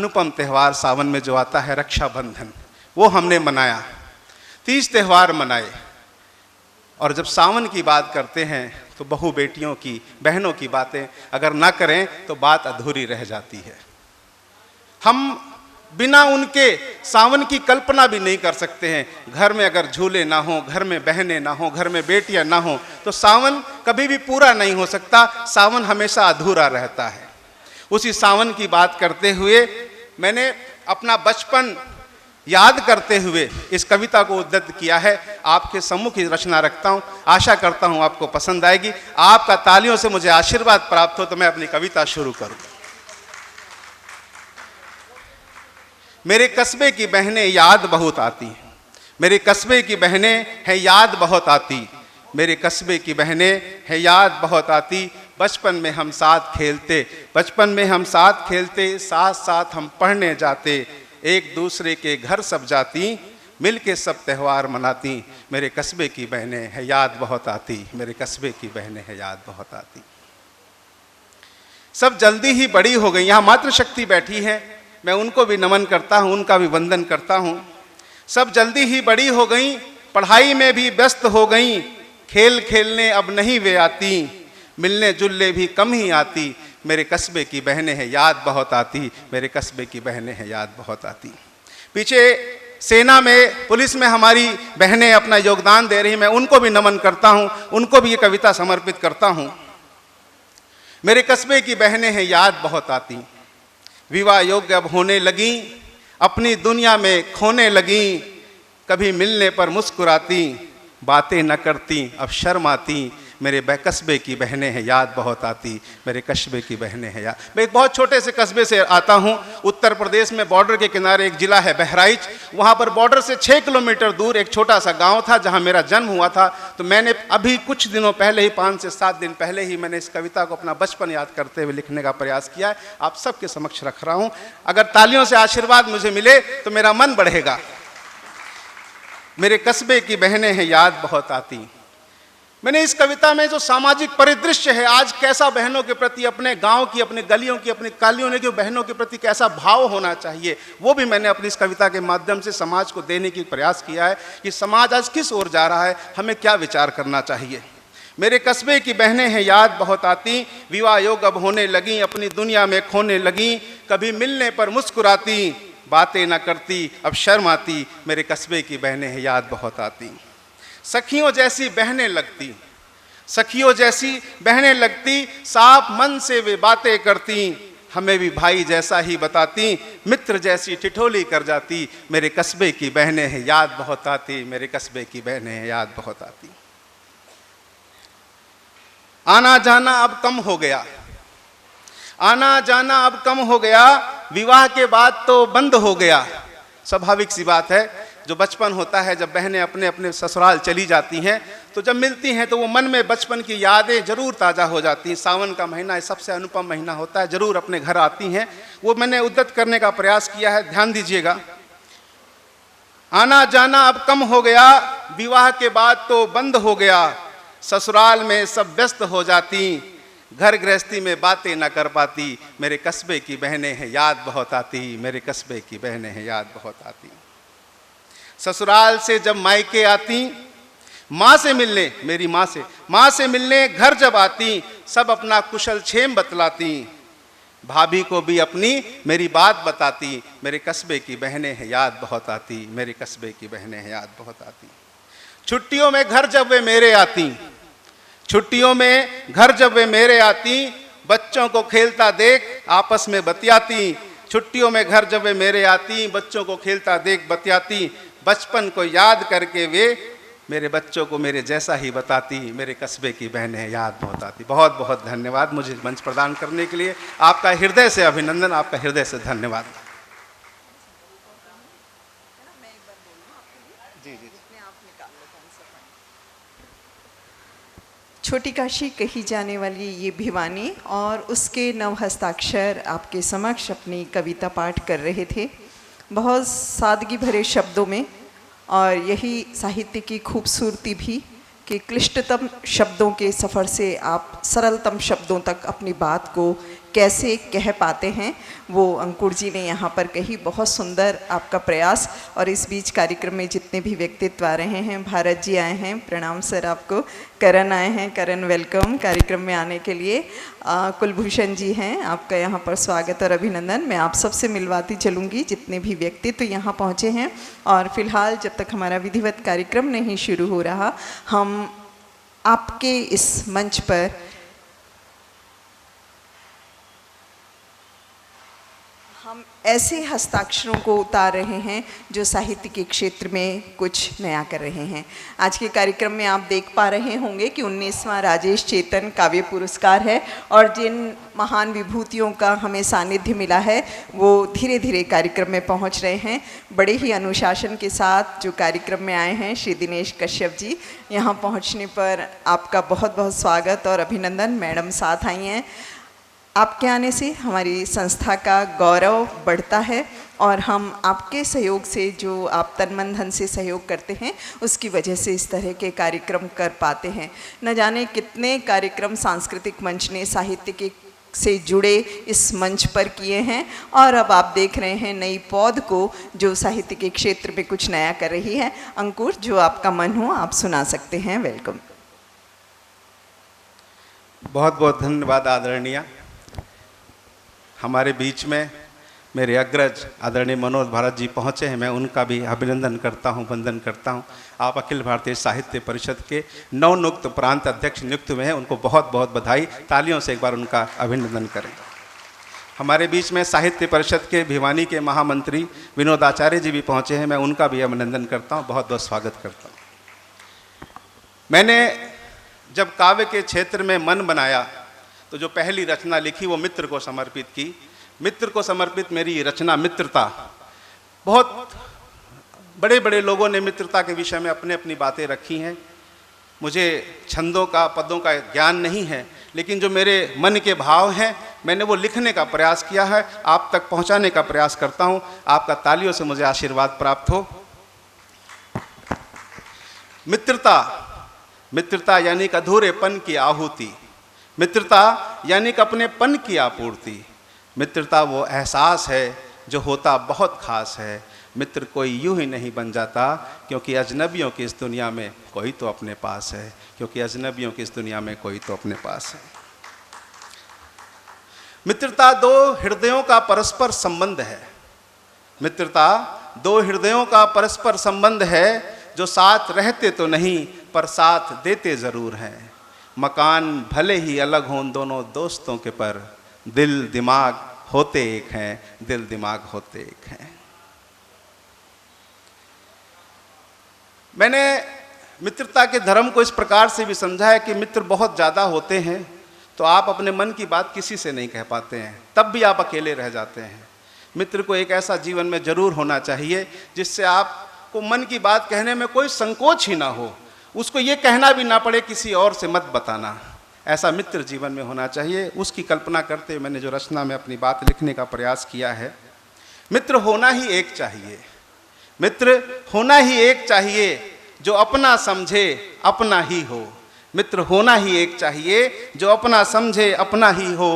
अनुपम त्यौहार सावन में जो आता है, रक्षाबंधन, वो हमने मनाया। 30 त्यौहार मनाए। और जब सावन की बात करते हैं तो बहू बेटियों की, बहनों की बातें अगर ना करें तो बात अधूरी रह जाती है। हम बिना उनके सावन की कल्पना भी नहीं कर सकते हैं। घर में अगर झूले ना हो, घर में बहनें ना हो, घर में बेटियां ना हो, तो सावन कभी भी पूरा नहीं हो सकता। सावन हमेशा अधूरा रहता है। उसी सावन की बात करते हुए मैंने अपना बचपन याद करते हुए इस कविता को उद्धृत किया है। आपके सम्मुख ही रचना रखता हूँ, आशा करता हूँ आपको पसंद आएगी। आपका तालियों से मुझे आशीर्वाद प्राप्त हो तो मैं अपनी कविता शुरू करूँ। मेरे कस्बे की बहनें याद बहुत आती, मेरे कस्बे की बहनें हैं याद बहुत आती, मेरे कस्बे की बहनें हैं याद बहुत आती। बचपन में हम साथ खेलते, बचपन में हम साथ खेलते, साथ साथ हम पढ़ने जाते, एक दूसरे के घर सब जाती, मिल के सब त्यौहार मनाती। मेरे कस्बे की बहनें हैं याद बहुत आती, मेरे कस्बे की बहनें हैं याद बहुत आती। सब जल्दी ही बड़ी हो गई। यहाँ मातृशक्ति बैठी है, मैं उनको भी नमन करता हूँ, उनका भी वंदन करता हूँ। सब जल्दी ही बड़ी हो गई, पढ़ाई में भी व्यस्त हो गई, खेल खेलने अब नहीं वे आती, मिलने जुलने भी कम ही आती। मेरे कस्बे की बहनें हैं याद बहुत आती, मेरे कस्बे की बहनें हैं याद बहुत आती। पीछे सेना में, पुलिस में हमारी बहनें अपना योगदान दे रही, मैं उनको भी नमन करता हूँ, उनको भी ये कविता समर्पित करता हूँ। मेरे कस्बे की बहनें हैं याद बहुत आती, विवाह योग्य अब होने लगी, अपनी दुनिया में खोने लगी, कभी मिलने पर मुस्कुराती, बातें न करती अब शर्म आती। मेरे कस्बे की बहनें हैं याद बहुत आती, मेरे कस्बे की बहनें हैं याद। मैं एक बहुत छोटे से कस्बे से आता हूँ। उत्तर प्रदेश में बॉर्डर के किनारे एक ज़िला है बहराइच। वहाँ पर बॉर्डर से 6 किलोमीटर दूर एक छोटा सा गांव था जहाँ मेरा जन्म हुआ था। तो मैंने अभी कुछ दिनों पहले ही, 5 से 7 दिन पहले ही, मैंने इस कविता को अपना बचपन याद करते हुए लिखने का प्रयास किया है। आप सबके समक्ष रख रहा हूँ। अगर तालियों से आशीर्वाद मुझे मिले तो मेरा मन बढ़ेगा। मेरे कस्बे की बहनें हैं याद बहुत आती। मैंने इस कविता में जो सामाजिक परिदृश्य है, आज कैसा बहनों के प्रति, अपने गांव की, अपने गलियों की, अपनी कॉलोनियों की बहनों के प्रति कैसा भाव होना चाहिए, वो भी मैंने अपनी इस कविता के माध्यम से समाज को देने की प्रयास किया है कि समाज आज किस ओर जा रहा है, हमें क्या विचार करना चाहिए। मेरे कस्बे की बहनें हैं याद बहुत आती, विवाह योग अब होने लगी, अपनी दुनिया में खोने लगी, कभी मिलने पर मुस्कुराती, बातें न करती अब शर्म आती। मेरे कस्बे की बहनें हैं याद बहुत आती। सखियों जैसी बहनें लगती, सखियों जैसी बहनें लगती, साफ मन से वे बातें करती, हमें भी भाई जैसा ही बताती, मित्र जैसी ठिठोली कर जाती। मेरे कस्बे की बहनें हैं याद बहुत आती, मेरे कस्बे की बहनें हैं याद बहुत आती। आना जाना अब कम हो गया, आना जाना अब कम हो गया, विवाह के बाद तो बंद हो गया। स्वाभाविक सी बात है, जो बचपन होता है, जब बहनें अपने अपने ससुराल चली जाती हैं तो जब मिलती हैं तो वो मन में बचपन की यादें जरूर ताज़ा हो जाती हैं। सावन का महीना सबसे अनुपम महीना होता है, जरूर अपने घर आती हैं। वो मैंने उद्धृत करने का प्रयास किया है, ध्यान दीजिएगा। आना जाना अब कम हो गया, विवाह के बाद तो बंद हो गया, ससुराल में सब व्यस्त हो जाती, घर गृहस्थी में बातें न कर पाती। मेरे कस्बे की बहनें हैं याद बहुत आती, मेरे कस्बे की बहनें हैं याद बहुत आती। ससुराल से जब मायके आती, माँ से मिलने, मेरी माँ से मिलने घर जब आती, सब अपना कुशल क्षेम बतलाती, भाभी को भी अपनी मेरी बात बताती। मेरे कस्बे की बहनें हैं याद बहुत आती, मेरे कस्बे की बहनें हैं याद बहुत आती। छुट्टियों में घर जब वे मेरे आती, छुट्टियों में घर जब वे मेरे आती, बच्चों को खेलता देख आपस में बतियाती। छुट्टियों में घर जब वे मेरे आती, बच्चों को खेलता देख बतियाती, बचपन को याद करके वे मेरे बच्चों को मेरे जैसा ही बताती। मेरे कस्बे की बहनें याद बहुत आती। बहुत बहुत धन्यवाद मुझे मंच प्रदान करने के लिए। आपका हृदय से अभिनंदन, आपका हृदय से धन्यवाद। छोटी काशी कही जाने वाली ये भिवानी और उसके नव हस्ताक्षर आपके समक्ष अपनी कविता पाठ कर रहे थे, बहुत सादगी भरे शब्दों में। और यही साहित्य की खूबसूरती भी कि क्लिष्टतम शब्दों के सफ़र से आप सरलतम शब्दों तक अपनी बात को कैसे कह पाते हैं वो अंकुर जी ने यहाँ पर कही। बहुत सुंदर आपका प्रयास। और इस बीच कार्यक्रम में जितने भी व्यक्तित्व आ रहे हैं, भारत जी आए हैं, प्रणाम सर आपको, करण आए हैं, करण वेलकम कार्यक्रम में आने के लिए, कुलभूषण जी हैं, आपका यहाँ पर स्वागत और अभिनंदन। मैं आप सबसे मिलवाती चलूँगी जितने भी व्यक्तित्व यहाँ पहुँचे हैं। और फिलहाल जब तक हमारा विधिवत कार्यक्रम नहीं शुरू हो रहा, हम आपके इस मंच पर हम ऐसे हस्ताक्षरों को उतार रहे हैं जो साहित्य के क्षेत्र में कुछ नया कर रहे हैं। आज के कार्यक्रम में आप देख पा रहे होंगे कि 19वां राजेश चेतन काव्य पुरस्कार है और जिन महान विभूतियों का हमें सानिध्य मिला है वो धीरे धीरे कार्यक्रम में पहुंच रहे हैं। बड़े ही अनुशासन के साथ जो कार्यक्रम में आए हैं श्री दिनेश कश्यप जी, यहाँ पहुँचने पर आपका बहुत बहुत स्वागत और अभिनंदन। मैडम साथ आई हैं। आपके आने से हमारी संस्था का गौरव बढ़ता है और हम आपके सहयोग से, जो आप तन मन धन से सहयोग करते हैं, उसकी वजह से इस तरह के कार्यक्रम कर पाते हैं। न जाने कितने कार्यक्रम सांस्कृतिक मंच ने साहित्य के से जुड़े इस मंच पर किए हैं और अब आप देख रहे हैं नई पौध को जो साहित्य के क्षेत्र में कुछ नया कर रही है। अंकुर, जो आपका मन हो आप सुना सकते हैं। वेलकम। बहुत बहुत धन्यवाद आदरणीय। हमारे बीच में मेरे अग्रज आदरणीय मनोज भारत जी पहुँचे हैं, मैं उनका भी अभिनंदन करता हूं, वंदन करता हूं। आप अखिल भारतीय साहित्य परिषद के नवनियुक्त प्रांत अध्यक्ष नियुक्त हुए हैं, उनको बहुत बहुत बधाई। तालियों से एक बार उनका अभिनंदन करें। हमारे बीच में साहित्य परिषद के भिवानी के महामंत्री विनोद आचार्य जी भी पहुँचे हैं, मैं उनका भी अभिनंदन करता हूँ, बहुत बहुत स्वागत करता हूँ। मैंने जब काव्य के क्षेत्र में मन बनाया तो जो पहली रचना लिखी वो मित्र को समर्पित की। मित्र को समर्पित मेरी रचना मित्रता। बहुत बड़े बड़े लोगों ने मित्रता के विषय में अपने अपनी बातें रखी हैं। मुझे छंदों का, पदों का ज्ञान नहीं है, लेकिन जो मेरे मन के भाव हैं मैंने वो लिखने का प्रयास किया है, आप तक पहुंचाने का प्रयास करता हूं। आपका तालियों से मुझे आशीर्वाद प्राप्त हो। मित्रता, मित्रता यानी कि अधूरेपन की आहुति, मित्रता यानी कि अपनेपन की आपूर्ति। मित्रता वो एहसास है जो होता बहुत खास है। मित्र कोई यूं ही नहीं बन जाता, क्योंकि अजनबियों की इस दुनिया में कोई तो अपने पास है, क्योंकि अजनबियों की इस दुनिया में कोई तो अपने पास है। मित्रता दो हृदयों का परस्पर संबंध है। मित्रता दो हृदयों का परस्पर संबंध है, जो साथ रहते तो नहीं पर साथ देते जरूर हैं। मकान भले ही अलग हों दोनों दोस्तों के, पर दिल दिमाग होते एक हैं, दिल दिमाग होते एक हैं। मैंने मित्रता के धर्म को इस प्रकार से भी समझा है कि मित्र बहुत ज़्यादा होते हैं तो आप अपने मन की बात किसी से नहीं कह पाते हैं, तब भी आप अकेले रह जाते हैं। मित्र को एक ऐसा जीवन में जरूर होना चाहिए जिससे आपको मन की बात कहने में कोई संकोच ही ना हो, उसको ये कहना भी ना पड़े किसी और से मत बताना। ऐसा मित्र जीवन में होना चाहिए। उसकी कल्पना करते हुए मैंने जो रचना में अपनी बात लिखने का प्रयास किया है। मित्र होना ही एक चाहिए, मित्र होना ही एक चाहिए जो अपना समझे अपना ही हो। मित्र होना ही एक चाहिए जो अपना समझे अपना ही हो।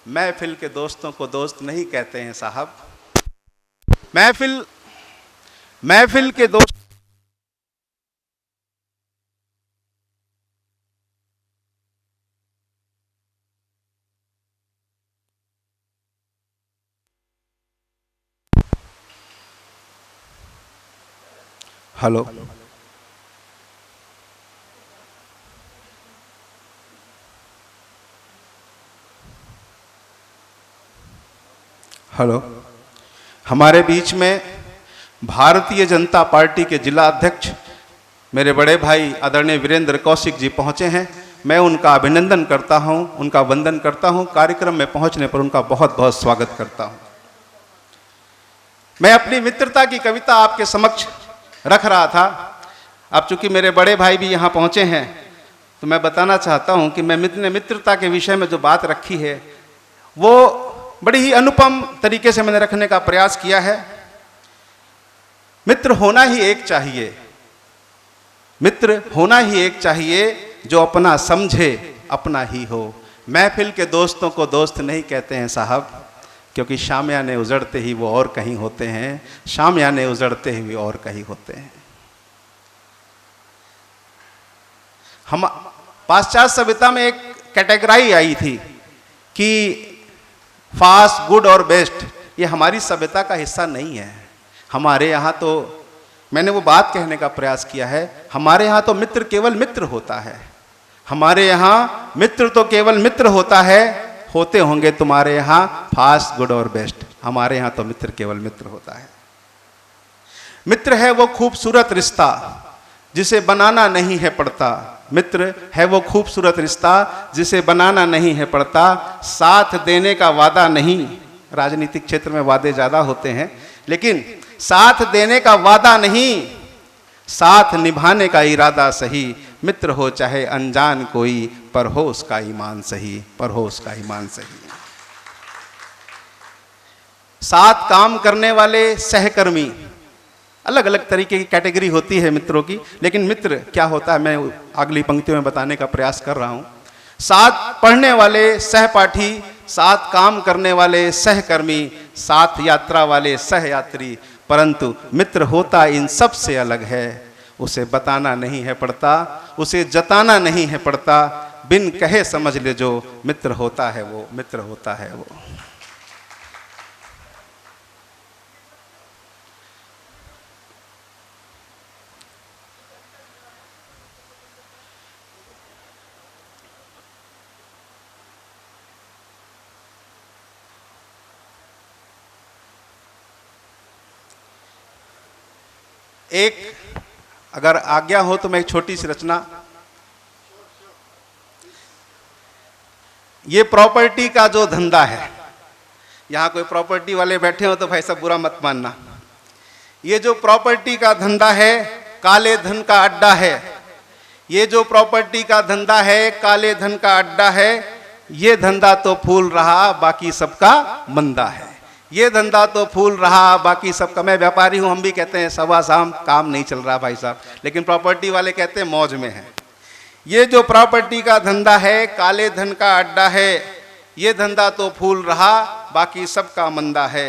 महफिल के दोस्तों को दोस्त नहीं कहते हैं साहब, महफिल के दोस्त हेलो हेलो हमारे बीच में भारतीय जनता पार्टी के जिला अध्यक्ष मेरे बड़े भाई आदरणीय वीरेंद्र कौशिक जी पहुंचे हैं। मैं उनका अभिनंदन करता हूं, उनका वंदन करता हूं। कार्यक्रम में पहुंचने पर उनका बहुत बहुत स्वागत करता हूं। मैं अपनी मित्रता की कविता आपके समक्ष रख रहा था। अब चूंकि मेरे बड़े भाई भी यहाँ पहुँचे हैं तो मैं बताना चाहता हूँ कि मैं मित्रता के विषय में जो बात रखी है वो बड़ी ही अनुपम तरीके से मैंने रखने का प्रयास किया है। मित्र होना ही एक चाहिए, मित्र होना ही एक चाहिए जो अपना समझे अपना ही हो। महफिल के दोस्तों को दोस्त नहीं कहते हैं साहब, क्योंकि शामियाने उजड़ते ही वो और कहीं होते हैं, शामियाने उजड़ते ही वो और कहीं होते हैं। हम पाश्चात्य सभ्यता में एक कैटेगराई आई थी कि फास्ट, गुड और बेस्ट, ये हमारी सभ्यता का हिस्सा नहीं है। हमारे यहाँ तो, मैंने वो बात कहने का प्रयास किया है, हमारे यहाँ तो मित्र केवल मित्र होता है। हमारे यहाँ मित्र तो केवल मित्र होता है, होते होंगे तुम्हारे यहाँ फास्ट, गुड और बेस्ट। हमारे यहाँ तो मित्र केवल मित्र होता है। मित्र है वो खूबसूरत रिश्ता जिसे बनाना नहीं है पड़ता। मित्र है वो खूबसूरत रिश्ता जिसे बनाना नहीं है पड़ता। साथ देने का वादा नहीं, राजनीतिक क्षेत्र में वादे ज्यादा होते हैं, लेकिन साथ देने का वादा नहीं, साथ निभाने का इरादा सही। मित्र हो चाहे अनजान कोई, पर हो उसका ईमान सही, पर हो उसका ईमान सही। साथ काम करने वाले सहकर्मी, अलग अलग तरीके की कैटेगरी होती है मित्रों की, लेकिन मित्र क्या होता है मैं अगली पंक्तियों में बताने का प्रयास कर रहा हूं। साथ पढ़ने वाले सहपाठी, साथ काम करने वाले सहकर्मी, साथ यात्रा वाले सहयात्री, परंतु मित्र होता इन सब से अलग है। उसे बताना नहीं है पड़ता, उसे जताना नहीं है पड़ता, बिन कहे समझ ले जो मित्र होता है वो, मित्र होता है वो। एक, अगर आज्ञा हो तो मैं एक छोटी सी रचना, ये प्रॉपर्टी का जो धंधा है, यहां कोई प्रॉपर्टी वाले बैठे हो तो भाई सब बुरा मत मानना। ये जो प्रॉपर्टी का धंधा है, काले धन का अड्डा है। ये जो प्रॉपर्टी का धंधा है, काले धन का अड्डा है। ये धंधा तो फूल रहा, बाकी सबका मंदा है। ये धंधा तो फूल रहा, बाकी सबका, मैं व्यापारी हूं, हम भी कहते हैं सवा शाम काम नहीं चल रहा भाई साहब, लेकिन प्रॉपर्टी वाले कहते हैं मौज में है। ये जो प्रॉपर्टी का धंधा है, काले धन का अड्डा है। ये धंधा तो फूल रहा, बाकी सबका मंदा है।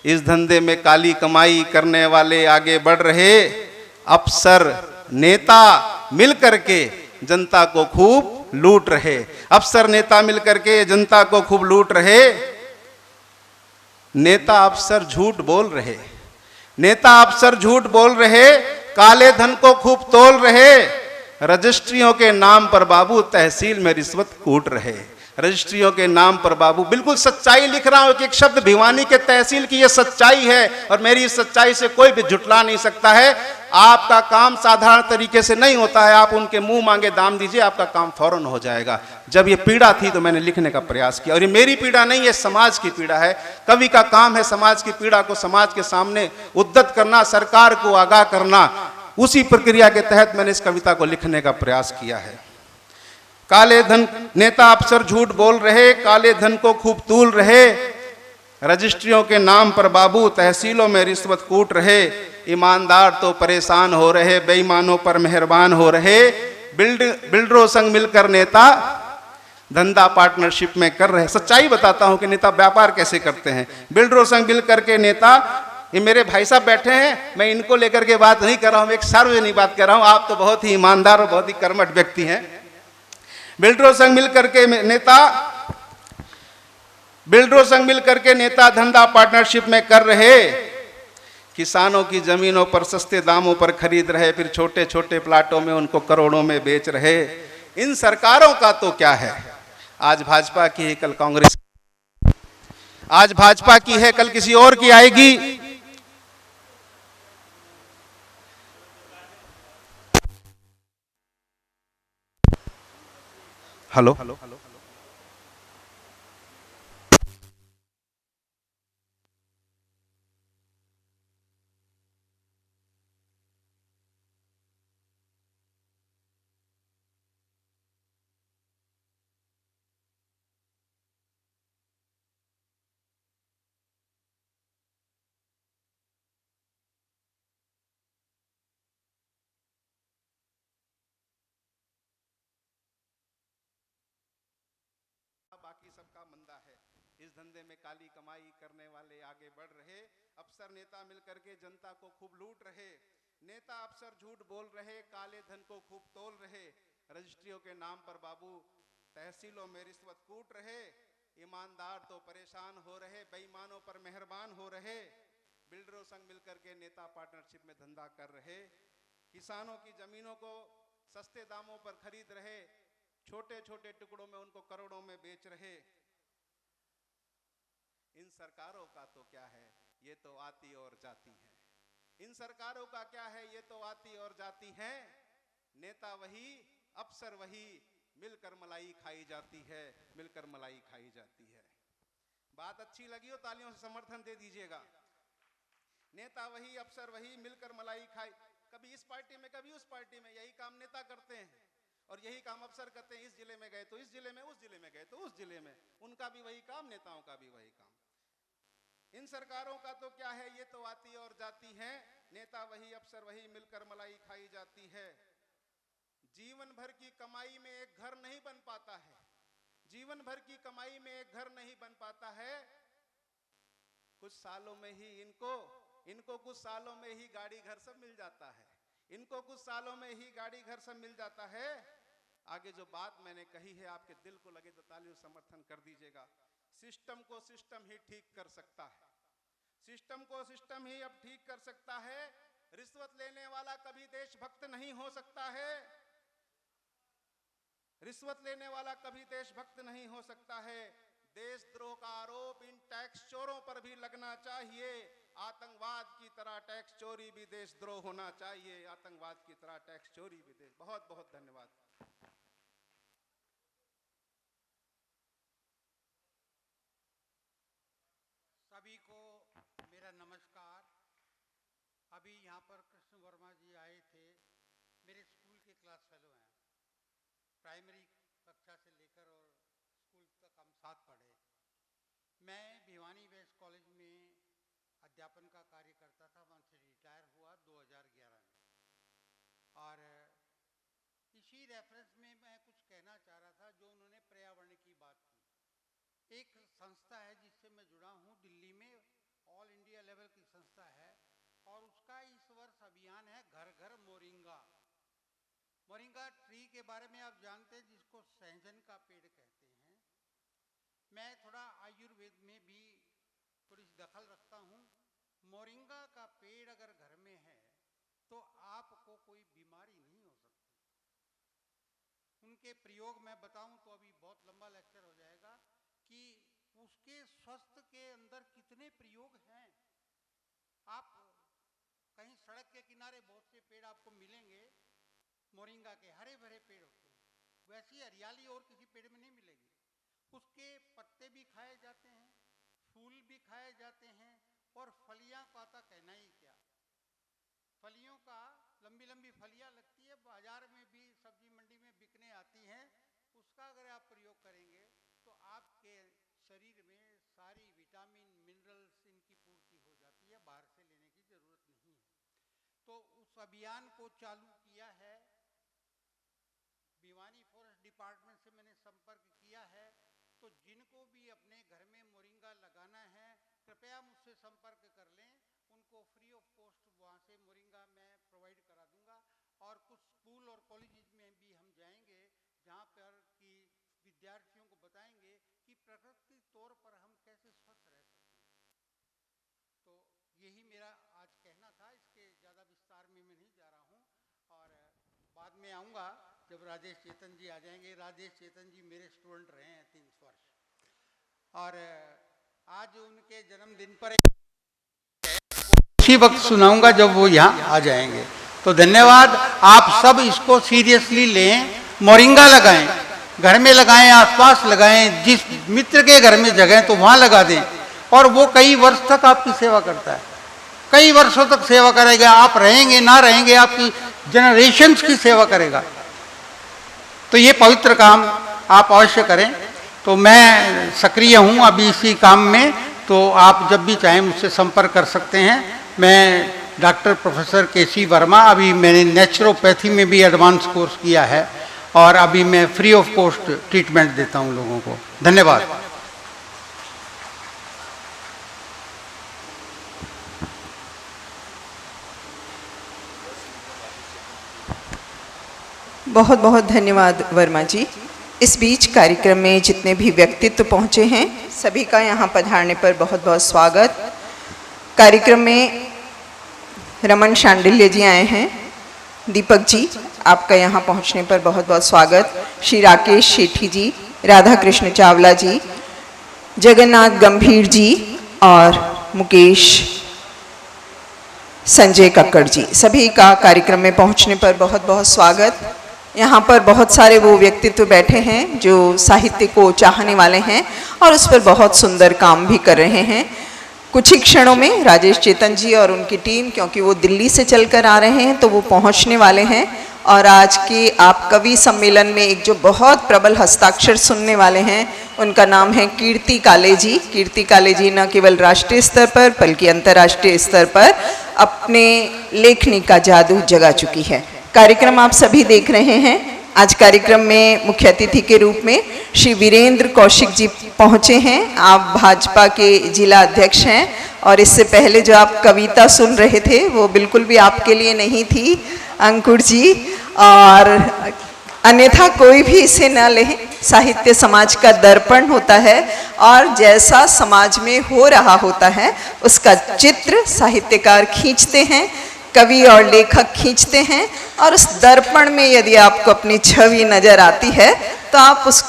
इस धंधे में काली कमाई करने वाले आगे बढ़ रहे। अफसर नेता मिल करके जनता को खूब लूट रहे। अफसर नेता मिल करके जनता को खूब लूट रहे। नेता अफसर झूठ बोल रहे, नेता अफसर झूठ बोल रहे, काले धन को खूब तोल रहे। रजिस्ट्रियों के नाम पर बाबू तहसील में रिश्वत कूट रहे। रजिस्ट्रियों के नाम पर बाबू, बिल्कुल सच्चाई लिख रहा हूं, एक शब्द भिवानी के तहसील की यह सच्चाई है और मेरी इस सच्चाई से कोई भी झुटला नहीं सकता है। आपका काम साधारण तरीके से नहीं होता है, आप उनके मुंह मांगे दाम दीजिए, आपका काम फौरन हो जाएगा। जब ये पीड़ा थी तो मैंने लिखने का प्रयास किया, और ये मेरी पीड़ा नहीं है, समाज की पीड़ा है। कवि का काम है समाज की पीड़ा को समाज के सामने उद्यत करना, सरकार को आगाह करना। उसी प्रक्रिया के तहत मैंने इस कविता को लिखने का प्रयास किया है। काले धन, नेता अफसर झूठ बोल रहे, काले धन को खूब तूल रहे। रजिस्ट्रियों के नाम पर बाबू तहसीलों में रिश्वत कूट रहे। ईमानदार तो परेशान हो रहे, बेईमानों पर मेहरबान हो रहे। बिल्डरों संग मिलकर नेता धंधा पार्टनरशिप में कर रहे। सच्चाई बताता हूं कि नेता व्यापार कैसे करते हैं। बिल्डरों संग मिल करके नेता, ये मेरे भाई साहब बैठे हैं, मैं इनको लेकर के बात नहीं कर रहा हूं, एक सार्वजनिक बात कर रहा हूं। आप तो बहुत ही ईमानदार और बहुत ही कर्मठ व्यक्ति हैं। बिल्डरों संग मिल करके नेता, बिल्डरों संग मिल करके नेता धंधा पार्टनरशिप में कर रहे। किसानों की जमीनों पर सस्ते दामों पर खरीद रहे, फिर छोटे छोटे प्लाटों में उनको करोड़ों में बेच रहे। इन सरकारों का तो क्या है, आज भाजपा की है कल कांग्रेस, आज भाजपा की है कल किसी और की आएगी। हेलो। सबका मंदा है। इस धंधे में काली कमाई करने वाले आगे बढ़ रहे, अफसर नेता मिलकर के जनता को खूब लूट रहे। नेता अफसर झूठ बोल रहे, काले धन को खूब तोल रहे। रजिस्ट्रियों के नाम पर बाबू तहसीलों में रिश्वत कूट रहे। ईमानदार तो परेशान हो रहे, बेईमानों पर मेहरबान हो रहे। बिल्डरों संग मिलकर के नेता पार्टनरशिप में धंधा कर रहे। किसानों की जमीनों को सस्ते दामों पर खरीद रहे, छोटे छोटे टुकड़ों में उनको करोड़ों में बेच रहे। इन सरकारों का तो क्या है, ये तो आती और जाती है। इन सरकारों का क्या है, ये तो आती और जाती है। नेता वही, अफसर वही, मिलकर मलाई खाई जाती है, मिलकर मलाई खाई जाती है। बात अच्छी लगी हो तालियों से समर्थन दे दीजिएगा। नेता वही, अफसर वही, मिलकर मलाई खाई, कभी इस पार्टी में कभी उस पार्टी में, यही काम नेता करते हैं और यही काम अफसर करते हैं। इस जिले में गए तो इस जिले में, उस जिले में गए तो उस जिले में, उनका भी वही काम, नेताओं का भी वही काम। इन सरकारों का तो क्या है, ये तो आती और जाती है। नेता वही, अफसर वही, मिलकर मलाई खाई जाती है। जीवन भर की कमाई में एक घर नहीं बन पाता है। जीवन भर की कमाई में एक घर नहीं बन पाता है। कुछ सालों में ही इनको कुछ सालों में ही गाड़ी घर सब मिल जाता है। इनको कुछ सालों में ही गाड़ी घर सब मिल जाता है। आगे जो बात मैंने कही है आपके दिल को लगे तो तालियों समर्थन कर दीजिएगा। सिस्टम को सिस्टम ही ठीक कर सकता है। सिस्टम को सिस्टम ही अब ठीक कर सकता है। रिश्वत लेने वाला कभी देशभक्त नहीं हो सकता है। रिश्वत लेने वाला कभी देशभक्त नहीं हो सकता है। देशद्रोह का आरोप इन टैक्स चोरों पर भी लगना चाहिए। आतंकवाद की तरह टैक्स चोरी भी देशद्रोह होना चाहिए। आतंकवाद की तरह टैक्स चोरी भी देश। बहुत बहुत धन्यवाद। सभी को मेरा नमस्कार। अभी यहाँ पर कृष्ण वर्मा जी आए थे, मेरे स्कूल के क्लास फेलो हैं। प्राइमरी कक्षा से लेकर और स्कूल तक हम साथ पढ़े। मैं भिवानी वेस्ट कॉलेज में अध्यापन का कार्य करता था, वहाँ से रिटायर हुआ 2011 में। और इसी रेफरेंस में मैं कुछ कहना चाह रहा था जो उन्होंने पर्यावरण की बात की। एक संस्था है जिससे मैं जुड़ा हूँ दिल्ली में, ऑल इंडिया लेवल की संस्था है, और उसका इस वर्ष अभियान है घर घर मोरिंगा। मोरिंगा ट्री के बारे में आप जानते हैं, जिसको सहजन का पेड़ कहते हैं। मैं थोड़ा आयुर्वेद में भी थोड़ी दखल रखता हूँ। मोरिंगा का पेड़ अगर घर में है तो आपको कोई बीमारी नहीं हो सकती। उनके प्रयोग मैं बताऊं तो अभी बहुत लंबा लेक्चर हो जाएगा कि उसके स्वास्थ्य के अंदर कितने प्रयोग हैं। आप कहीं सड़क के किनारे बहुत से पेड़ आपको मिलेंगे, मोरिंगा के हरे भरे पेड़ होते हैं, वैसी हरियाली और किसी पेड़ में नहीं मिलेगी। उसके पत्ते भी खाए जाते हैं, फूल भी खाए जाते हैं, और फलियां का तो कहना ही क्या। फलियों का लंबी लंबी फलियां लगती है, बाजार में भी सब्जी मंडी में बिकने आती हैं। उसका अगर आप प्रयोग करेंगे तो आपके शरीर में सारी विटामिन मिनरल्स इनकी पूर्ति हो जाती है, बाहर से लेने की जरूरत नहीं है। तो उस अभियान को चालू किया है, भिवानी फॉरेस्ट डिपार्टमेंट से मैंने संपर्क किया है। तो जिनको भी अपने घर में मोरिंगा लगाना है कृपया मुझसे संपर्क कर लें। उनको फ्री ऑफ कॉस्ट वहाँ से मोरिंगा मैं प्रोवाइड करा दूंगा। और कुछ स्कूल और कॉलेज में भी हम जाएंगे जहाँ पर कि विद्यार्थियों को बताएंगे कि प्राकृतिक तौर पर हम कैसे स्वस्थ रह सकते हैं। तो यही मेरा आज कहना था, इसके ज़्यादा विस्तार में मैं नहीं जा रहा हूँ। और बाद में आऊँगा जब राजेश चेतन जी आ जाएंगे। राजेश चेतन जी मेरे स्टूडेंट रहे हैं 3 वर्ष, और आज उनके जन्मदिन पर उसी वक्त सुनाऊंगा जब वो यहाँ आ जाएंगे। तो धन्यवाद। आप सब इसको सीरियसली लें, मोरिंगा लगाएं, घर में लगाएं, आसपास लगाएं, जिस मित्र के घर में जगह तो वहाँ लगा दें। और वो कई वर्ष तक आपकी सेवा करता है, कई वर्षों तक सेवा करेगा। आप रहेंगे ना रहेंगे, आपकी जनरेशंस की सेवा करेगा। तो ये पवित्र काम आप अवश्य करें। तो मैं सक्रिय हूँ अभी इसी काम में, तो आप जब भी चाहें मुझसे संपर्क कर सकते हैं। मैं डॉक्टर प्रोफेसर केसी वर्मा, अभी मैंने नेचुरोपैथी में भी एडवांस कोर्स किया है, और अभी मैं फ्री ऑफ कॉस्ट ट्रीटमेंट देता हूँ लोगों को। धन्यवाद। बहुत बहुत धन्यवाद वर्मा जी। इस बीच कार्यक्रम में जितने भी व्यक्तित्व पहुँचे हैं सभी का यहाँ पधारने पर बहुत बहुत स्वागत। कार्यक्रम में रमन शांडिल्य जी आए हैं। दीपक जी, आपका यहाँ पहुँचने पर बहुत बहुत स्वागत। श्री राकेश शेठी जी, राधा कृष्ण चावला जी, जगन्नाथ गंभीर जी और मुकेश संजय कक्कड़ जी, सभी का कार्यक्रम में पहुँचने पर बहुत बहुत स्वागत। यहाँ पर बहुत सारे वो व्यक्तित्व बैठे हैं जो साहित्य को चाहने वाले हैं और उस पर बहुत सुंदर काम भी कर रहे हैं। कुछ ही क्षणों में राजेश चेतन जी और उनकी टीम, क्योंकि वो दिल्ली से चलकर आ रहे हैं तो वो पहुंचने वाले हैं और आज के आप कवि सम्मेलन में एक जो बहुत प्रबल हस्ताक्षर सुनने वाले हैं उनका नाम है कीर्ति काले जी। कीर्ति काले जी न केवल राष्ट्रीय स्तर पर बल्कि अंतर्राष्ट्रीय स्तर पर अपने लेखनी का जादू जगा चुकी है। कार्यक्रम आप सभी देख रहे हैं। आज कार्यक्रम में मुख्य अतिथि के रूप में श्री वीरेंद्र कौशिक जी पहुंचे हैं। आप भाजपा के जिला अध्यक्ष हैं और इससे पहले जो आप कविता सुन रहे थे वो बिल्कुल भी आपके लिए नहीं थी अंकुर जी, और अन्यथा कोई भी इसे न ले। साहित्य समाज का दर्पण होता है और जैसा समाज में हो रहा होता है उसका चित्र साहित्यकार खींचते हैं, कवि और लेखक खींचते हैं और उस दर्पण में यदि आपको अपनी छवि नजर आती है तो आप उस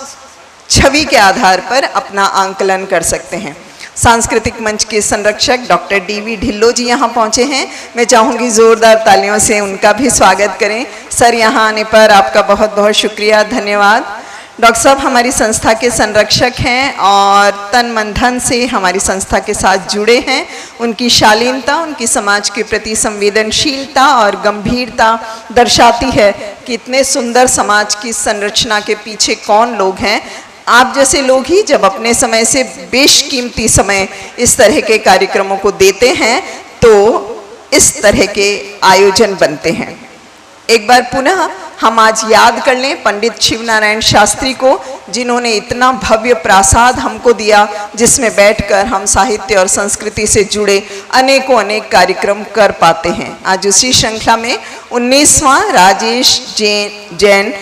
छवि के आधार पर अपना आंकलन कर सकते हैं। सांस्कृतिक मंच के संरक्षक डॉक्टर डीवी ढिल्लो जी यहाँ पहुँचे हैं। मैं चाहूँगी जोरदार तालियों से उनका भी स्वागत करें। सर, यहाँ आने पर आपका बहुत बहुत शुक्रिया, धन्यवाद। डॉक्टर साहब हमारी संस्था के संरक्षक हैं और तन मन धन से हमारी संस्था के साथ जुड़े हैं। उनकी शालीनता, उनकी समाज के प्रति संवेदनशीलता और गंभीरता दर्शाती है कि इतने सुंदर समाज की संरचना के पीछे कौन लोग हैं। आप जैसे लोग ही जब अपने समय से बेशकीमती समय इस तरह के कार्यक्रमों को देते हैं तो इस तरह के आयोजन बनते हैं। एक बार पुनः हम आज याद कर लें पंडित शिवनारायण शास्त्री को, जिन्होंने इतना भव्य प्रासाद हमको दिया जिसमें बैठकर हम साहित्य और संस्कृति से जुड़े अनेकों अनेक कार्यक्रम कर पाते हैं। आज उसी श्रृंखला में 19वां राजेश जैन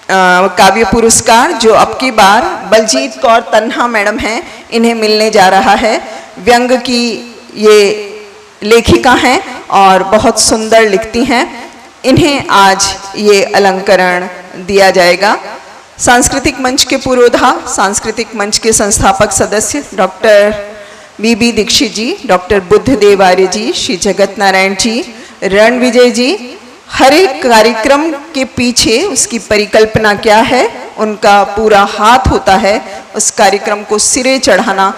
काव्य पुरस्कार, जो अब की बार बलजीत कौर तन्हा मैडम हैं, इन्हें मिलने जा रहा है। व्यंग की ये लेखिका हैं और बहुत सुंदर लिखती हैं। इन्हें आज ये अलंकरण दिया जाएगा। सांस्कृतिक मंच के पुरोधा, सांस्कृतिक मंच के संस्थापक सदस्य डॉक्टर बीबी दीक्षित जी, डॉक्टर बुद्धदेव आर्य जी, श्री जगत नारायण जी, रणविजय जी। हर एक कार्यक्रम के पीछे उसकी परिकल्पना क्या है, उनका पूरा हाथ होता है उस कार्यक्रम को सिरे चढ़ाना,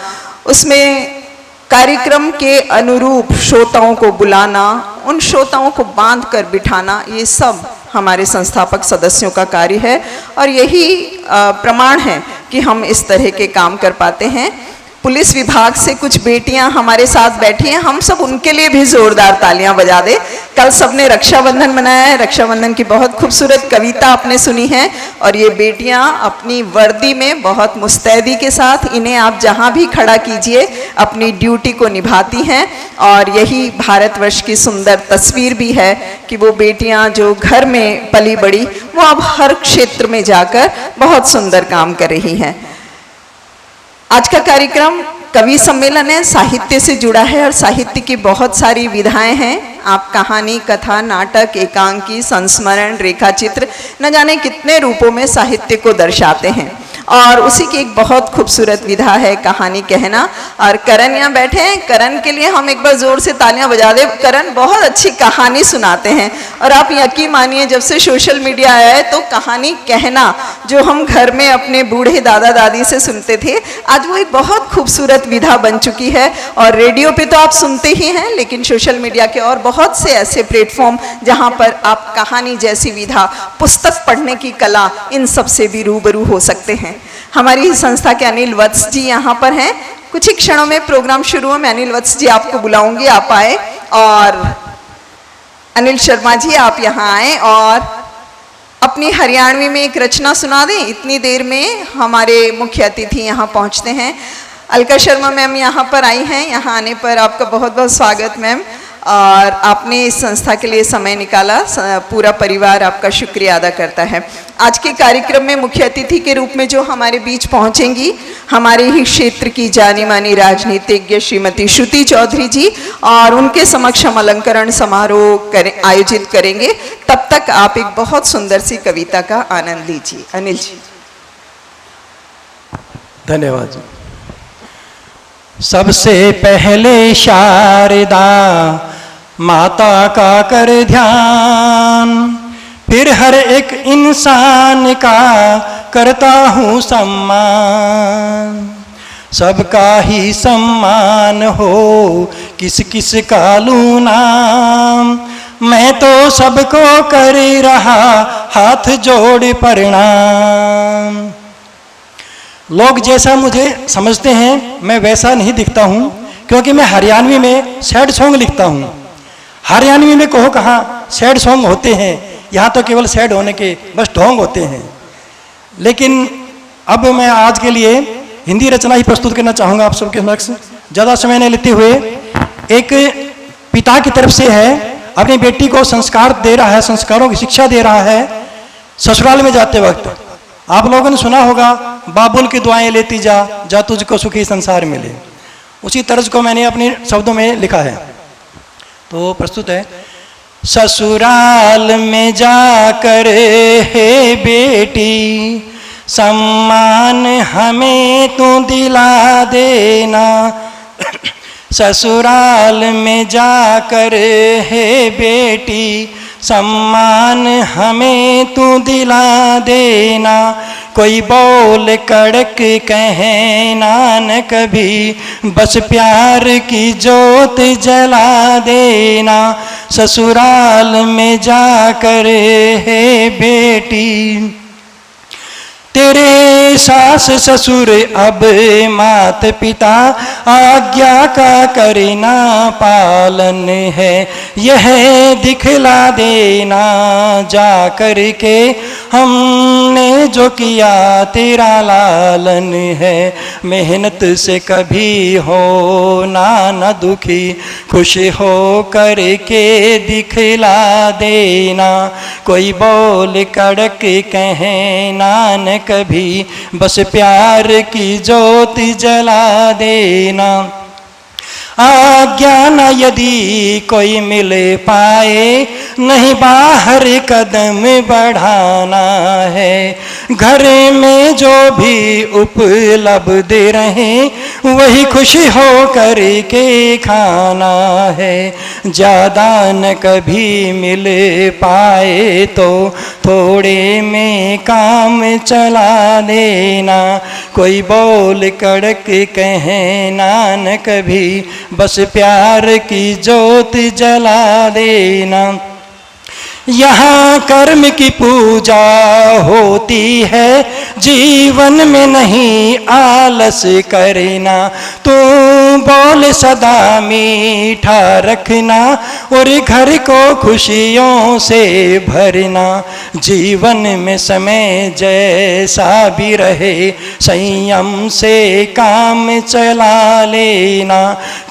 उसमें कार्यक्रम के अनुरूप श्रोताओं को बुलाना, उन श्रोताओं को बांध कर बिठाना, ये सब हमारे संस्थापक सदस्यों का कार्य है और यही प्रमाण है कि हम इस तरह के काम कर पाते हैं। पुलिस विभाग से कुछ बेटियां हमारे साथ बैठी हैं, हम सब उनके लिए भी जोरदार तालियां बजा दें। कल सबने रक्षाबंधन मनाया है, रक्षाबंधन की बहुत खूबसूरत कविता आपने सुनी है और ये बेटियां अपनी वर्दी में बहुत मुस्तैदी के साथ, इन्हें आप जहां भी खड़ा कीजिए, अपनी ड्यूटी को निभाती हैं और यही भारतवर्ष की सुंदर तस्वीर भी है कि वो बेटियां जो घर में पली बड़ी वो अब हर क्षेत्र में जाकर बहुत सुंदर काम कर रही हैं। आज का कार्यक्रम कवि सम्मेलन है, साहित्य से जुड़ा है और साहित्य की बहुत सारी विधाएं हैं। आप कहानी, कथा, नाटक, एकांकी, संस्मरण, रेखाचित्र, न जाने कितने रूपों में साहित्य को दर्शाते हैं और उसी की एक बहुत खूबसूरत विधा है कहानी कहना। और करण यहाँ बैठे हैं, करण के लिए हम एक बार जोर से तालियां बजा दें। करण बहुत अच्छी कहानी सुनाते हैं और आप यकीन मानिए जब से सोशल मीडिया आया है तो कहानी कहना जो हम घर में अपने बूढ़े दादा दादी से सुनते थे, आज वो एक बहुत खूबसूरत विधा बन चुकी है। और रेडियो पे तो आप सुनते ही हैं, लेकिन सोशल मीडिया के और बहुत से ऐसे प्लेटफॉर्म जहाँ पर आप कहानी जैसी विधा, पुस्तक पढ़ने की कला, इन सब से भी रूबरू हो सकते हैं। हमारी संस्था के अनिल वत्स जी यहाँ पर हैं। कुछ ही क्षणों में प्रोग्राम शुरू हो, मैं अनिल वत्स जी आपको बुलाऊंगी, आप आए। और अनिल शर्मा जी आप यहाँ आए और अपनी हरियाणवी में एक रचना सुना दें। इतनी देर में हमारे मुख्य अतिथि यहाँ पहुँचते हैं। अलका शर्मा मैम यहाँ पर आई हैं। यहाँ आने पर आपका बहुत बहुत स्वागत मैम। और आपने इस संस्था के लिए समय निकाला। पूरा परिवार आपका शुक्रिया अदा करता है। आज के कार्यक्रम में मुख्य अतिथि के रूप में जो हमारे बीच पहुंचेंगी, हमारे ही क्षेत्र की जानी मानी राजनीतिज्ञ श्रीमती श्रुति चौधरी जी, और उनके समक्ष हम अलंकरण समारोह आयोजित करेंगे। तब तक आप एक बहुत सुंदर सी कविता का आनंद लीजिए। अनिल जी। धन्यवाद जी। सबसे पहले शारदा माता का कर ध्यान, फिर हर एक इंसान का करता हूँ सम्मान। सबका ही सम्मान हो, किस किस का लूँ नाम। मैं तो सबको कर रहा हाथ जोड़ प्रणाम। लोग जैसा मुझे समझते हैं मैं वैसा नहीं दिखता हूँ, क्योंकि मैं हरियाणवी में सैड सॉन्ग लिखता हूँ। हरियाणवी में कहो कहाँ सैड सॉन्ग होते हैं, यहाँ तो केवल सैड होने के बस ढोंग होते हैं। लेकिन अब मैं आज के लिए हिंदी रचना ही प्रस्तुत करना चाहूँगा आप सबके समक्ष, ज़्यादा समय नहीं लेते हुए। एक पिता की तरफ से है, अपनी बेटी को संस्कार दे रहा है, संस्कारों की शिक्षा दे रहा है। ससुराल में जाते वक्त आप लोगों ने सुना होगा, बाबुल की दुआएं लेती जा, जा तुझको सुखी संसार मिले। उसी तर्ज को मैंने अपने शब्दों में लिखा है, तो प्रस्तुत है। ससुराल में जाकर हे बेटी, सम्मान हमें तू दिला देना। ससुराल में जाकर हे बेटी, सम्मान हमें तू दिला देना। कोई बोल कड़क कहना न कभी, बस प्यार की जोत जला देना। ससुराल में जाकर हे बेटी, तेरे सास ससुर अब मात पिता, आज्ञा का करना पालन है, यह दिखला देना। जा कर के हमने जो किया तेरा लालन है, मेहनत से कभी हो ना दुखी, खुश हो करके दिखला देना। कोई बोल कड़क कहना न कभी, बस प्यार की ज्योत जला देना। आज्ञा न यदि कोई मिल पाए, नहीं बाहर कदम बढ़ाना है। घर में जो भी उपलब्ध रहे, वही खुश हो कर के खाना है। ज़्यादा न कभी मिल पाए तो थोड़े में काम चला देना। कोई बोल कड़क कहना न कभी, बस प्यार की ज्योत जला देना। यहाँ कर्म की पूजा होती है, जीवन में नहीं आलस करना। तू बोल सदा मीठा रखना, और घर को खुशियों से भरना। जीवन में समय जैसा भी रहे, संयम से काम चला लेना।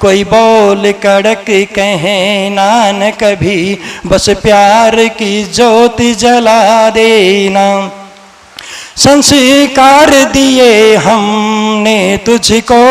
कोई बोल कड़क कहना न कभी, बस प्यार की ज्योत जला देना। संस्कार दिए हमने तुझको,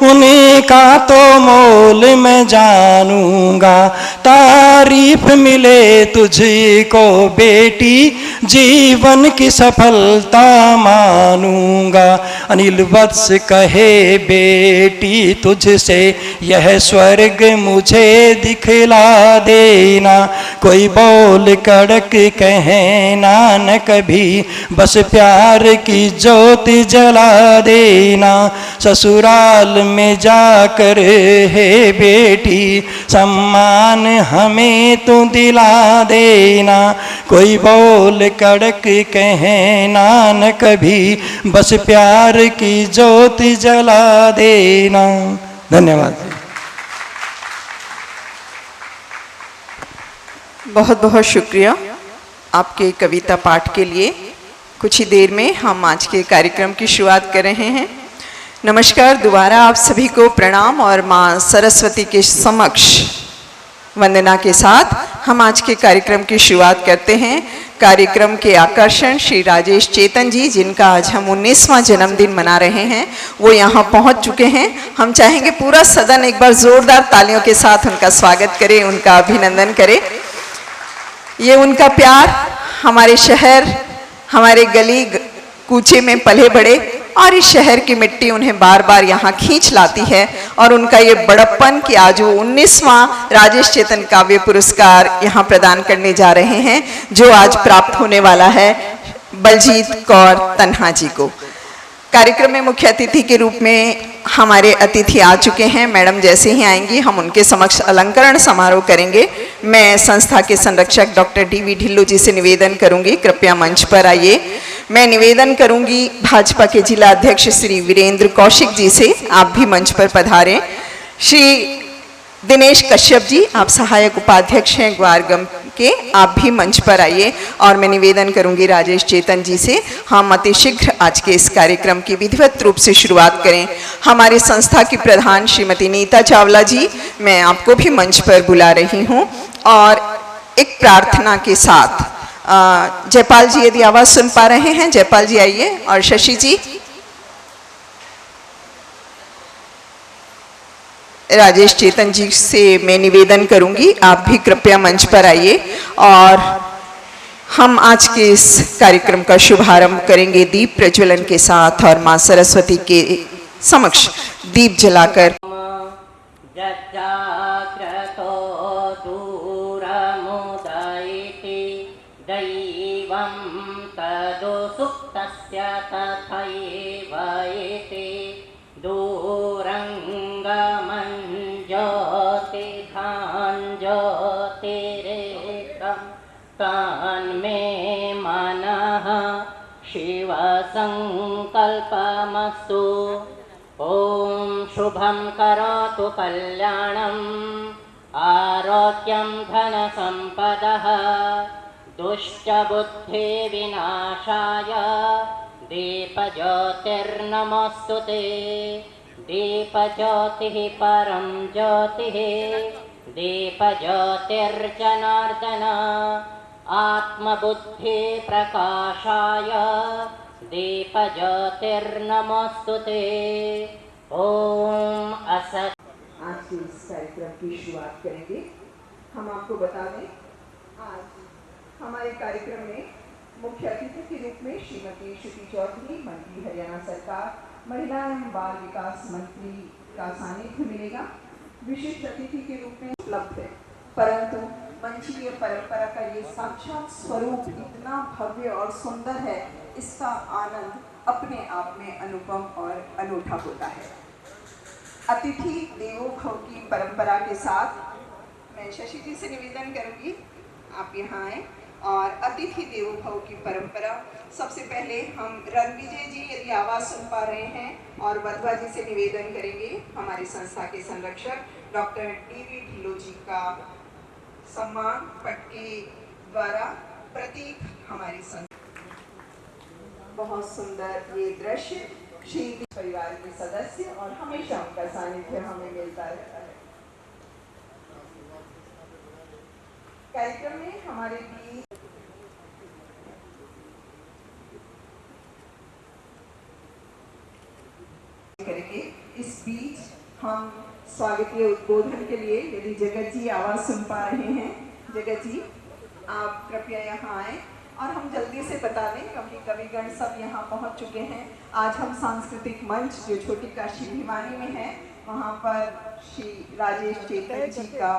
उनका तो मोल मैं जानूंगा। तारीफ मिले तुझको बेटी, जीवन की सफलता मानूंगा। अनिल वत्स कहे बेटी तुझसे, यह स्वर्ग मुझे दिखला देना। कोई बोल कड़क कहना न कभी, बस प्यार की ज्योति जला देना। ससुराल में जाकर हे बेटी, सम्मान हमें तू दिला देना। कोई बोल कड़क कहना न कभी, बस प्यार की ज्योति जला देना। धन्यवाद। बहुत बहुत शुक्रिया आपके कविता पाठ के लिए। कुछ ही देर में हम आज के कार्यक्रम की शुरुआत कर रहे हैं। नमस्कार, दोबारा आप सभी को प्रणाम और माँ सरस्वती के समक्ष वंदना के साथ हम आज के कार्यक्रम की शुरुआत करते हैं। कार्यक्रम के आकर्षण श्री राजेश चेतन जी, जिनका आज हम 19वां जन्मदिन मना रहे हैं, वो यहाँ पहुँच चुके हैं। हम चाहेंगे पूरा सदन एक बार जोरदार तालियों के साथ उनका स्वागत करे, उनका अभिनंदन करे। ये उनका प्यार हमारे शहर, हमारे गली कूचे में पले बड़े, और इस शहर की मिट्टी उन्हें बार बार यहाँ खींच लाती है। और उनका ये बड़प्पन कि आज वो 19वां राजेश चेतन काव्य पुरस्कार यहाँ प्रदान करने जा रहे हैं, जो आज प्राप्त होने वाला है बलजीत कौर तन्हा जी को। कार्यक्रम में मुख्य अतिथि के रूप में हमारे अतिथि आ चुके हैं। मैडम जैसे ही आएंगी हम उनके समक्ष अलंकरण समारोह करेंगे। मैं संस्था के संरक्षक डॉक्टर DV ढिल्लो जी से निवेदन करूंगी, कृपया मंच पर आइए। मैं निवेदन करूंगी भाजपा के जिला अध्यक्ष श्री वीरेंद्र कौशिक जी से, आप भी मंच पर पधारें। श्री दिनेश कश्यप जी, आप सहायक उपाध्यक्ष हैं ग्वारगम के, आप भी मंच पर आइए। और मैं निवेदन करूंगी राजेश चेतन जी से, हम अतिशीघ्र आज के इस कार्यक्रम की विधिवत रूप से शुरुआत करें। हमारी संस्था की प्रधान श्रीमती नीता चावला जी, मैं आपको भी मंच पर बुला रही हूं। और एक प्रार्थना के साथ जयपाल जी, यदि आवाज सुन पा रहे हैं, जयपाल जी आइए। और शशि जी, राजेश चेतन जी से मैं निवेदन करूंगी, आप भी कृपया मंच पर आइए। और हम आज के इस कार्यक्रम का शुभारंभ करेंगे दीप प्रज्वलन के साथ, और मां सरस्वती के समक्ष दीप जलाकर। तन्मे मनः शिव संकल्पमस्तु। ॐ शुभं करोतु कल्याणम् आरोग्यं धनसम्पदः दुष्टबुद्धि विनाशाय दीपज्योतिर्नमोऽस्तु ते। दीपज्योतिः परं ज्योतिः दीपज्योतिर्जनार्दन आत्मबुद्धि प्रकाशाय दीपज्योतिर्नमोऽस्तु ते। ओम असत्। आज के इस कार्यक्रम की शुरुआत करेंगे। हम आपको बता दें, आज हमारे कार्यक्रम में मुख्य अतिथि के रूप में श्रीमती श्रुति चौधरी, मंत्री हरियाणा सरकार, महिला एवं बाल विकास मंत्री का सानिध्य मिलेगा। विशिष्ट अतिथि के रूप में उपलब्ध है, परंतु मंचीय परंपरा का ये साक्षात स्वरूप इतना भव्य और सुंदर है, इसका आनंद अपने आप में अनुपम और अनूठा होता है। अतिथि देवो भव की परंपरा के साथ मैं शशि जी से निवेदन करूंगी, आप यहाँ आए। और अतिथि देवो भव की परंपरा, सबसे पहले हम रणविजय जी, यदि आवाज़ सुन पा रहे हैं, और वधवा जी से निवेदन करेंगे हमारी संस्था के संरक्षक डॉक्टर DV ढिल्लो जी का सम्मान पटके द्वारा प्रतीक हमारी संस्था। बहुत सुंदर ये दृश्य, श्री परिवार के सदस्य, और हमेशा उनका सानिध्य हमें मिलता रहता है। कार्यक्रम में हमारे बीच करेंगे। इस बीच हम स्वागतीय उद्बोधन के लिए, यदि जगत जी आवाज सुन पा रहे हैं, जगत जी आप कृपया यहाँ आए। और हम जल्दी से बता दें, क्योंकि कविगण सब यहाँ पहुँच चुके हैं। आज हम सांस्कृतिक मंच जो छोटी काशी भिवानी में है, वहाँ पर श्री राजेश चेतन जी का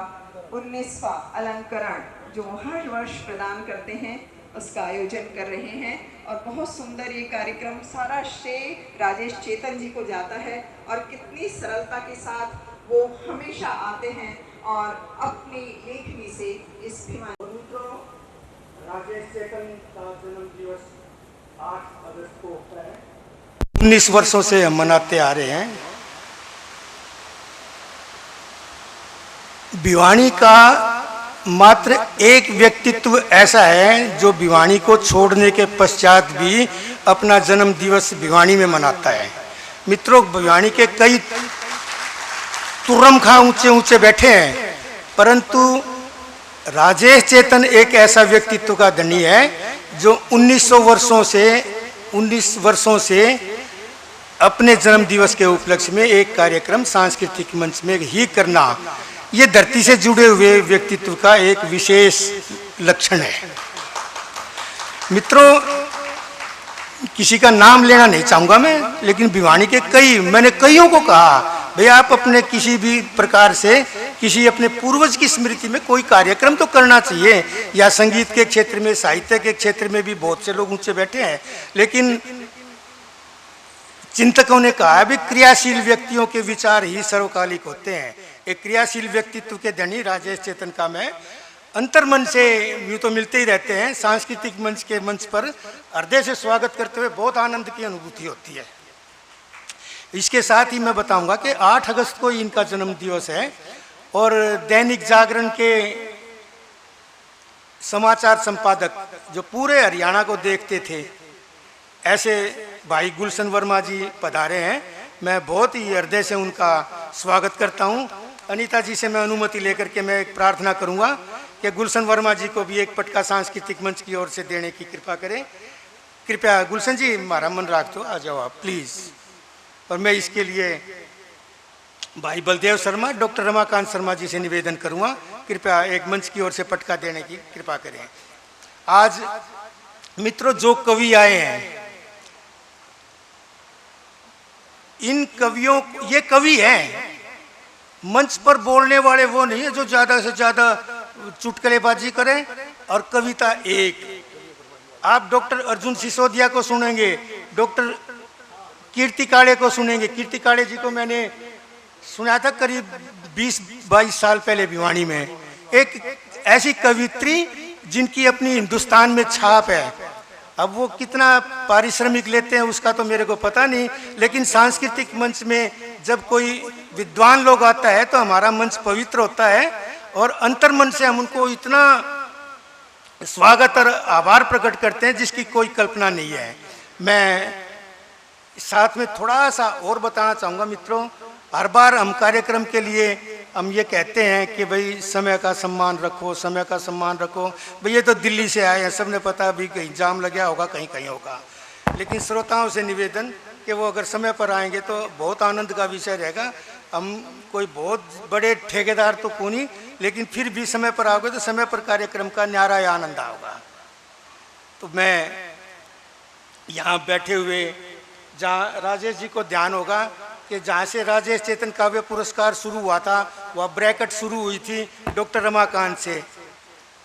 19वां अलंकरण जो हर वर्ष प्रदान करते हैं, उसका आयोजन कर रहे हैं। और बहुत सुंदर ये कार्यक्रम, सारा श्रेय राजेश चेतन जी को जाता है। और कितनी सरलता के साथ वो हमेशा आते हैं और अपनी लेखनी से इस राजेश चेतन का जन्म दिवस 8 अगस्त को होता है। 19 वर्षों से हम मनाते आ रहे हैं। भिवानी का मात्र एक व्यक्तित्व ऐसा है जो भिवानी को छोड़ने के पश्चात भी अपना जन्म दिवस भिवानी में मनाता है। मित्रों, भिवानी के कई तुर्रम खां ऊंचे ऊंचे बैठे हैं, परंतु राजेश चेतन एक ऐसा व्यक्तित्व का धनी है जो 19 वर्षों से अपने जन्म दिवस के उपलक्ष्य में एक कार्यक्रम सांस्कृतिक मंच में ही करना, ये धरती से जुड़े हुए व्यक्तित्व का एक विशेष लक्षण है। मित्रों, किसी का नाम लेना नहीं चाहूँगा मैं, लेकिन भिवानी के मैंने कईयों को कहा, भाई आप अपने किसी भी प्रकार से किसी अपने पूर्वज की स्मृति में कोई कार्यक्रम तो करना चाहिए। या संगीत के क्षेत्र में, साहित्य के क्षेत्र में भी बहुत से लोग ऊंचे बैठे हैं, लेकिन चिंतकों ने कहा है भी क्रियाशील व्यक्तियों के विचार ही सर्वकालिक होते हैं। एक क्रियाशील व्यक्तित्व के धनी राजेश चेतन का मैं अंतर्मन से, यूँ तो मिलते ही रहते हैं, सांस्कृतिक मंच के मंच पर हृदय से स्वागत करते हुए बहुत आनंद की अनुभूति होती है। इसके साथ ही मैं बताऊंगा कि 8 अगस्त को इनका जन्म दिवस है और दैनिक जागरण के समाचार संपादक जो पूरे हरियाणा को देखते थे, ऐसे भाई गुलशन वर्मा जी पधारे हैं। मैं बहुत ही हृदय से उनका स्वागत करता हूं। अनीता जी से मैं अनुमति लेकर के मैं एक प्रार्थना करूंगा कि गुलशन वर्मा जी को भी एक पटका सांस्कृतिक मंच की ओर से देने की कृपा करें। कृपया गुलशन जी, हमारा मन राख दो, आ जाओ आप प्लीज़। और मैं इसके लिए भाई बलदेव शर्मा, डॉक्टर रमाकांत शर्मा जी से निवेदन करूंगा, कृपया एक मंच की ओर से पटका देने की कृपा करें। आज मित्रों, जो कवि आए हैं, इन कवियों, ये कवि हैं, मंच पर बोलने वाले वो नहीं है जो ज्यादा से ज्यादा चुटकुलेबाजी करें और कविता एक। आप डॉक्टर अर्जुन सिसोदिया को सुनेंगे, डॉक्टर कीर्ति काड़े को सुनेंगे। कीर्ति काड़े जी को मैंने सुना था करीब 20-22 साल पहले भिवानी में। एक ऐसी कवित्री जिनकी अपनी हिंदुस्तान में छाप है। अब वो कितना पारिश्रमिक लेते हैं उसका तो मेरे को पता नहीं, लेकिन सांस्कृतिक मंच में जब कोई विद्वान लोग आता है तो हमारा मंच पवित्र होता है और अंतर्मन से हम उनको इतना स्वागत और आभार प्रकट करते हैं जिसकी कोई कल्पना नहीं है। मैं साथ में थोड़ा सा और बताना चाहूँगा मित्रों, हर बार हम कार्यक्रम के लिए हम ये कहते हैं कि भाई समय का सम्मान रखो, समय का सम्मान रखो। भाई ये तो दिल्ली से आए हैं, सबने पता अभी कहीं जाम लगा होगा, कहीं कहीं होगा, लेकिन श्रोताओं से निवेदन कि वो अगर समय पर आएंगे तो बहुत आनंद का विषय रहेगा। हम कोई बहुत बड़े ठेकेदार तो कौन ही, लेकिन फिर भी समय पर आओगे तो समय पर कार्यक्रम का न्यारा आनंद होगा। तो मैं यहाँ बैठे हुए जहाँ राजेश जी को ध्यान होगा कि जहाँ से राजेश चेतन काव्य पुरस्कार शुरू हुआ था वह ब्रैकेट शुरू हुई थी डॉक्टर रमाकांत से।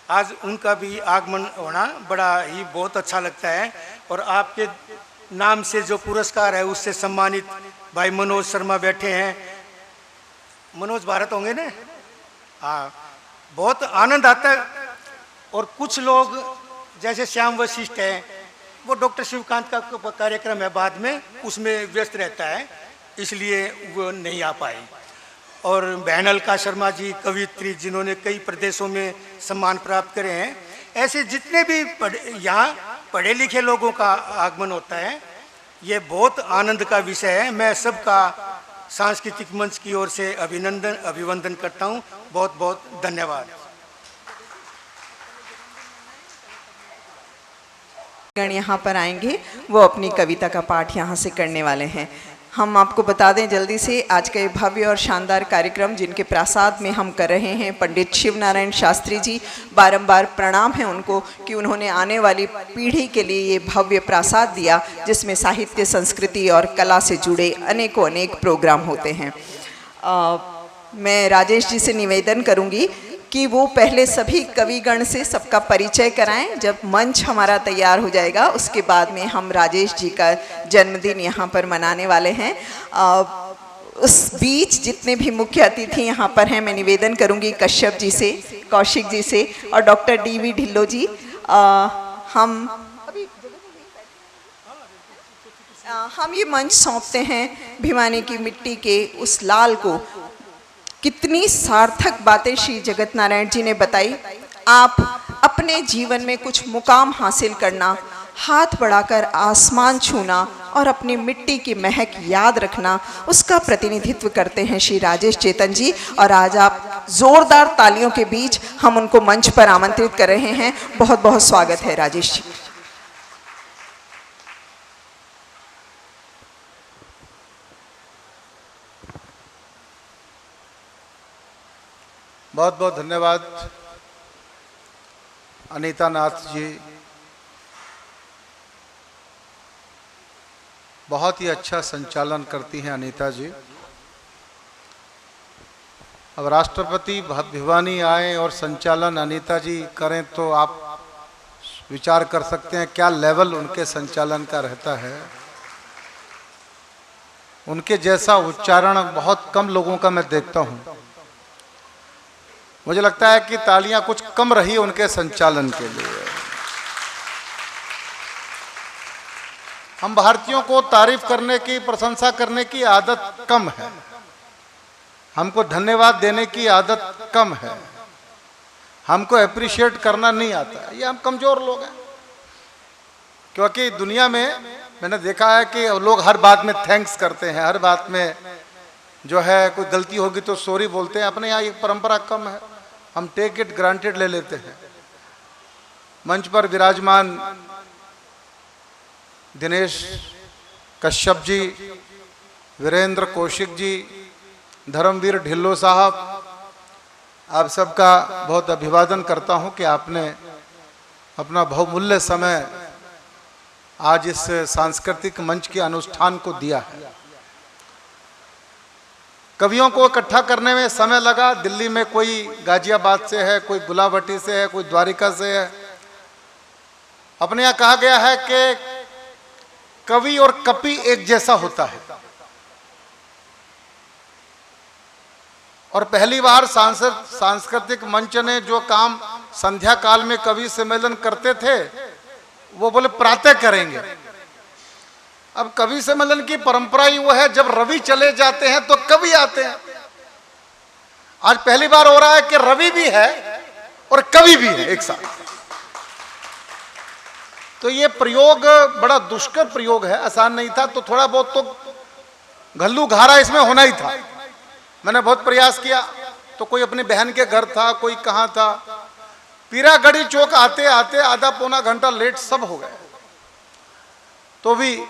आज उनका भी आगमन होना बड़ा ही बहुत अच्छा लगता है और आपके नाम से जो पुरस्कार है उससे सम्मानित भाई मनोज शर्मा बैठे हैं। मनोज भारत होंगे ना? हाँ, बहुत आनंद आता है। और कुछ लोग जैसे श्याम वशिष्ठ है, वो डॉक्टर शिवकांत का कार्यक्रम है बाद में, उसमें व्यस्त रहता है इसलिए वो नहीं आ पाए। और बहन अलका शर्मा जी कवित्री जिन्होंने कई प्रदेशों में सम्मान प्राप्त करे हैं। ऐसे जितने भी यहाँ पढ़े लिखे लोगों का आगमन होता है ये बहुत आनंद का विषय है। मैं सबका सांस्कृतिक मंच की ओर से अभिवंदन करता हूँ। बहुत बहुत धन्यवाद। गण यहाँ पर आएंगे, वो अपनी कविता का पाठ यहाँ से करने वाले हैं। हम आपको बता दें जल्दी से, आज का ये भव्य और शानदार कार्यक्रम जिनके प्रासाद में हम कर रहे हैं, पंडित शिव नारायण शास्त्री जी, बारंबार प्रणाम है उनको कि उन्होंने आने वाली पीढ़ी के लिए ये भव्य प्रासाद दिया जिसमें साहित्य, संस्कृति और कला से जुड़े अनेकों अनेक प्रोग्राम होते हैं। मैं राजेश जी से निवेदन करूँगी कि वो पहले सभी कविगण से सबका परिचय कराएं। जब मंच हमारा तैयार हो जाएगा उसके बाद में हम राजेश जी का जन्मदिन यहाँ पर मनाने वाले हैं। उस बीच जितने भी मुख्य अतिथि यहाँ पर हैं, मैं निवेदन करूँगी कश्यप जी से, कौशिक जी से और डॉक्टर DV ढिल्लो जी, हम ये मंच सौंपते हैं भिवानी की मिट्टी के उस लाल को। कितनी सार्थक बातें श्री जगत नारायण जी ने बताई। आप अपने जीवन में कुछ मुकाम हासिल करना, हाथ बढ़ाकर आसमान छूना, और अपनी मिट्टी की महक याद रखना, उसका प्रतिनिधित्व करते हैं श्री राजेश चेतन जी। और आज आप जोरदार तालियों के बीच हम उनको मंच पर आमंत्रित कर रहे हैं। बहुत बहुत स्वागत है राजेश जी। बहुत बहुत धन्यवाद अनीता नाथ जी, बहुत ही अच्छा संचालन करती हैं अनीता जी। अब राष्ट्रपति भिवानी आए और संचालन अनीता जी करें तो आप विचार कर सकते हैं क्या लेवल उनके संचालन का रहता है। उनके जैसा उच्चारण बहुत कम लोगों का मैं देखता हूं। मुझे लगता है कि तालियां कुछ कम रही उनके संचालन के लिए। हम भारतीयों को तारीफ करने की, प्रशंसा करने की आदत कम है, हमको धन्यवाद देने की आदत कम है, हमको अप्रिशिएट करना नहीं आता। ये हम कमजोर लोग हैं, क्योंकि दुनिया में मैंने देखा है कि लोग हर बात में थैंक्स करते हैं, हर बात में जो है कोई गलती होगी तो सॉरी बोलते हैं। अपने यहाँ ये परंपरा कम है, हम टेक इट ग्रांटेड ले लेते हैं। मंच पर विराजमान दिनेश कश्यप जी, वीरेंद्र कौशिक जी, धर्मवीर ढिल्लो साहब, आप सबका बहुत अभिवादन करता हूं कि आपने अपना बहुमूल्य समय आज इस सांस्कृतिक मंच के अनुष्ठान को दिया है। कवियों को इकट्ठा करने में समय लगा। दिल्ली में कोई गाजियाबाद से है, कोई गुलावटी से है, कोई द्वारिका से है। अपने यहाँ कहा गया है कि कवि और कपि एक जैसा होता है, और पहली बार सांस्कृतिक मंच ने जो काम संध्या काल में कवि सम्मेलन करते थे वो बोले प्रातः करेंगे। अब कवि सम्मेलन की परंपरा ही वो है, जब रवि चले जाते हैं तो कवि आते हैं। आज पहली बार हो रहा है कि रवि भी है और कवि भी है एक साथ। तो ये प्रयोग बड़ा दुष्कर प्रयोग है, आसान नहीं था। तो थोड़ा बहुत तो घल्लू घारा इसमें होना ही था। मैंने बहुत प्रयास किया, तो कोई अपनी बहन के घर था, कोई कहाँ था। पीरागढ़ी चौक आते आते आधा पौना घंटा लेट सब हो गए। तो भी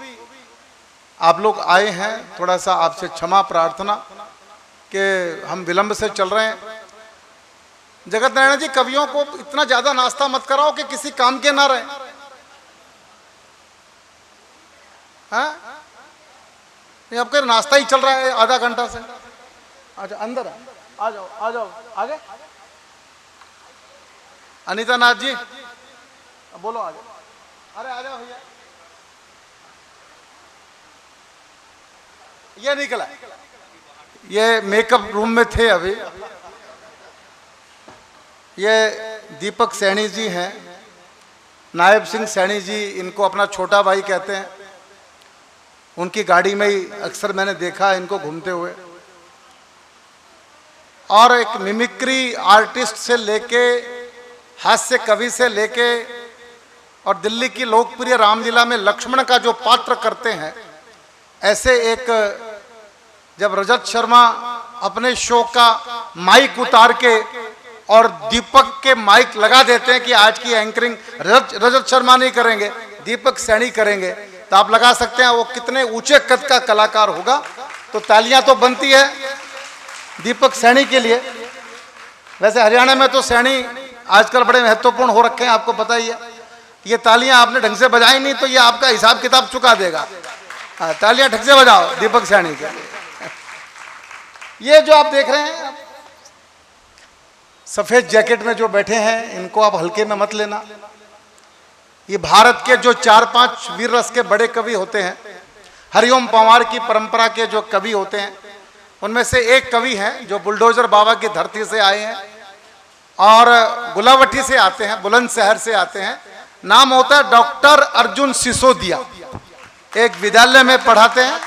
आप लोग आए हैं, थोड़ा सा आपसे क्षमा प्रार्थना कि हम विलंब से चल रहे हैं। जगत नारायण जी, कवियों को इतना ज्यादा नाश्ता मत कराओ कि किसी काम के ना रहे। हाँ, ये आपका नाश्ता ही चल रहा है आधा घंटा से। अच्छा अंदर आ जाओ, आ जाओ आगे। अनीता नाथ जी बोलो आगे। अरे आ जाओ भैया, ये निकला, ये मेकअप रूम में थे अभी। ये दीपक सैनी जी हैं, नायब सिंह सैनी जी, इनको अपना छोटा भाई कहते हैं। उनकी गाड़ी में ही अक्सर मैंने देखा इनको घूमते हुए। और एक मिमिक्री आर्टिस्ट से लेके, हास्य कवि से लेके, और दिल्ली की लोकप्रिय रामलीला में लक्ष्मण का जो पात्र करते हैं, ऐसे एक जब रजत शर्मा अपने शो का माइक उतार के और दीपक के माइक लगा देते हैं कि आज की एंकरिंग रजत शर्मा नहीं करेंगे, दीपक सैनी करेंगे, तो आप लगा सकते हैं वो कितने ऊंचे कद का कलाकार होगा। तो तालियां तो बनती है दीपक सैनी के लिए। वैसे हरियाणा में तो सैनी आजकल बड़े महत्वपूर्ण हो रखे हैं, आपको पता ही है। ये तालियां आपने ढंग से बजाई नहीं तो ये आपका हिसाब किताब चुका देगा। तालियां ढंग से बजाओ दीपक सैनी के लिए। ये जो आप देख रहे हैं सफेद जैकेट में जो बैठे हैं, इनको आप हल्के में मत लेना। ये भारत के जो 4-5 वीर रस के बड़े कवि होते हैं, हरिओम पंवार की परंपरा के जो कवि होते हैं, उनमें से एक कवि हैं जो बुलडोजर बाबा की धरती से आए हैं और गुलावटी से आते हैं, बुलंदशहर से आते हैं। नाम होता है डॉक्टर अर्जुन सिसोदिया। एक विद्यालय में पढ़ाते हैं।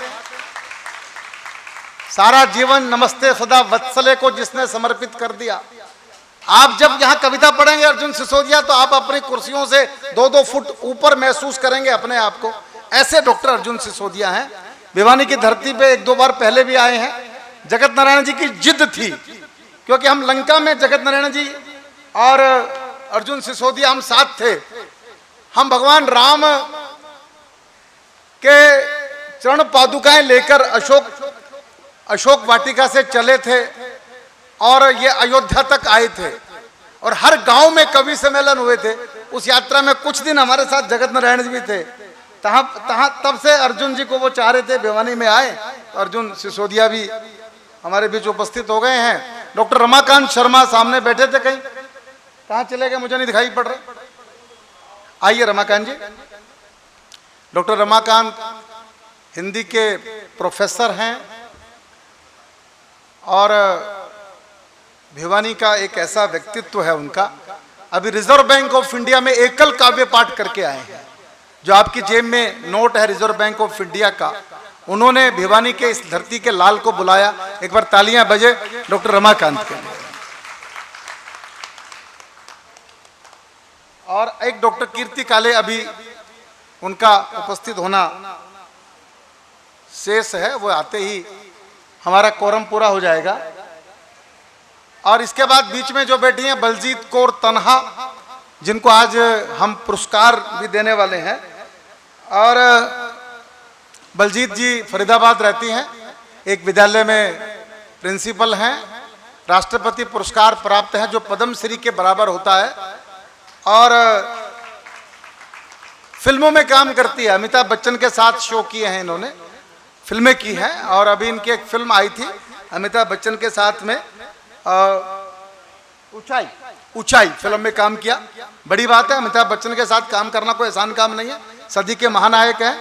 सारा जीवन नमस्ते सदा वत्सले को जिसने समर्पित कर दिया। आप जब यहाँ कविता पढ़ेंगे अर्जुन सिसोदिया, तो आप अपनी कुर्सियों से 2-2 फुट ऊपर महसूस करेंगे अपने आप को ऐसे डॉक्टर अर्जुन सिसोदिया हैं। भिवानी की धरती पे एक दो बार पहले भी आए हैं। जगत नारायण जी की जिद थी, क्योंकि हम लंका में जगत नारायण जी और अर्जुन सिसोदिया हम साथ थे। हम भगवान राम के चरण पादुकाएं लेकर अशोक वाटिका से चले थे और ये अयोध्या तक आए थे, और हर गांव में कवि सम्मेलन हुए थे। उस यात्रा में कुछ दिन हमारे साथ जगत नारायण जी भी थे। तब से अर्जुन जी को वो चाह रहे थे भिवानी में आए, तो अर्जुन सिसोदिया भी हमारे बीच उपस्थित हो गए हैं। डॉक्टर रमाकांत शर्मा सामने बैठे थे, कहाँ चले गए मुझे नहीं दिखाई पड़ रहे। आइए रमाकांत जी। डॉक्टर रमाकांत हिंदी के प्रोफेसर हैं और भिवानी का एक ऐसा व्यक्तित्व है उनका। अभी रिजर्व बैंक ऑफ इंडिया में एकल काव्य पाठ करके आए हैं। जो आपकी जेब में नोट है रिजर्व बैंक ऑफ इंडिया का, उन्होंने भिवानी के इस धरती के लाल को बुलाया। एक बार तालियां बजे डॉक्टर रमाकांत के लिए। और एक डॉक्टर कीर्ति काले, अभी उनका उपस्थित होना शेष है, वो आते ही हमारा कोरम पूरा हो जाएगा। और इसके बाद बीच में जो बैठी हैं बलजीत कौर तन्हा, जिनको आज हम पुरस्कार भी देने वाले हैं। और बलजीत जी फरीदाबाद रहती हैं, एक विद्यालय में प्रिंसिपल हैं, राष्ट्रपति पुरस्कार प्राप्त हैं जो पद्मश्री के बराबर होता है, और फिल्मों में काम करती है। अमिताभ बच्चन के साथ शो किए हैं इन्होंने, फिल्में की हैं, और अभी इनकी एक फिल्म आई थी अमिताभ बच्चन के साथ में, ऊंचाई फिल्म में काम किया। बड़ी बात है, अमिताभ बच्चन के साथ काम करना कोई आसान काम नहीं है। सदी के महानायक हैं,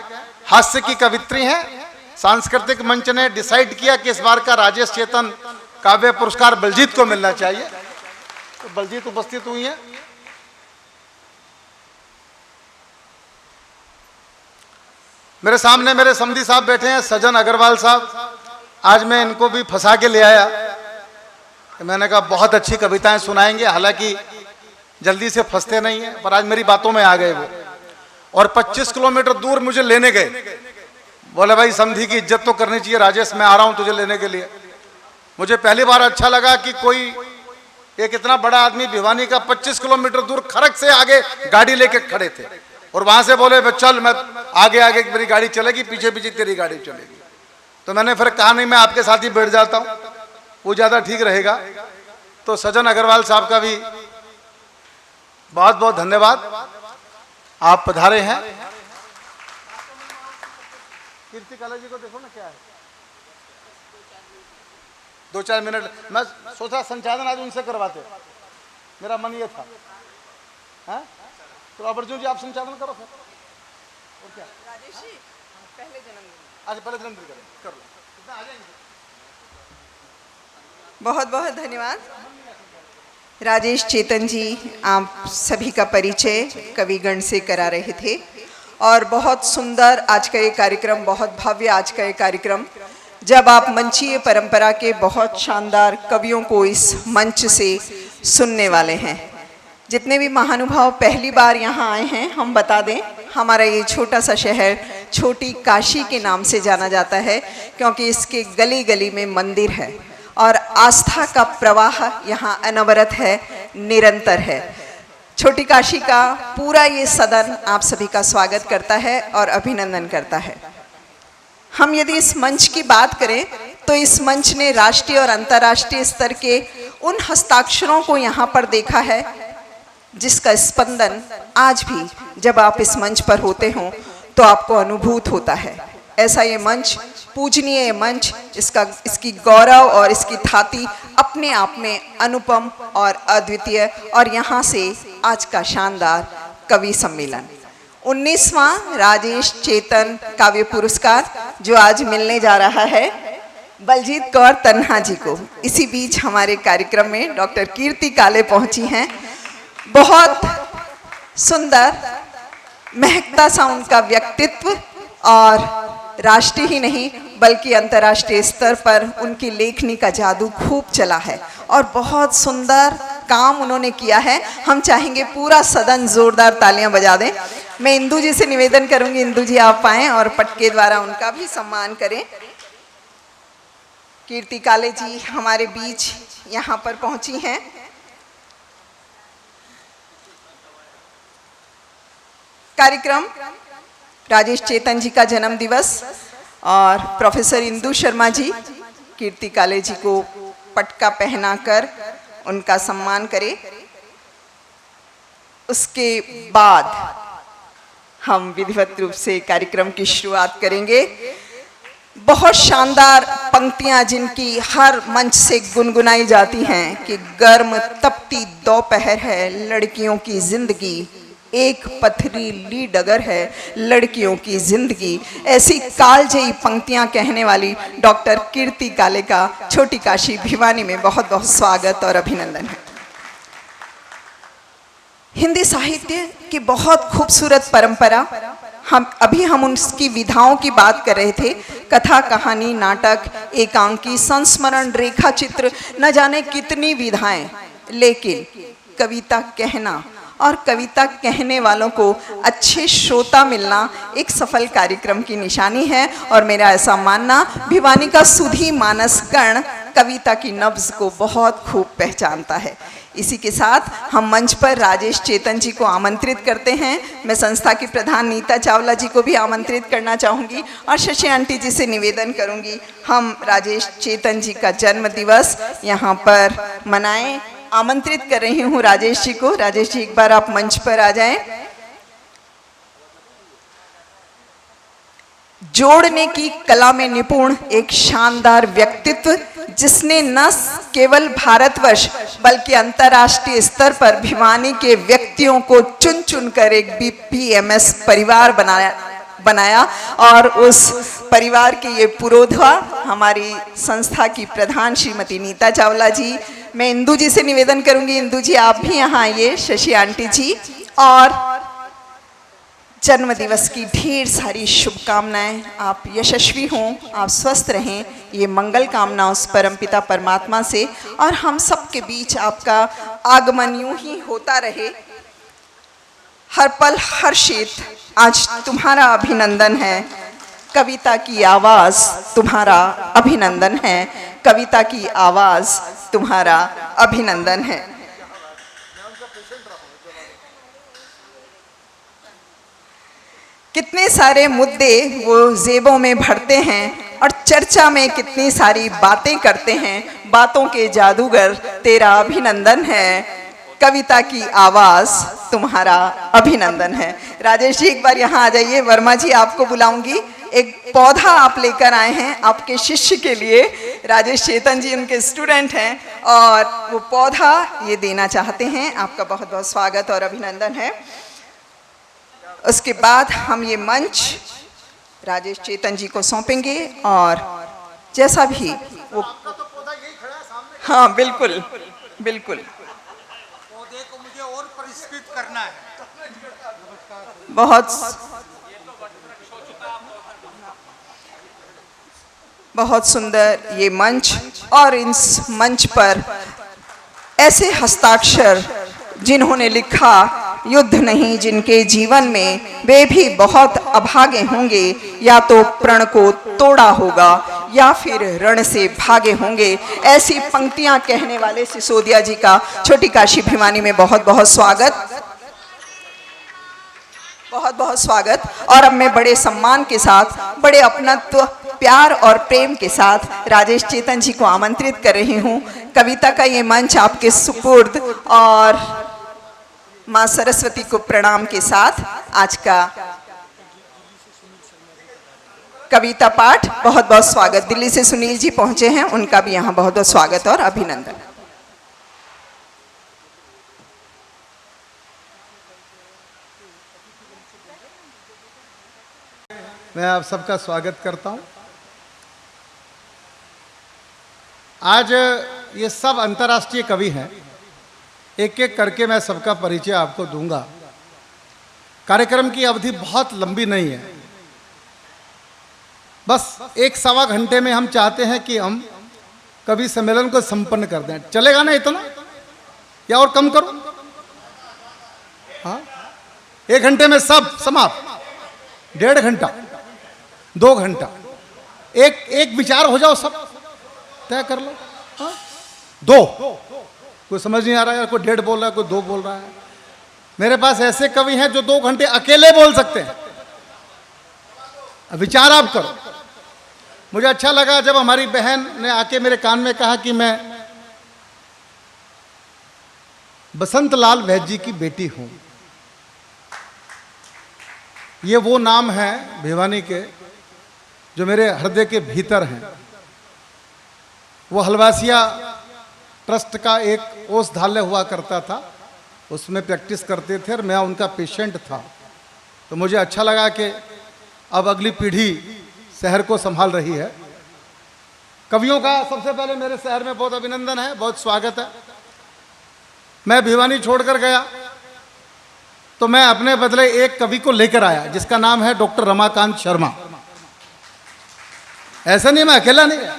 हास्य की कवित्री हैं। सांस्कृतिक मंच ने डिसाइड किया कि इस बार का राजेश चेतन काव्य पुरस्कार बलजीत को मिलना चाहिए, तो बलजीत उपस्थित हुई हैं। मेरे सामने मेरे समधी साहब बैठे हैं, सजन अग्रवाल साहब। आज मैं इनको भी फंसा के ले आया, मैंने कहा बहुत अच्छी कविताएं सुनाएंगे, हालांकि जल्दी से फंसते नहीं है, पर आज मेरी बातों में आ गए वो। और 25 किलोमीटर दूर मुझे लेने गए, बोले भाई समधी की इज्जत तो करनी चाहिए, राजेश मैं आ रहा हूं तुझे लेने के लिए। मुझे पहली बार अच्छा लगा कि कोई एक इतना बड़ा आदमी भिवानी का 25 किलोमीटर दूर खरक से आगे गाड़ी लेके खड़े थे, और वहां से बोले चल मैं आगे आगे मेरी गाड़ी चलेगी, पीछे पीछे तेरी गाड़ी चलेगी। तो मैंने फिर कहा नहीं, मैं आपके साथ ही बैठ जाता हूं, वो ज्यादा ठीक रहेगा। तो सजन अग्रवाल साहब का भी बहुत बहुत धन्यवाद, आप पधारे हैं। कीर्ति काला जी को देखो ना क्या है, 2-4 मिनट मैं सोचा संचालन आज उनसे करवाते, मेरा मन ये था। हाँ? तो अर्जुन जी आप संचालन करो फिर, और क्या राजेश जी पहले जन्मदिन, आज पहले जन्मदिन कर लो, आ जाएंगे। बहुत बहुत धन्यवाद राजेश चेतन जी, आप सभी का परिचय कविगण से करा रहे थे, और बहुत सुंदर आज का ये कार्यक्रम, बहुत भव्य आज का ये कार्यक्रम, जब आप मंचीय परंपरा के बहुत शानदार कवियों को इस मंच से सुनने वाले हैं। जितने भी महानुभाव पहली बार यहाँ आए हैं, हम बता दें हमारा ये छोटा सा शहर छोटी काशी के नाम से जाना जाता है, क्योंकि इसके गली गली में मंदिर है और आस्था का प्रवाह यहाँ अनवरत है, निरंतर है। छोटी काशी का पूरा ये सदन आप सभी का स्वागत करता है और अभिनंदन करता है। हम यदि इस मंच की बात करें तो इस मंच ने राष्ट्रीय और अंतर्राष्ट्रीय स्तर के उन हस्ताक्षरों को यहाँ पर देखा है जिसका स्पंदन आज भी जब आप इस मंच पर होते हों तो आपको अनुभूत होता है। ऐसा ये मंच, पूजनीय मंच, इसकी गौरव और इसकी थाती अपने आप में अनुपम और अद्वितीय। और यहाँ से आज का शानदार कवि सम्मेलन 19वां राजेश चेतन काव्य पुरस्कार जो आज मिलने जा रहा है बलजीत कौर तन्हा जी को। इसी बीच हमारे कार्यक्रम में डॉक्टर कीर्ति काले पहुंची हैं। बहुत सुंदर महकता सा उनका व्यक्तित्व, और राष्ट्रीय ही नहीं बल्कि अंतर्राष्ट्रीय स्तर पर उनकी लेखनी का जादू खूब चला है और बहुत सुंदर काम उन्होंने किया है। हम चाहेंगे पूरा सदन जोरदार तालियां बजा दें। मैं इंदू जी से निवेदन करूंगी, इंदू जी आप आएं और पटके द्वारा उनका भी सम्मान करें। कीर्ति काले जी हमारे बीच यहाँ पर पहुंची हैं। कार्यक्रम राजेश चेतन जी का जन्म दिवस और प्रोफेसर इंदू शर्मा जी कीर्ति काले जी को पटका पहनाकर उनका सम्मान करें। उसके बाद हम विधिवत रूप से कार्यक्रम की शुरुआत करेंगे। बहुत शानदार पंक्तियां जिनकी हर मंच से गुनगुनाई जाती हैं कि गर्म तपती दोपहर है लड़कियों की जिंदगी, एक पथरीली डगर है लड़कियों की जिंदगी। ऐसी कालजयी पंक्तियां कहने वाली डॉक्टर कीर्ति काले का छोटी काशी भिवानी में बहुत बहुत स्वागत और अभिनंदन है। हिंदी साहित्य की बहुत खूबसूरत परंपरा, हम उसकी विधाओं की बात कर रहे थे। कथा, कहानी, नाटक, एकांकी, संस्मरण, रेखा चित्र, न जाने कितनी विधाएं, लेकिन कविता कहना और कविता कहने वालों को अच्छे श्रोता मिलना एक सफल कार्यक्रम की निशानी है। और मेरा ऐसा मानना, भिवानी का सुधी मानस कर्ण कविता की नब्ज को बहुत खूब पहचानता है। इसी के साथ हम मंच पर राजेश चेतन जी को आमंत्रित करते हैं। मैं संस्था की प्रधान नीता चावला जी को भी आमंत्रित करना चाहूँगी और शशि आंटी जी से निवेदन करूँगी हम राजेश चेतन जी का जन्म दिवस यहाँ पर मनाएं। आमंत्रित कर रही हूँ राजेश जी को। राजेश जी एक बार आप मंच पर आ जाएं। जोड़ने की कला में निपुण एक शानदार व्यक्तित्व, जिसने न केवल भारतवर्ष बल्कि अंतर्राष्ट्रीय स्तर पर भिवानी के व्यक्तियों को चुन चुन कर एक BPMS परिवार बनाया और उस परिवार के ये पुरोधा हमारी संस्था की प्रधान श्रीमती नीता चावला जी। मैं इंदू जी से निवेदन करूंगी, इंदू जी आप भी यहाँ आइए, शशि आंटी जी, और जन्म दिवस की ढेर सारी शुभकामनाएं। आप यशस्वी हों, आप स्वस्थ रहें, ये मंगल कामना उस परमपिता परमात्मा से, और हम सब के बीच आपका आगमन यूं ही होता रहे। हर पल हर क्षेत्र आज तुम्हारा अभिनंदन है। कविता की आवाज तुम्हारा अभिनंदन है, कविता की आवाज तुम्हारा अभिनंदन है। कितने सारे मुद्दे वो जेबों में भरते हैं और चर्चा में कितनी सारी बातें करते हैं। बातों के जादूगर तेरा अभिनंदन है, कविता की आवाज तुम्हारा अभिनंदन है। राजेश जी एक बार यहाँ आ जाइए। वर्मा जी आपको बुलाऊंगी। एक पौधा आप लेकर आए हैं आपके शिष्य के लिए। राजेश चेतन जी उनके स्टूडेंट हैं और वो पौधा ये देना चाहते हैं। आपका बहुत बहुत स्वागत और अभिनंदन है। उसके बाद हम ये मंच राजेश चेतन जी को सौंपेंगे और जैसा भी वो, हाँ बिल्कुल बिल्कुल, पौधे को मुझे और परिष्कृत करना है। बहुत सुंदर ये मंच, और इस मंच पर ऐसे हस्ताक्षर जिन्होंने लिखा, युद्ध नहीं जिनके जीवन में वे भी बहुत अभागे होंगे, या तो प्रण को तोड़ा होगा या फिर रण से भागे होंगे। ऐसी पंक्तियां कहने वाले सिसोदिया जी का छोटी काशी भिवानी में बहुत बहुत स्वागत, बहुत बहुत स्वागत। और अब मैं बड़े सम्मान के साथ, बड़े अपनत्व, प्यार और प्रेम के साथ राजेश चेतन जी को आमंत्रित कर रही हूँ। कविता का ये मंच आपके सुपुर्द, और माँ सरस्वती को प्रणाम के साथ आज का कविता पाठ बहुत बहुत स्वागत। दिल्ली से सुनील जी पहुंचे हैं, उनका भी यहाँ बहुत बहुत स्वागत और अभिनंदन। मैं आप सबका स्वागत करता हूं। आज ये सब अंतर्राष्ट्रीय कवि हैं। एक एक करके मैं सबका परिचय आपको दूंगा। कार्यक्रम की अवधि बहुत लंबी नहीं है, बस 1-1.25 घंटे में हम चाहते हैं कि हम कवि सम्मेलन को संपन्न कर दें। चलेगा ना इतना, या और कम करो? हाँ, 1 घंटे में सब समाप्त, 1.5 घंटा, 2 घंटा, एक विचार हो जाओ, सब तय कर लो। हाँ? 2, कोई समझ नहीं आ रहा है, कोई 1.5 बोल रहा है, कोई 2 बोल रहा है। मेरे पास ऐसे कवि हैं जो 2 घंटे अकेले बोल सकते हैं। विचार आप करो। मुझे अच्छा लगा जब हमारी बहन ने आके मेरे कान में कहा कि मैं बसंत लाल वैद्य जी की बेटी हूं। ये वो नाम है भिवानी के जो मेरे हृदय के भीतर हैं। वो हलवासिया ट्रस्ट का एक औषधालय हुआ करता था, उसमें प्रैक्टिस करते थे और मैं उनका पेशेंट था। तो मुझे अच्छा लगा कि अब अगली पीढ़ी शहर को संभाल रही है। कवियों का सबसे पहले मेरे शहर में बहुत अभिनंदन है, बहुत स्वागत है। मैं भिवानी छोड़कर गया तो मैं अपने बदले एक कवि को लेकर आया जिसका नाम है डॉक्टर रमाकांत शर्मा। ऐसा नहीं, मैं अकेला नहीं गया।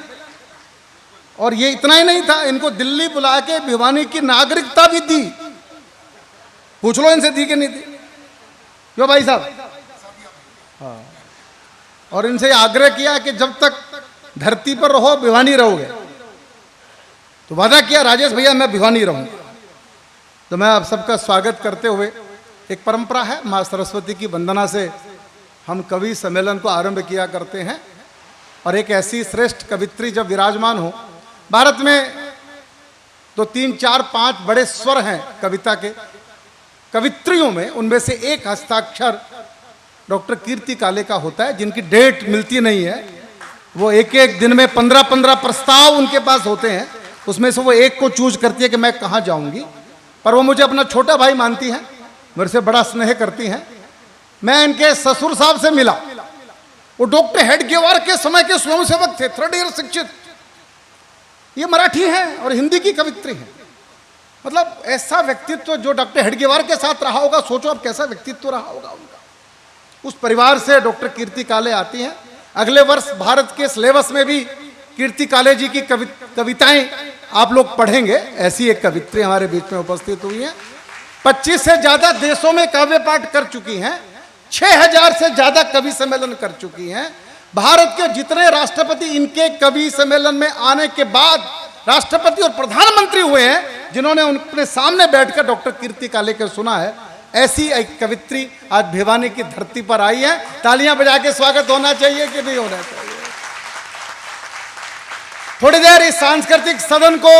और ये इतना ही नहीं था, इनको दिल्ली बुला के भिवानी की नागरिकता भी दी। पूछ लो इनसे दी कि नहीं दी, क्यों भाई साहब? हाँ। और इनसे आग्रह किया कि जब तक धरती पर रहो भिवानी रहोगे। तो वादा किया राजेश भैया मैं भिवानी रहूंगा। तो मैं आप सबका स्वागत करते हुए, एक परंपरा है माँ सरस्वती की वंदना से हम कवि सम्मेलन को आरंभ किया करते हैं। और एक ऐसी श्रेष्ठ कवित्री जब विराजमान हो, भारत में तो 3, 4, 5 बड़े स्वर हैं कविता के, कवित्रियों में उनमें से एक हस्ताक्षर डॉक्टर कीर्ति काले का होता है, जिनकी डेट मिलती नहीं है। वो एक दिन में 15 प्रस्ताव उनके पास होते हैं, उसमें से वो एक को चूज करती है कि मैं कहाँ जाऊंगी। पर वो मुझे अपना छोटा भाई मानती हैं, मेरे से बड़ा स्नेह करती हैं। मैं इनके ससुर साहब से मिला, वो डॉक्टर हेडगेवार के समय के स्वयंसेवक थे, 3rd ईयर शिक्षित। ये मराठी हैं और हिंदी की कवित्री हैं। मतलब ऐसा व्यक्तित्व जो डॉक्टर हेडगेवार के साथ रहा होगा, सोचो अब कैसा व्यक्तित्व रहा होगा उनका। उस परिवार से डॉक्टर कीर्ति काले आती हैं। अगले वर्ष भारत के सिलेबस में भी कीर्ति काले जी की कविताएं आप लोग पढ़ेंगे। ऐसी एक कवित्री हमारे बीच में उपस्थित हुई हैं। 25 से ज्यादा देशों में काव्य पाठ कर चुकी हैं, 6000 से ज्यादा कवि सम्मेलन कर चुकी हैं। भारत के जितने राष्ट्रपति इनके कवि सम्मेलन में आने के बाद राष्ट्रपति और प्रधानमंत्री हुए हैं, जिन्होंने उनके सामने बैठकर डॉक्टर कीर्ति काले के सुना है, ऐसी एक कवित्री आज भिवानी की धरती पर आई है। तालियां बजा के स्वागत होना चाहिए कि नहीं होना चाहिए? थोड़ी देर इस सांस्कृतिक सदन को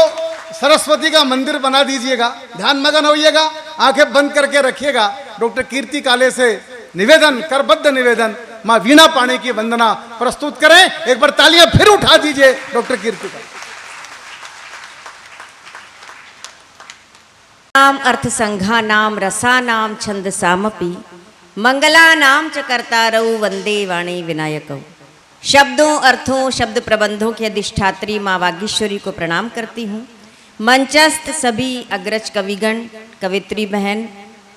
सरस्वती का मंदिर बना दीजिएगा, ध्यान मगन होइएगा, आंखें बंद करके रखिएगा। डॉक्टर कीर्ति काले से निवेदन, करबद्ध निवेदन, मां वीणा पाणी की वंदना प्रस्तुत करें। एक बार तालियां फिर उठा दीजिए डॉक्टर कीर्ति काले। नाम अर्थ संघा नाम रसा नाम छंद सामपि मंगला नाम च कर्तारौ वंदे वाणी विनायकौ। शब्दों, अर्थों, शब्द प्रबंधों की अधिष्ठात्री माँ वागीश्वरी को प्रणाम करती हूँ। मंचस्थ सभी अग्रज कविगण, कवित्री बहन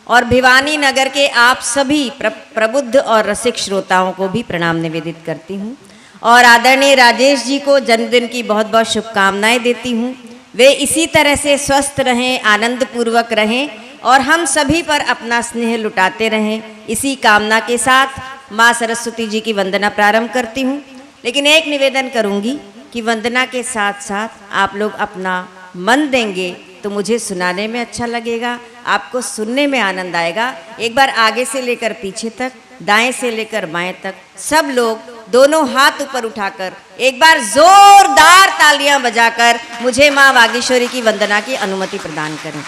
और भिवानी नगर के आप सभी प्रबुद्ध और रसिक श्रोताओं को भी प्रणाम निवेदित करती हूँ। और आदरणीय राजेश जी को जन्मदिन की बहुत बहुत शुभकामनाएं देती हूँ। वे इसी तरह से स्वस्थ रहें, आनंद पूर्वक रहें और हम सभी पर अपना स्नेह लुटाते रहें। इसी कामना के साथ माँ सरस्वती जी की वंदना प्रारंभ करती हूँ। लेकिन एक निवेदन करूँगी कि वंदना के साथ साथ आप लोग अपना मन देंगे तो मुझे सुनाने में अच्छा लगेगा, आपको सुनने में आनंद आएगा। एक बार आगे से लेकर पीछे तक, दाएं से लेकर बाएं तक सब लोग दोनों हाथ ऊपर उठाकर एक बार जोरदार तालियां बजाकर मुझे माँ वागीश्वरी की वंदना की अनुमति प्रदान करें।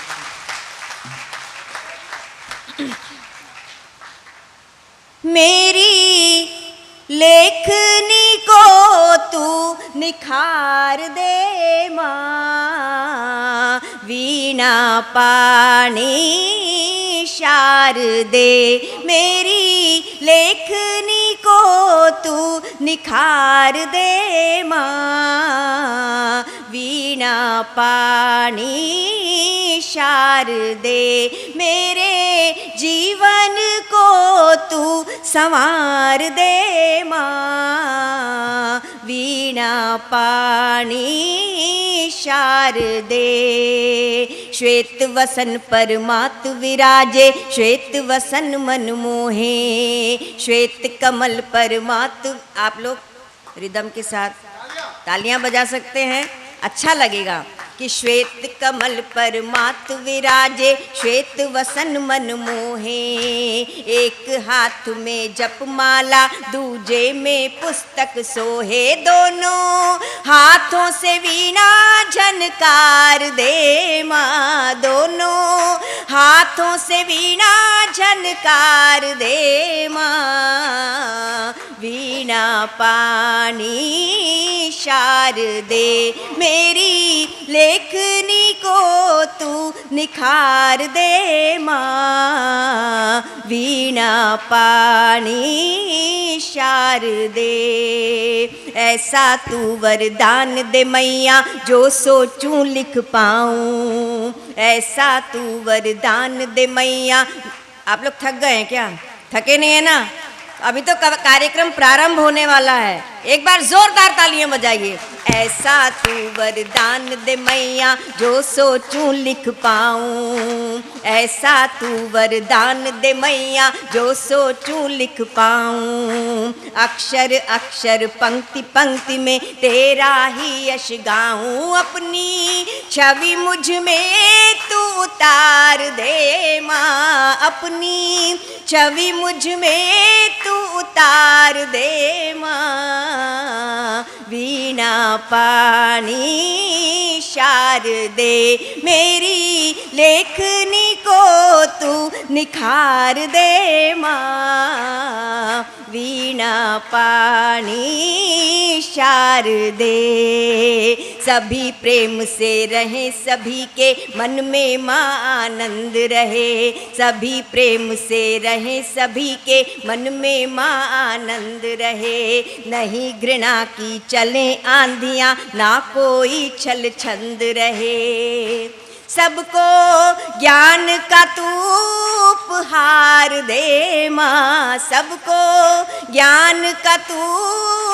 मेरी लेखनी को तू निखार दे माँ, वीणा पाणी शारदे। मेरी लेखनी को तू निखार दे माँ, वीणा पाणी शारदे। मेरे जीवन को तू संवार दे माँ, वीणा पाणी शारदे। श्वेत वसन परमात्म विराजे, श्वेत वसन मन मोहे, श्वेत कमल परमात्म। आप लोग रिदम के साथ तालियां बजा सकते हैं, अच्छा लगेगा कि श्वेत कमल परमात्म विराजे, श्वेत वसन मन मोहे, एक हाथ में जपमाला दूजे में पुस्तक सोहे, दोनों हाथों से वीणा झनकार दे माँ, दोनों हाथों से वीणा झनकार दे माँ, वीणा पानी शारदे, मेरी लेखनी को तू निखार दे माँ, वीणा पानी शारदे, ऐसा तू वरदान दे मैया जो सोचूं लिख पाऊँ, ऐसा तू वरदान दे मैया। आप लोग थक गए हैं क्या? थके नहीं है ना? अभी तो कार्यक्रम प्रारंभ होने वाला है, एक बार जोरदार तालियां बजाइए। ऐसा तू वरदान दे मैया जो सोचूं लिख पाऊँ, ऐसा तू वरदान दे मैया जो सोचूं लिख पाऊँ, अक्षर अक्षर पंक्ति पंक्ति में तेरा ही यश गाऊँ, अपनी छवि मुझ में तू उतार दे माँ, अपनी छवि मुझ में तू उतार दे माँ, वीणा पानी शारदे, मेरी लेखनी को तू निखार दे माँ, वीणा पानी शारदे, सभी प्रेम से रहे सभी के मन में माँ आनंद रहे, सभी प्रेम से रहे सभी के मन में माँ आनंद रहे, नहीं घृणा की चले आंधियाँ ना कोई छल छंद रहे, सबको ज्ञान का तू उपहार दे माँ, सबको ज्ञान का तू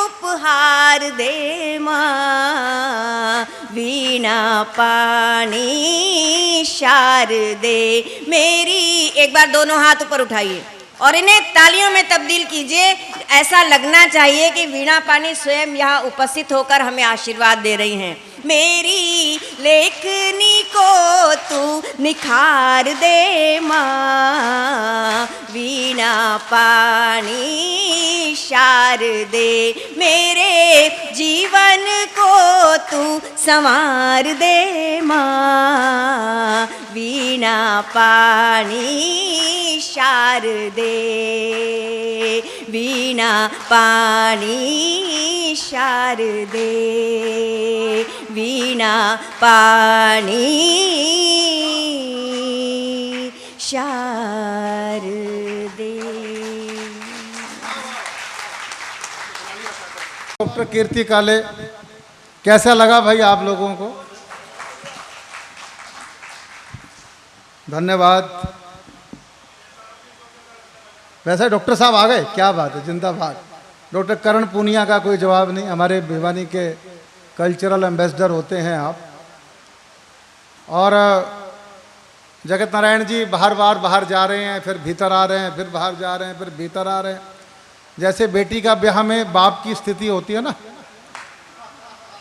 उपहार दे माँ, वीणा पानी शारदे, मेरी। एक बार दोनों हाथ ऊपर उठाइए और इन्हें तालियों में तब्दील कीजिए, ऐसा लगना चाहिए कि वीणा पानी स्वयं यहाँ उपस्थित होकर हमें आशीर्वाद दे रही हैं। मेरी लेखनी को तू निखार दे माँ, वीणा पानी शारदे, मेरे जीवन को तू संवार दे माँ, वीणा पानी शारदे, वीणा पानी शारदे, वीणा पानी शारदे। डॉक्टर कीर्ति काले, कैसा लगा भाई आप लोगों को? धन्यवाद। वैसे डॉक्टर साहब आ गए, क्या बात है, जिंदाबाद। डॉक्टर करण पूनिया का कोई जवाब नहीं, हमारे भिवानी के कल्चरल एम्बेसडर होते हैं आप। और जगत नारायण जी बाहर जा रहे हैं, फिर भीतर आ रहे हैं, फिर बाहर जा रहे हैं, फिर भीतर आ रहे हैं। जैसे बेटी का ब्याह में बाप की स्थिति होती है ना,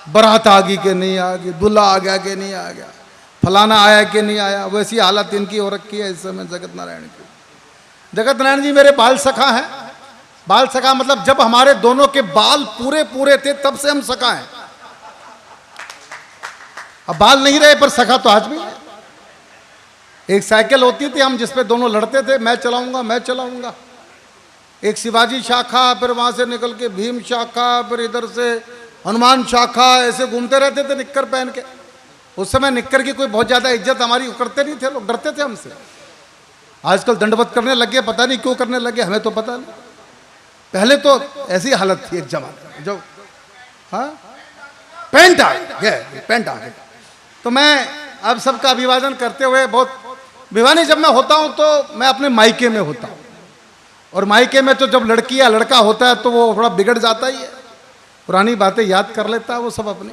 बारात आ गई कि नहीं आ गई, दूल्हा आ गया कि नहीं आ गया, फलाना आया कि नहीं आया, वैसी हालत इनकी हो रखी है इस समय जगत नारायण की। जगत नारायण जी मेरे बाल सखा हैं। बाल सखा मतलब जब हमारे दोनों के बाल पूरे पूरे थे तब से हम सखा हैं। अब बाल नहीं रहे पर सखा तो आज भी है। एक साइकिल होती थी हम जिस पे दोनों लड़ते थे, मैं चलाऊंगा मैं चलाऊंगा। एक शिवाजी शाखा, फिर वहां से निकल के भीम शाखा, फिर इधर से हनुमान शाखा, ऐसे घूमते रहते थे निक्कर पहन के। उस समय निक्कर की कोई बहुत ज्यादा इज्जत हमारी करते नहीं थे, लोग डरते थे हमसे। आजकल दंडवत करने लगे, पता नहीं क्यों करने लगे, हमें तो पता नहीं। पहले तो ऐसी हालत थी एक जमाने में, जो हाँ पैंट आ गया, पैंट आ गया। तो मैं अब सबका अभिवादन करते हुए, बहुत भिवानी जब मैं होता हूँ तो मैं अपने मायके में होता हूँ, और मायके में तो जब लड़की या लड़का होता है तो वो थोड़ा बिगड़ जाता ही है, पुरानी बातें याद कर लेता है वो सब अपनी।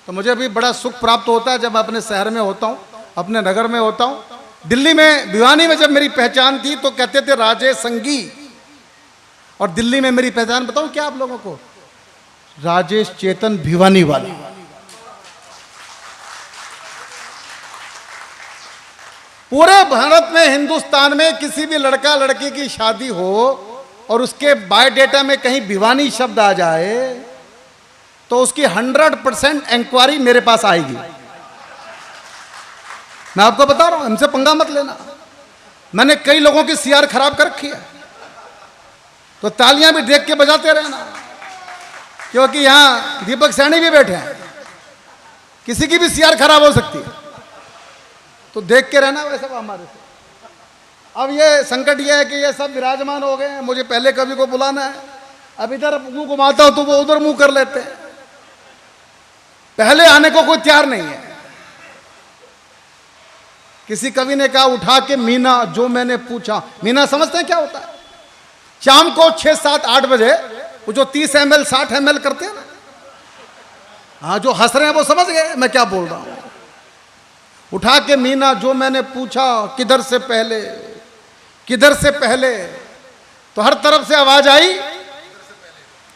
तो मुझे भी बड़ा सुख प्राप्त होता है जब मैं अपने शहर में होता हूँ अपने नगर में होता हूँ। दिल्ली में भिवानी में जब मेरी पहचान थी तो कहते थे राजेश संगी, और दिल्ली में मेरी पहचान बताऊं क्या आप लोगों को, राजेश चेतन भिवानी वाला। पूरे भारत में, हिंदुस्तान में किसी भी लड़का लड़की की शादी हो और उसके बायोडेटा में कहीं भिवानी शब्द आ जाए तो उसकी 100% इंक्वायरी मेरे पास आएगी। मैं आपको बता रहा हूं, हमसे पंगा मत लेना। मैंने कई लोगों की सीआर खराब कर रखी है, तो तालियां भी देख के बजाते रहना, क्योंकि यहां दीपक सैनी भी बैठे हैं, किसी की भी सीआर खराब हो सकती है, तो देख के रहना वैसे हमारे से। अब ये संकट ये है कि ये सब विराजमान हो गए हैं, मुझे पहले कवि को बुलाना है, अब इधर मुंह घुमाता हूं तो वो उधर मुंह कर लेते हैं, पहले आने को कोई तैयार नहीं है। किसी कवि ने कहा उठा के मीना जो मैंने पूछा, मीना समझते हैं क्या होता है? शाम को 6, 7, 8 बजे वो जो 30 ml 60 ml करते हैं ना, हाँ जो हंस रहे हैं वो समझ गए मैं क्या बोल रहा हूं। उठा के मीना जो मैंने पूछा किधर से पहले, किधर से पहले, तो हर तरफ से आवाज आई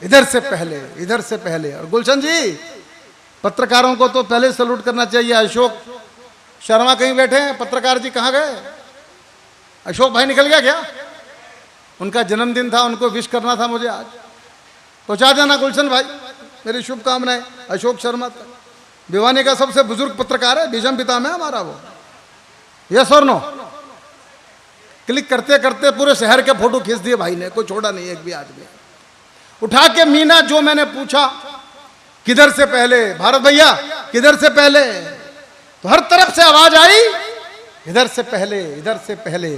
इधर से पहले, इधर से पहले। और गुलशन जी, पत्रकारों को तो पहले सैल्यूट करना चाहिए। अशोक शर्मा कहीं बैठे हैं, पत्रकार जी कहाँ गए? अशोक भाई निकल गया क्या? उनका जन्मदिन था, उनको विश करना था मुझे आज, पहुंचा जाना गुलशन भाई, मेरी शुभकामनाएं। अशोक शर्मा भिवानी का सबसे बुजुर्ग पत्रकार है, बीजम पिता में हमारा वो। यस और नो? क्लिक करते करते पूरे शहर के फोटो खींच दिए भाई ने, कोई छोड़ा नहीं एक भी आदमी। उठा के मीना जो मैंने पूछा किधर से पहले, भारत भैया किधर से पहले, तो हर तरफ से आवाज आई इधर से पहले, इधर से पहले।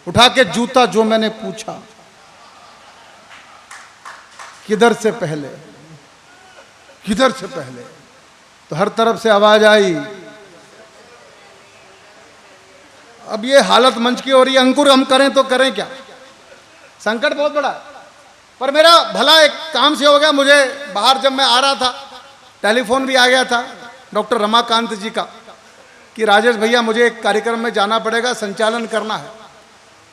उठा के जूता जो मैंने पूछा किधर से पहले, किधर से पहले, तो हर तरफ से आवाज आई। अब ये हालत मंच की हो रही है, अंकुर हम करें तो करें क्या, संकट बहुत बड़ा। पर मेरा भला एक काम से हो गया, मुझे बाहर जब मैं आ रहा था टेलीफोन भी आ गया था डॉक्टर रमाकांत जी का कि राजेश भैया मुझे एक कार्यक्रम में जाना पड़ेगा, संचालन करना है,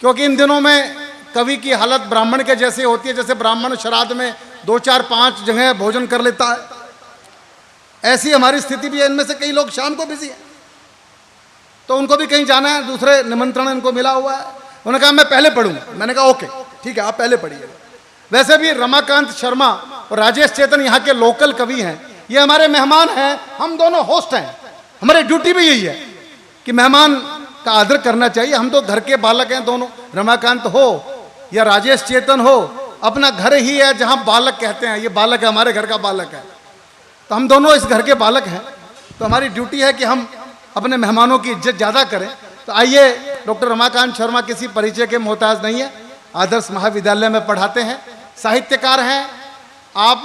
क्योंकि इन दिनों में कवि की हालत ब्राह्मण के जैसे होती है, जैसे ब्राह्मण श्राद्ध में 2, 4, 5 जगह भोजन कर लेता है, ऐसी हमारी स्थिति भी है। इनमें से कई लोग शाम को बिजी हैं, तो उनको भी कहीं जाना है, दूसरे निमंत्रण इनको मिला हुआ है। उन्होंने कहा मैं पहले पढ़ूंगा, मैंने कहा ओके ठीक है आप पहले पढ़िए। वैसे भी रमाकांत शर्मा और राजेश चेतन यहाँ के लोकल कवि हैं, ये हमारे मेहमान हैं, हम दोनों होस्ट हैं, हमारी ड्यूटी भी यही है कि मेहमान का आदर करना चाहिए। हम तो घर के बालक हैं दोनों, रमाकांत हो या राजेश चेतन हो, अपना घर ही है जहाँ बालक कहते हैं, ये बालक है, हमारे घर का बालक है, तो हम दोनों इस घर के बालक हैं, तो हमारी ड्यूटी है कि हम अपने मेहमानों की इज्जत ज़्यादा करें। तो आइए, डॉक्टर रमाकांत शर्मा किसी परिचय के मोहताज नहीं है, आदर्श महाविद्यालय में पढ़ाते हैं, साहित्यकार हैं। आप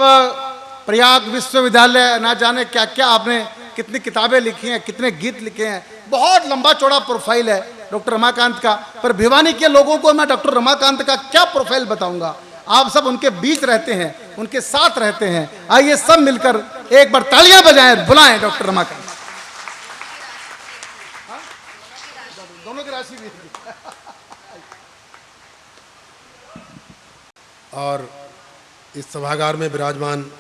प्रयाग विश्वविद्यालय ना जाने क्या क्या आपने कितनी किताबें लिखी हैं, कितने गीत लिखे हैं, बहुत लंबा चौड़ा प्रोफाइल है डॉक्टर रमाकांत का। पर भिवानी के लोगों को मैं डॉक्टर रमाकांत का क्या प्रोफाइल बताऊंगा, आप सब उनके बीच रहते हैं, उनके साथ रहते हैं। आइए सब मिलकर एक बार तालियां बजाएं, बुलाएं डॉक्टर रमाकांत। दोनों की राशि भी और इस सभागार में विराजमान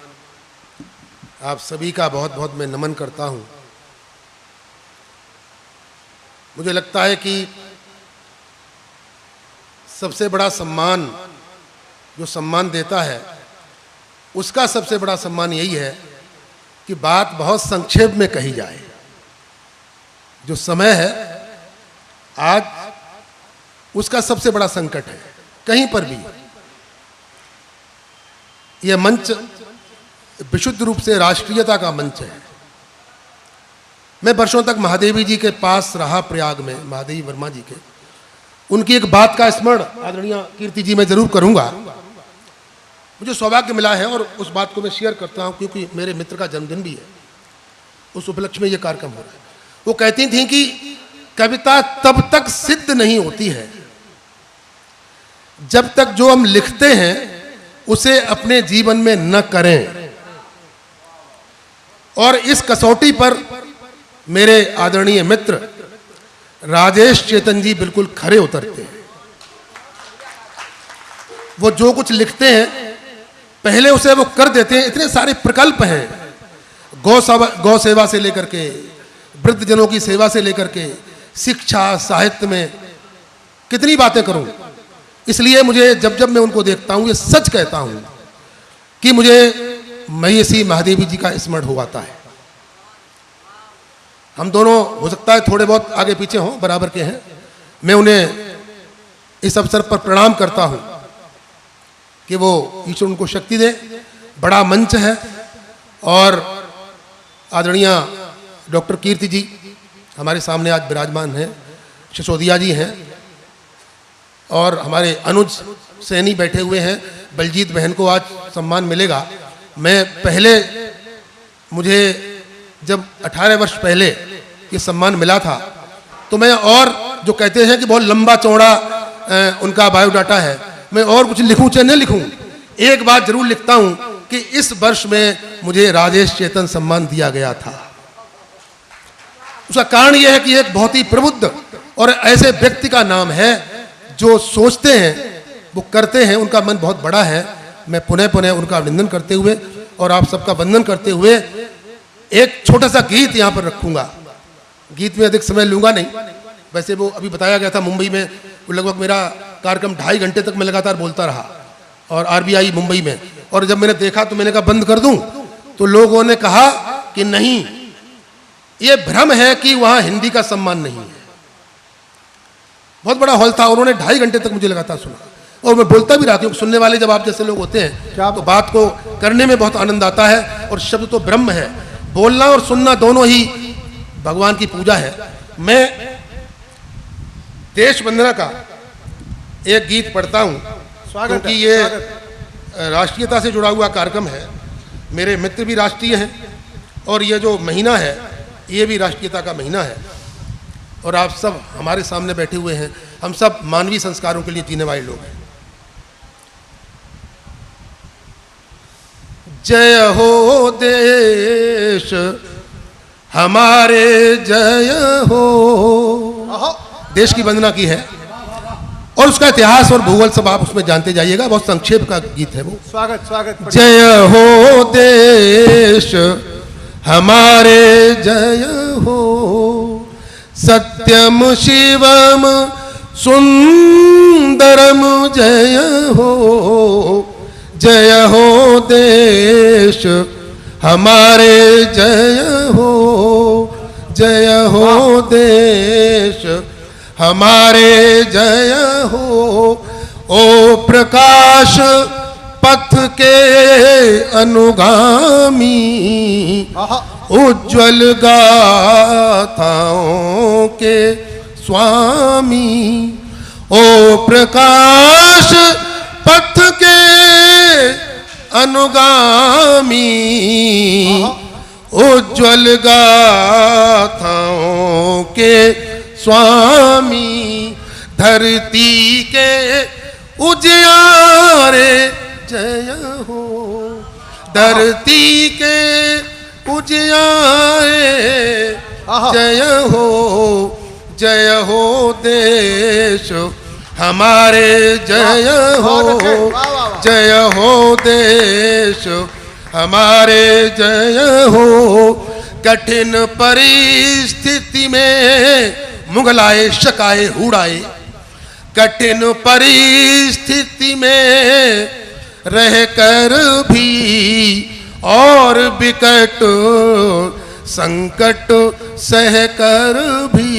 आप सभी का बहुत बहुत मैं नमन करता हूं। मुझे लगता है कि सबसे बड़ा सम्मान जो सम्मान देता है, उसका सबसे बड़ा सम्मान यही है कि बात बहुत संक्षेप में कही जाए। जो समय है आज, उसका सबसे बड़ा संकट है। कहीं पर भी यह मंच विशुद्ध रूप से राष्ट्रीयता का मंच है। मैं वर्षों तक महादेवी जी के पास रहा, प्रयाग में महादेवी वर्मा जी के, उनकी एक बात का स्मरण आदरणीय कीर्ति जी मैं जरूर करूंगा। मुझे सौभाग्य मिला है और उस बात को मैं शेयर करता हूं, क्योंकि मेरे मित्र का जन्मदिन भी है, उस उपलक्ष्य में ये कार्यक्रम हो रहा है। वो कहती थी कि कविता तब तक सिद्ध नहीं होती है जब तक जो हम लिखते हैं उसे अपने जीवन में न करें। और इस कसौटी पर मेरे आदरणीय मित्र राजेश चेतन जी बिल्कुल खरे उतरते हैं। वो जो कुछ लिखते हैं पहले उसे वो कर देते हैं। इतने सारे प्रकल्प हैं, गौ सेवा से लेकर के, वृद्धजनों की सेवा से लेकर के, शिक्षा, साहित्य में कितनी बातें करूं। इसलिए मुझे जब जब मैं उनको देखता हूं, ये सच कहता हूं कि मुझे महिषी महादेवी जी का स्मरण हो आता है। हम दोनों हो सकता है थोड़े बहुत आगे पीछे हों, बराबर के हैं। मैं उन्हें इस अवसर पर प्रणाम करता हूं कि वो ईश्वर उनको शक्ति दे। बड़ा मंच है और आदरणीय डॉक्टर कीर्ति जी हमारे सामने आज विराजमान हैं, सिसोदिया जी हैं और हमारे अनुज सैनी बैठे हुए हैं। बलजीत बहन को आज सम्मान मिलेगा। मैं पहले, मुझे जब 18 वर्ष पहले ये सम्मान मिला था तो मैं, और जो कहते हैं कि बहुत लंबा चौड़ा उनका बायोडाटा है, मैं और कुछ लिखूं चाहे न लिखूं, एक बात जरूर लिखता हूं कि इस वर्ष में मुझे राजेश चेतन सम्मान दिया गया था। उसका कारण यह है कि एक बहुत ही प्रबुद्ध और ऐसे व्यक्ति का नाम है जो सोचते हैं वो करते हैं, उनका मन बहुत बड़ा है। मैं पुनः पुनः उनका अभिनंदन करते हुए और आप सबका वंदन करते हुए एक छोटा सा गीत यहाँ पर रखूंगा। गीत में अधिक समय लूंगा नहीं, वैसे वो अभी बताया गया था मुंबई में लगभग मेरा कार्यक्रम 2.5 घंटे तक मैं लगातार बोलता रहा और RBI मुंबई में। और जब मैंने देखा तो मैंने कहा बंद कर दूं, तो लोगों ने कहा कि नहीं, ये भ्रम है कि वहां हिंदी का सम्मान नहीं है। बहुत बड़ा हॉल था, उन्होंने 2.5 घंटे तक मुझे लगातार सुना और मैं बोलता भी रहा, क्योंकि सुनने वाले जब आप जैसे लोग होते हैं तो बात को करने में बहुत आनंद आता है। और शब्द तो ब्रह्म है, बोलना और सुनना दोनों ही भगवान की पूजा है। मैं देश वंदना का एक गीत पढ़ता हूं क्योंकि ये राष्ट्रीयता से जुड़ा हुआ कार्यक्रम है। मेरे मित्र भी राष्ट्रीय हैं और ये जो महीना है ये भी राष्ट्रीयता का महीना है। और आप सब हमारे सामने बैठे हुए हैं, हम सब मानवीय संस्कारों के लिए जीने वाले लोग हैं। जय हो देश हमारे, जय हो। देश की वंदना की है और उसका इतिहास और भूगोल सब आप उसमें जानते जाइएगा, बहुत संक्षेप का गीत है वो। स्वागत स्वागत। जय हो देश हमारे, जय हो। सत्यम शिवम सुंदरम, जय हो। जय हो देश हमारे, जय हो। जय हो देश हमारे, जय हो। ओ प्रकाश पथ के अनुगामी, उज्ज्वल गाथाओं के स्वामी। ओ प्रकाश पथ के अनुगामी, उज्ज्वल गाथाओं के स्वामी। धरती के उजियारे, जय हो। धरती के उजियारे, जय हो। जय हो देश हमारे, जय हो। जय हो देश हमारे, जय हो। कठिन परिस्थिति में मुगलाए शकाए हुड़ाए, कठिन परिस्थिति में रहकर भी और विकट संकट सहकर भी।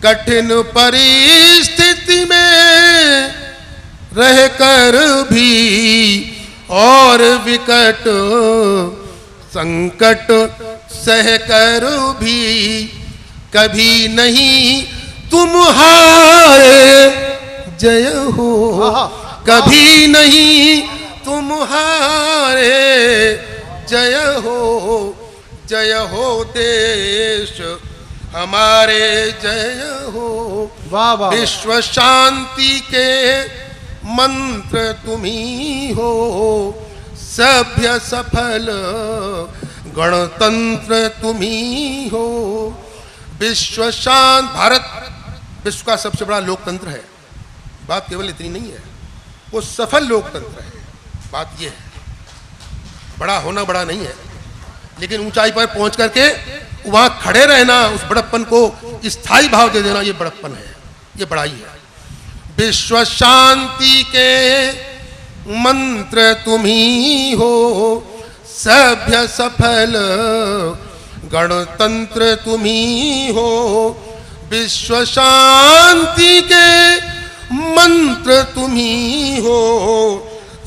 कठिन परिस्थिति में रहकर भी और विकट संकट सहकर भी, कभी नहीं तुम हारे, जय हो। कभी नहीं तुम हारे, जय हो। जय हो देश हमारे, जय हो। विश्व शांति के मंत्र तुम्ही हो, सभ्य सफल गणतंत्र तुम्ही हो। विश्व शांत। भारत विश्व का सबसे बड़ा लोकतंत्र है, बात केवल इतनी नहीं है, वो सफल लोकतंत्र है, बात ये है। बड़ा होना बड़ा नहीं है, लेकिन ऊंचाई पर पहुंच करके वहां खड़े रहना, उस बड़प्पन को स्थायी भाव दे देना, ये बड़प्पन है, ये बड़ाई है। विश्व शांति के मंत्र तुम ही हो, सभ्य सफल गणतंत्र तुम ही हो। विश्व शांति के मंत्र तुम ही हो,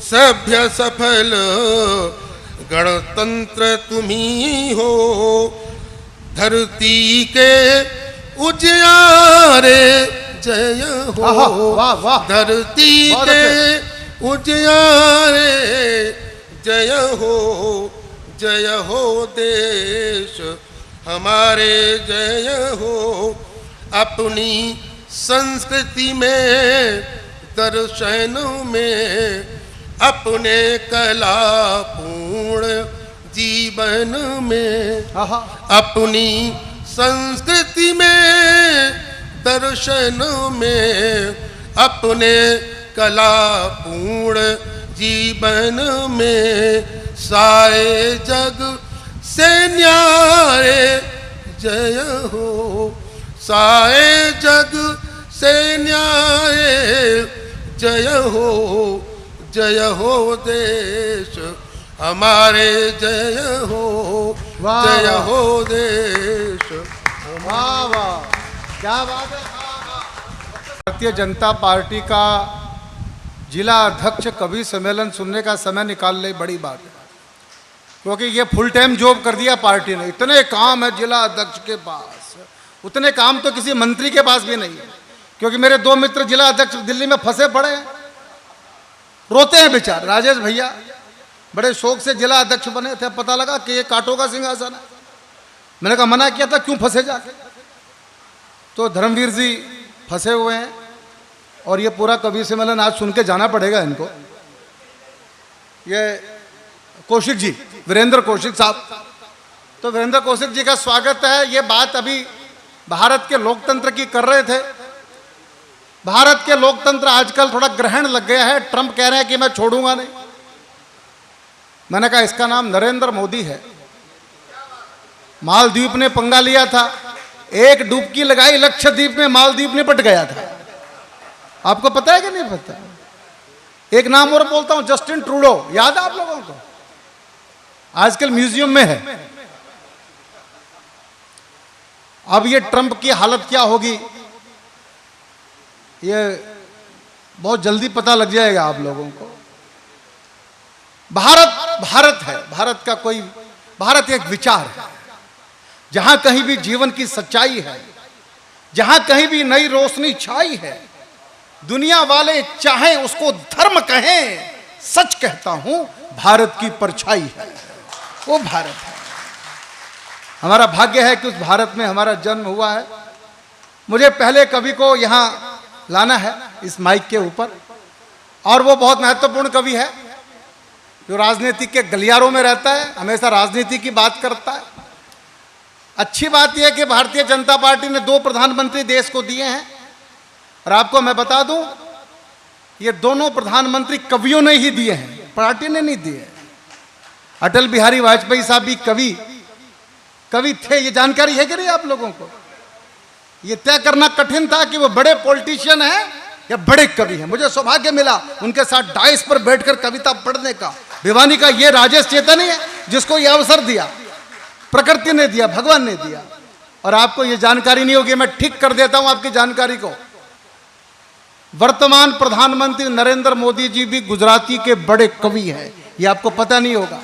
सभ्य सफल गणतंत्र तुम ही हो। धरती के उजियारे जय हो, वाह वाह, धरती के उजियारे जय हो देश हमारे जय हो। अपनी संस्कृति में दर्शनों में, अपने कला पूर्ण जीवन में, अपनी संस्कृति में दर्शन में, अपने कला पूर्ण जीवन में। सारे जग से न्यारे जय हो, सारे जग से न्यारे जय हो देश हमारे जय हो, जय हो देश। वाह वाह, क्या बात है। भारतीय जनता पार्टी का जिला अध्यक्ष कवि सम्मेलन सुनने का समय निकाल ले, बड़ी बात है, क्योंकि ये फुल टाइम जॉब कर दिया पार्टी ने। इतने काम है जिला अध्यक्ष के पास, उतने काम तो किसी मंत्री के पास भी नहीं है। क्योंकि मेरे दो मित्र जिला अध्यक्ष दिल्ली में फंसे पड़े हैं, रोते हैं बेचारे। राजेश भैया बड़े शौक से जिला अध्यक्ष बने थे, पता लगा कि ये कांटों का सिंहासन है। मैंने कहा मना किया था, क्यों फंसे जाके। तो धर्मवीर जी फंसे हुए हैं, और ये पूरा कवि सम्मेलन आज सुन के जाना पड़ेगा इनको। ये कौशिक जी, वीरेंद्र कौशिक साहब, तो वीरेंद्र कौशिक जी का स्वागत है। ये बात अभी भारत के लोकतंत्र की कर रहे थे। भारत के लोकतंत्र आजकल थोड़ा ग्रहण लग गया है। ट्रंप कह रहे हैं कि मैं छोड़ूंगा नहीं। मैंने कहा इसका नाम नरेंद्र मोदी है। मालदीव ने पंगा लिया था, एक डुबकी लगाई लक्षद्वीप में, मालदीव निपट गया था। आपको पता है कि नहीं पता? एक नाम और बोलता हूं, जस्टिन ट्रूडो, याद है आप लोगों को? आजकल म्यूजियम में है। अब ये ट्रंप की हालत क्या होगी, ये बहुत जल्दी पता लग जाएगा आप लोगों को। भारत है, भारत का कोई, भारत एक विचार है। जहां कहीं भी जीवन की सच्चाई है, जहां कहीं भी नई रोशनी छाई है, दुनिया वाले चाहे उसको धर्म कहें, सच कहता हूं भारत की परछाई है, वो भारत है। हमारा भाग्य है कि उस भारत में हमारा जन्म हुआ है। मुझे पहले कवि को यहां लाना है इस माइक के ऊपर, और वो बहुत महत्वपूर्ण कवि है जो राजनीति के गलियारों में रहता है, हमेशा राजनीति की बात करता है। अच्छी बात यह है कि भारतीय जनता पार्टी ने 2 प्रधानमंत्री देश को दिए हैं, और आपको मैं बता दूं ये दोनों प्रधानमंत्री कवियों ने ही दिए हैं, पार्टी ने नहीं दिए। अटल बिहारी वाजपेयी साहब भी कवि थे, ये जानकारी है कि नहीं आप लोगों को? ये तय करना कठिन था कि वो बड़े पॉलिटिशियन हैं या बड़े कवि हैं। मुझे सौभाग्य मिला उनके साथ डाइस पर बैठकर कविता पढ़ने का। भिवानी का ये राजेश चेतन है जिसको ये अवसर दिया, प्रकृति ने दिया, भगवान ने दिया। और आपको ये जानकारी नहीं होगी, मैं ठीक कर देता हूं आपकी जानकारी को। वर्तमान प्रधानमंत्री नरेंद्र मोदी जी भी गुजराती के बड़े कवि हैं, ये आपको पता नहीं होगा।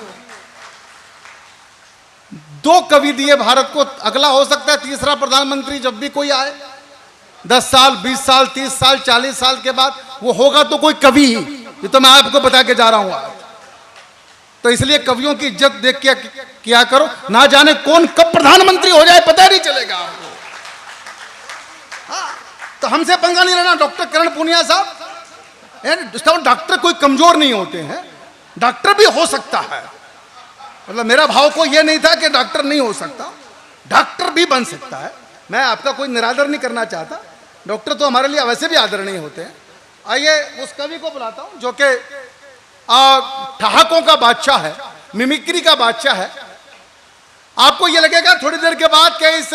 2 कवि दिए भारत को, अगला हो सकता है तीसरा प्रधानमंत्री जब भी कोई आए, 10 साल 20 साल 30 साल 40 साल के बाद वो होगा तो कोई कवि ही। ये तो मैं आपको बता के जा रहा हूं आज। तो इसलिए कवियों की इज्जत देख के किया करो, ना जाने कौन कब प्रधानमंत्री हो जाए पता नहीं चलेगा आपको। हाँ, तो हमसे पंगा नहीं लेना। डॉक्टर करण पुनिया साहब, डॉक्टर कोई कमजोर नहीं होते हैं, डॉक्टर भी हो सकता है। मतलब मेरा भाव को यह नहीं था कि डॉक्टर नहीं हो सकता, डॉक्टर भी बन सकता है। मैं आपका कोई निरादर नहीं करना चाहता, डॉक्टर तो हमारे लिए वैसे भी आदरणीय होते हैं। आइए उस कवि को बुलाता हूं जो कि ठहाकों का बादशाह है, मिमिक्री का बादशाह है। आपको यह लगेगा थोड़ी देर के बाद कि इस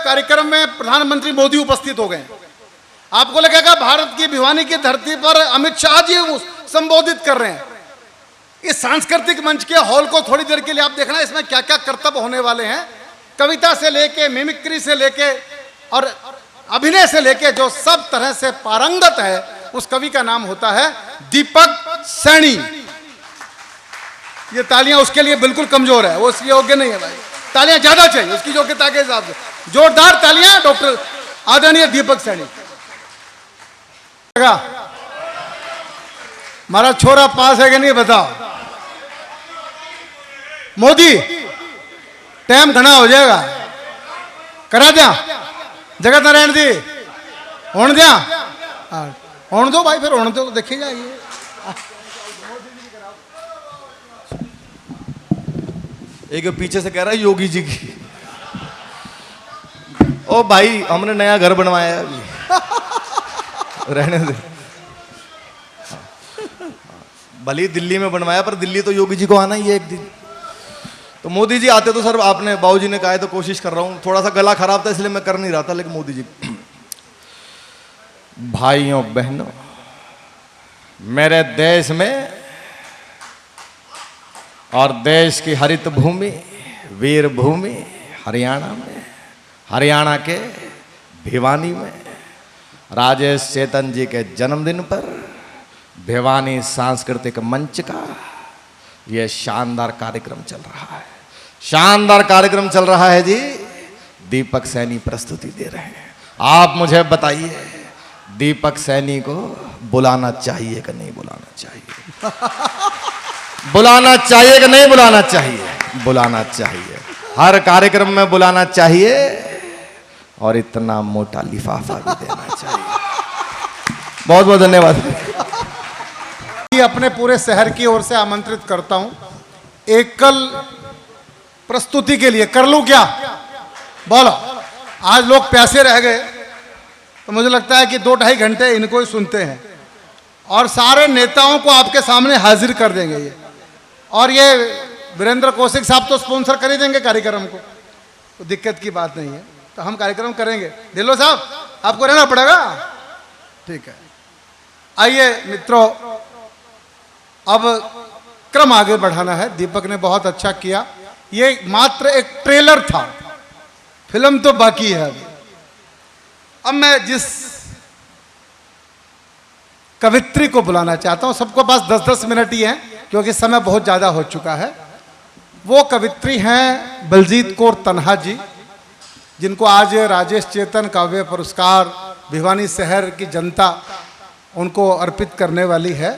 कार्यक्रम में प्रधानमंत्री मोदी उपस्थित हो गए, आपको लगेगा भारत की भिवानी की धरती पर अमित शाह जी संबोधित कर रहे हैं। इस सांस्कृतिक मंच के हॉल को थोड़ी देर के लिए आप देखना, इसमें क्या क्या कर्तव्य होने वाले हैं, कविता से लेके, मिमिक्री से लेके और अभिनय से लेके, जो सब तरह से पारंगत है, उस कवि का नाम होता है दीपक सैनी। ये तालियां उसके लिए बिल्कुल कमजोर है, वो उसके योग्य नहीं है भाई, तालियां ज्यादा चाहिए उसकी योग्यता के हिसाब से। जोरदार तालियां डॉक्टर आदरणीय दीपक सैनी। हमारा छोरा पास है कि नहीं बताओ। मोदी टाइम घना हो जाएगा, करा दिया जगत नारायण जी, होने दिया, होने दो भाई, फिर होने दो, देखिए जाइए। एक पीछे से कह रहा है योगी जी की। ओ भाई हमने नया घर बनवाया है अभी, रहने दे। भले दिल्ली में बनवाया, पर दिल्ली तो योगी जी को आना ही है एक दिन। तो मोदी जी आते तो सर, आपने बाबूजी ने कहा है तो कोशिश कर रहा हूं, थोड़ा सा गला खराब था इसलिए मैं कर नहीं रहा था, लेकिन मोदी जी। भाइयों बहनों, मेरे देश में और देश की हरित भूमि, वीर भूमि हरियाणा में, हरियाणा के भिवानी में राजेश चेतन जी के जन्मदिन पर भिवानी सांस्कृतिक मंच का यह शानदार कार्यक्रम चल रहा है। शानदार कार्यक्रम चल रहा है जी। दीपक सैनी प्रस्तुति दे रहे हैं। आप मुझे बताइए, दीपक सैनी को बुलाना चाहिए कि नहीं बुलाना चाहिए? बुलाना चाहिए कि नहीं बुलाना चाहिए? बुलाना चाहिए, हर कार्यक्रम में बुलाना चाहिए, और इतना मोटा लिफाफा भी देना चाहिए। बहुत बहुत धन्यवाद। अपने पूरे शहर की ओर से आमंत्रित करता हूं एकल प्रस्तुति के लिए। कर लूं क्या? बोलो। आज लोग प्यासे रह गए, तो मुझे लगता है कि 2-2.5 घंटे इनको ही सुनते हैं, और सारे नेताओं को आपके सामने हाजिर कर देंगे ये। और ये वीरेंद्र कौशिक साहब तो स्पॉन्सर कर ही देंगे कार्यक्रम को, तो दिक्कत की बात नहीं है, तो हम कार्यक्रम करेंगे। ढिल्लो साहब आपको रहना पड़ेगा, ठीक है। आइए मित्रों, अब क्रम आगे बढ़ाना है। दीपक ने बहुत अच्छा किया, ये मात्र एक ट्रेलर था, फिल्म तो बाकी है। अब मैं जिस कवित्री को बुलाना चाहता हूं, सबको पास 10-10 मिनट ही हैं क्योंकि समय बहुत ज्यादा हो चुका है। वो कवित्री हैं बलजीत कौर तन्हा जी, जिनको आज राजेश चेतन काव्य पुरस्कार भिवानी शहर की जनता उनको अर्पित करने वाली है।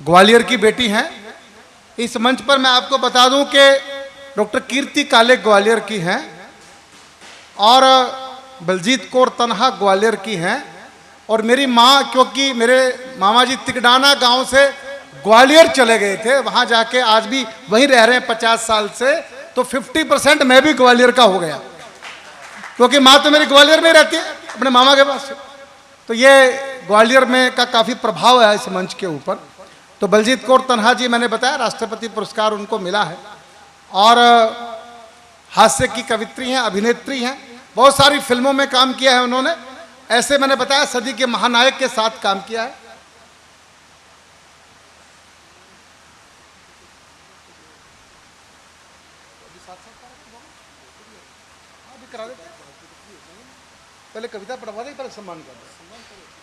ग्वालियर की बेटी हैं। इस मंच पर मैं आपको बता दूं कि डॉक्टर कीर्ति काले ग्वालियर की हैं और बलजीत कौर तन्हा ग्वालियर की हैं, और मेरी माँ, क्योंकि मेरे मामा जी तिकडाना गांव से ग्वालियर चले गए थे, वहां जाके आज भी वहीं रह रहे हैं 50 साल से, तो 50% मैं भी ग्वालियर का हो गया, क्योंकि माँ तो मेरी ग्वालियर में ही रहती है अपने मामा के पास। तो ये ग्वालियर में का काफ़ी प्रभाव है इस मंच के ऊपर। तो बलजीत कौर तन्हा जी, मैंने बताया राष्ट्रपति पुरस्कार उनको मिला है, और हास्य की कवित्री हैं, अभिनेत्री हैं, बहुत सारी फिल्मों में काम किया है उन्होंने। ऐसे मैंने बताया सदी के महानायक के साथ काम किया है। पहले कविता पढ़वा दे, पहले सम्मान कर दे,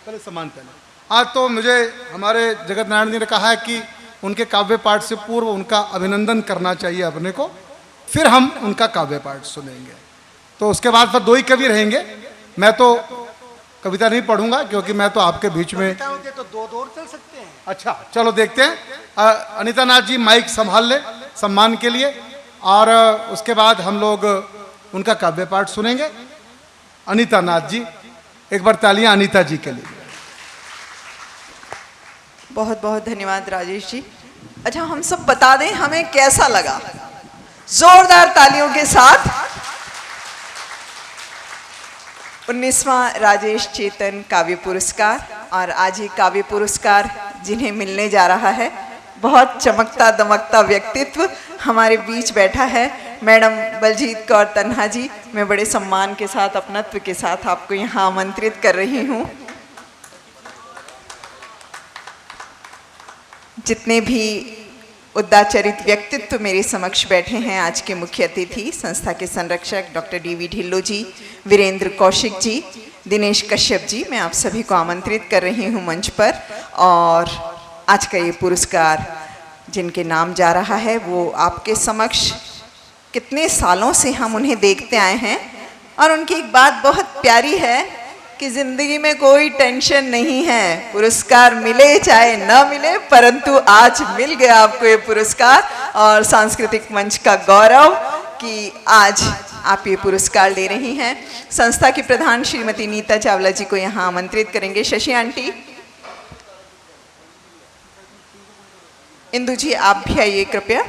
पहले सम्मान पहले। आज तो मुझे हमारे जगत नारायण जी ने कहा है कि उनके काव्य पाठ से पूर्व उनका अभिनंदन करना चाहिए अपने को, फिर हम उनका काव्य पाठ सुनेंगे। तो उसके बाद फिर 2 ही कवि रहेंगे। मैं तो कविता नहीं पढ़ूंगा क्योंकि मैं तो आपके बीच में, तो 2 और चल सकते हैं। अच्छा चलो देखते हैं। अनीता नाथ जी माइक संभाल ले सम्मान के लिए, और उसके बाद हम लोग उनका काव्य पाठ सुनेंगे। अनीता नाथ जी, एक बार तालियां अनीता जी के लिए। बहुत बहुत धन्यवाद राजेश जी। अच्छा, हम सब बता दें हमें कैसा लगा, जोरदार तालियों के साथ। 19वां राजेश चेतन काव्य पुरस्कार। और आज ये काव्य पुरस्कार जिन्हें मिलने जा रहा है, बहुत चमकता दमकता व्यक्तित्व हमारे बीच बैठा है, मैडम बलजीत कौर तन्हा जी। मैं बड़े सम्मान के साथ, अपनत्व के साथ आपको यहाँ आमंत्रित कर रही हूँ। जितने भी उदाचरित व्यक्तित्व मेरे समक्ष बैठे हैं, आज के मुख्य अतिथि संस्था के संरक्षक डॉक्टर डी.वी. ढिल्लो जी, वीरेंद्र कौशिक जी, दिनेश कश्यप जी, मैं आप सभी को आमंत्रित कर रही हूँ मंच पर। और आज का ये पुरस्कार जिनके नाम जा रहा है, वो आपके समक्ष कितने सालों से हम उन्हें देखते आए हैं। और उनकी एक बात बहुत प्यारी है कि जिंदगी में कोई टेंशन नहीं है, पुरस्कार मिले चाहे ना मिले, परंतु आज मिल गया आपको ये पुरस्कार। और सांस्कृतिक मंच का गौरव कि आज आप ये पुरस्कार ले रही हैं। संस्था की प्रधान श्रीमती नीता चावला जी को यहाँ आमंत्रित करेंगे। शशि आंटी, इंदु जी आप भी आइए कृपया।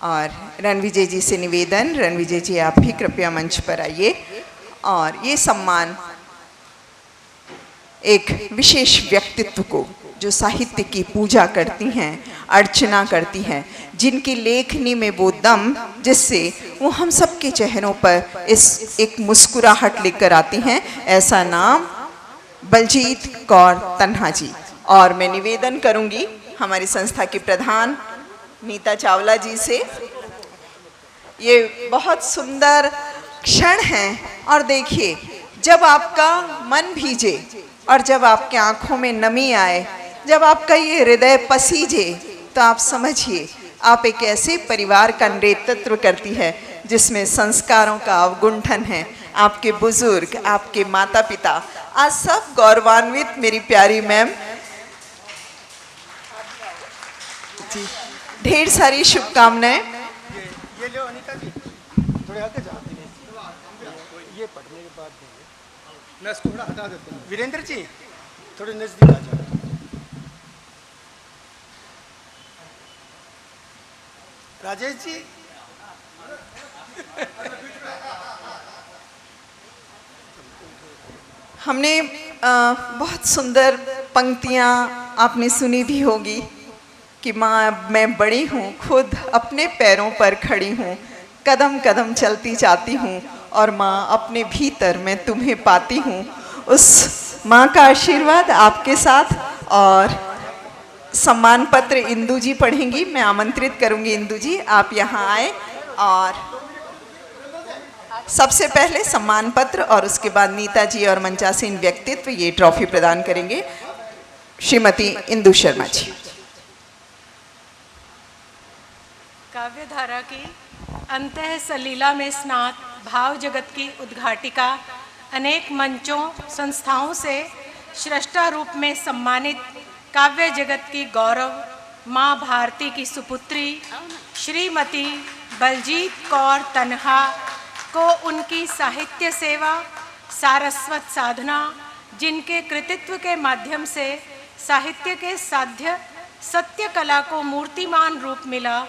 और रणविजय जी से निवेदन, रणविजय जी आप भी कृपया मंच पर आइए। और ये सम्मान एक विशेष व्यक्तित्व को, जो साहित्य की पूजा करती हैं, अर्चना करती हैं, जिनकी लेखनी में वो दम जिससे वो हम सबके चेहरों पर इस एक मुस्कुराहट लेकर आती हैं, ऐसा नाम बलजीत कौर तन्हा जी। और मैं निवेदन करूंगी हमारी संस्था की प्रधान नीता चावला जी से, ये बहुत सुंदर क्षण हैं। और देखिए, जब आपका मन भीजे और जब आपके आंखों में नमी आए, जब आपका ये हृदय पसीजे, तो आप समझिए आप एक ऐसे परिवार का नेतृत्व करती है जिसमें संस्कारों का अवगुंठन है। आपके बुजुर्ग, आपके माता पिता आज सब गौरवान्वित। मेरी प्यारी मैम जी, ढेर सारी शुभकामनाएं। ये लो अनीता जी, थोड़े आगे जाओ। ये पढ़ने के बाद मैं इसको थोड़ा हटा देता हूँ। वीरेंद्र जी थोड़े नजदीक आ जाओ। राजेश जी, हमने बहुत सुंदर पंक्तियाँ आपने सुनी भी होगी कि माँ मैं बड़ी हूँ, खुद अपने पैरों पर खड़ी हूँ, कदम कदम चलती जाती हूँ, और माँ अपने भीतर मैं तुम्हें पाती हूँ। उस माँ का आशीर्वाद आपके साथ। और सम्मान पत्र इंदु जी पढ़ेंगी। मैं आमंत्रित करूँगी इंदु जी, आप यहाँ आए। और सबसे पहले सम्मान पत्र और उसके बाद नीता जी और मंचासीन व्यक्तित्व ये ट्रॉफी प्रदान करेंगे। श्रीमती इंदु शर्मा जी। काव्यधारा की अंतः सलीला में स्नात भाव जगत की उद्घाटिका, अनेक मंचों संस्थाओं से श्रेष्ठा रूप में सम्मानित काव्य जगत की गौरव माँ भारती की सुपुत्री श्रीमती बलजीत कौर तन्हा को उनकी साहित्य सेवा, सारस्वत साधना, जिनके कृतित्व के माध्यम से साहित्य के साध्य सत्य कला को मूर्तिमान रूप मिला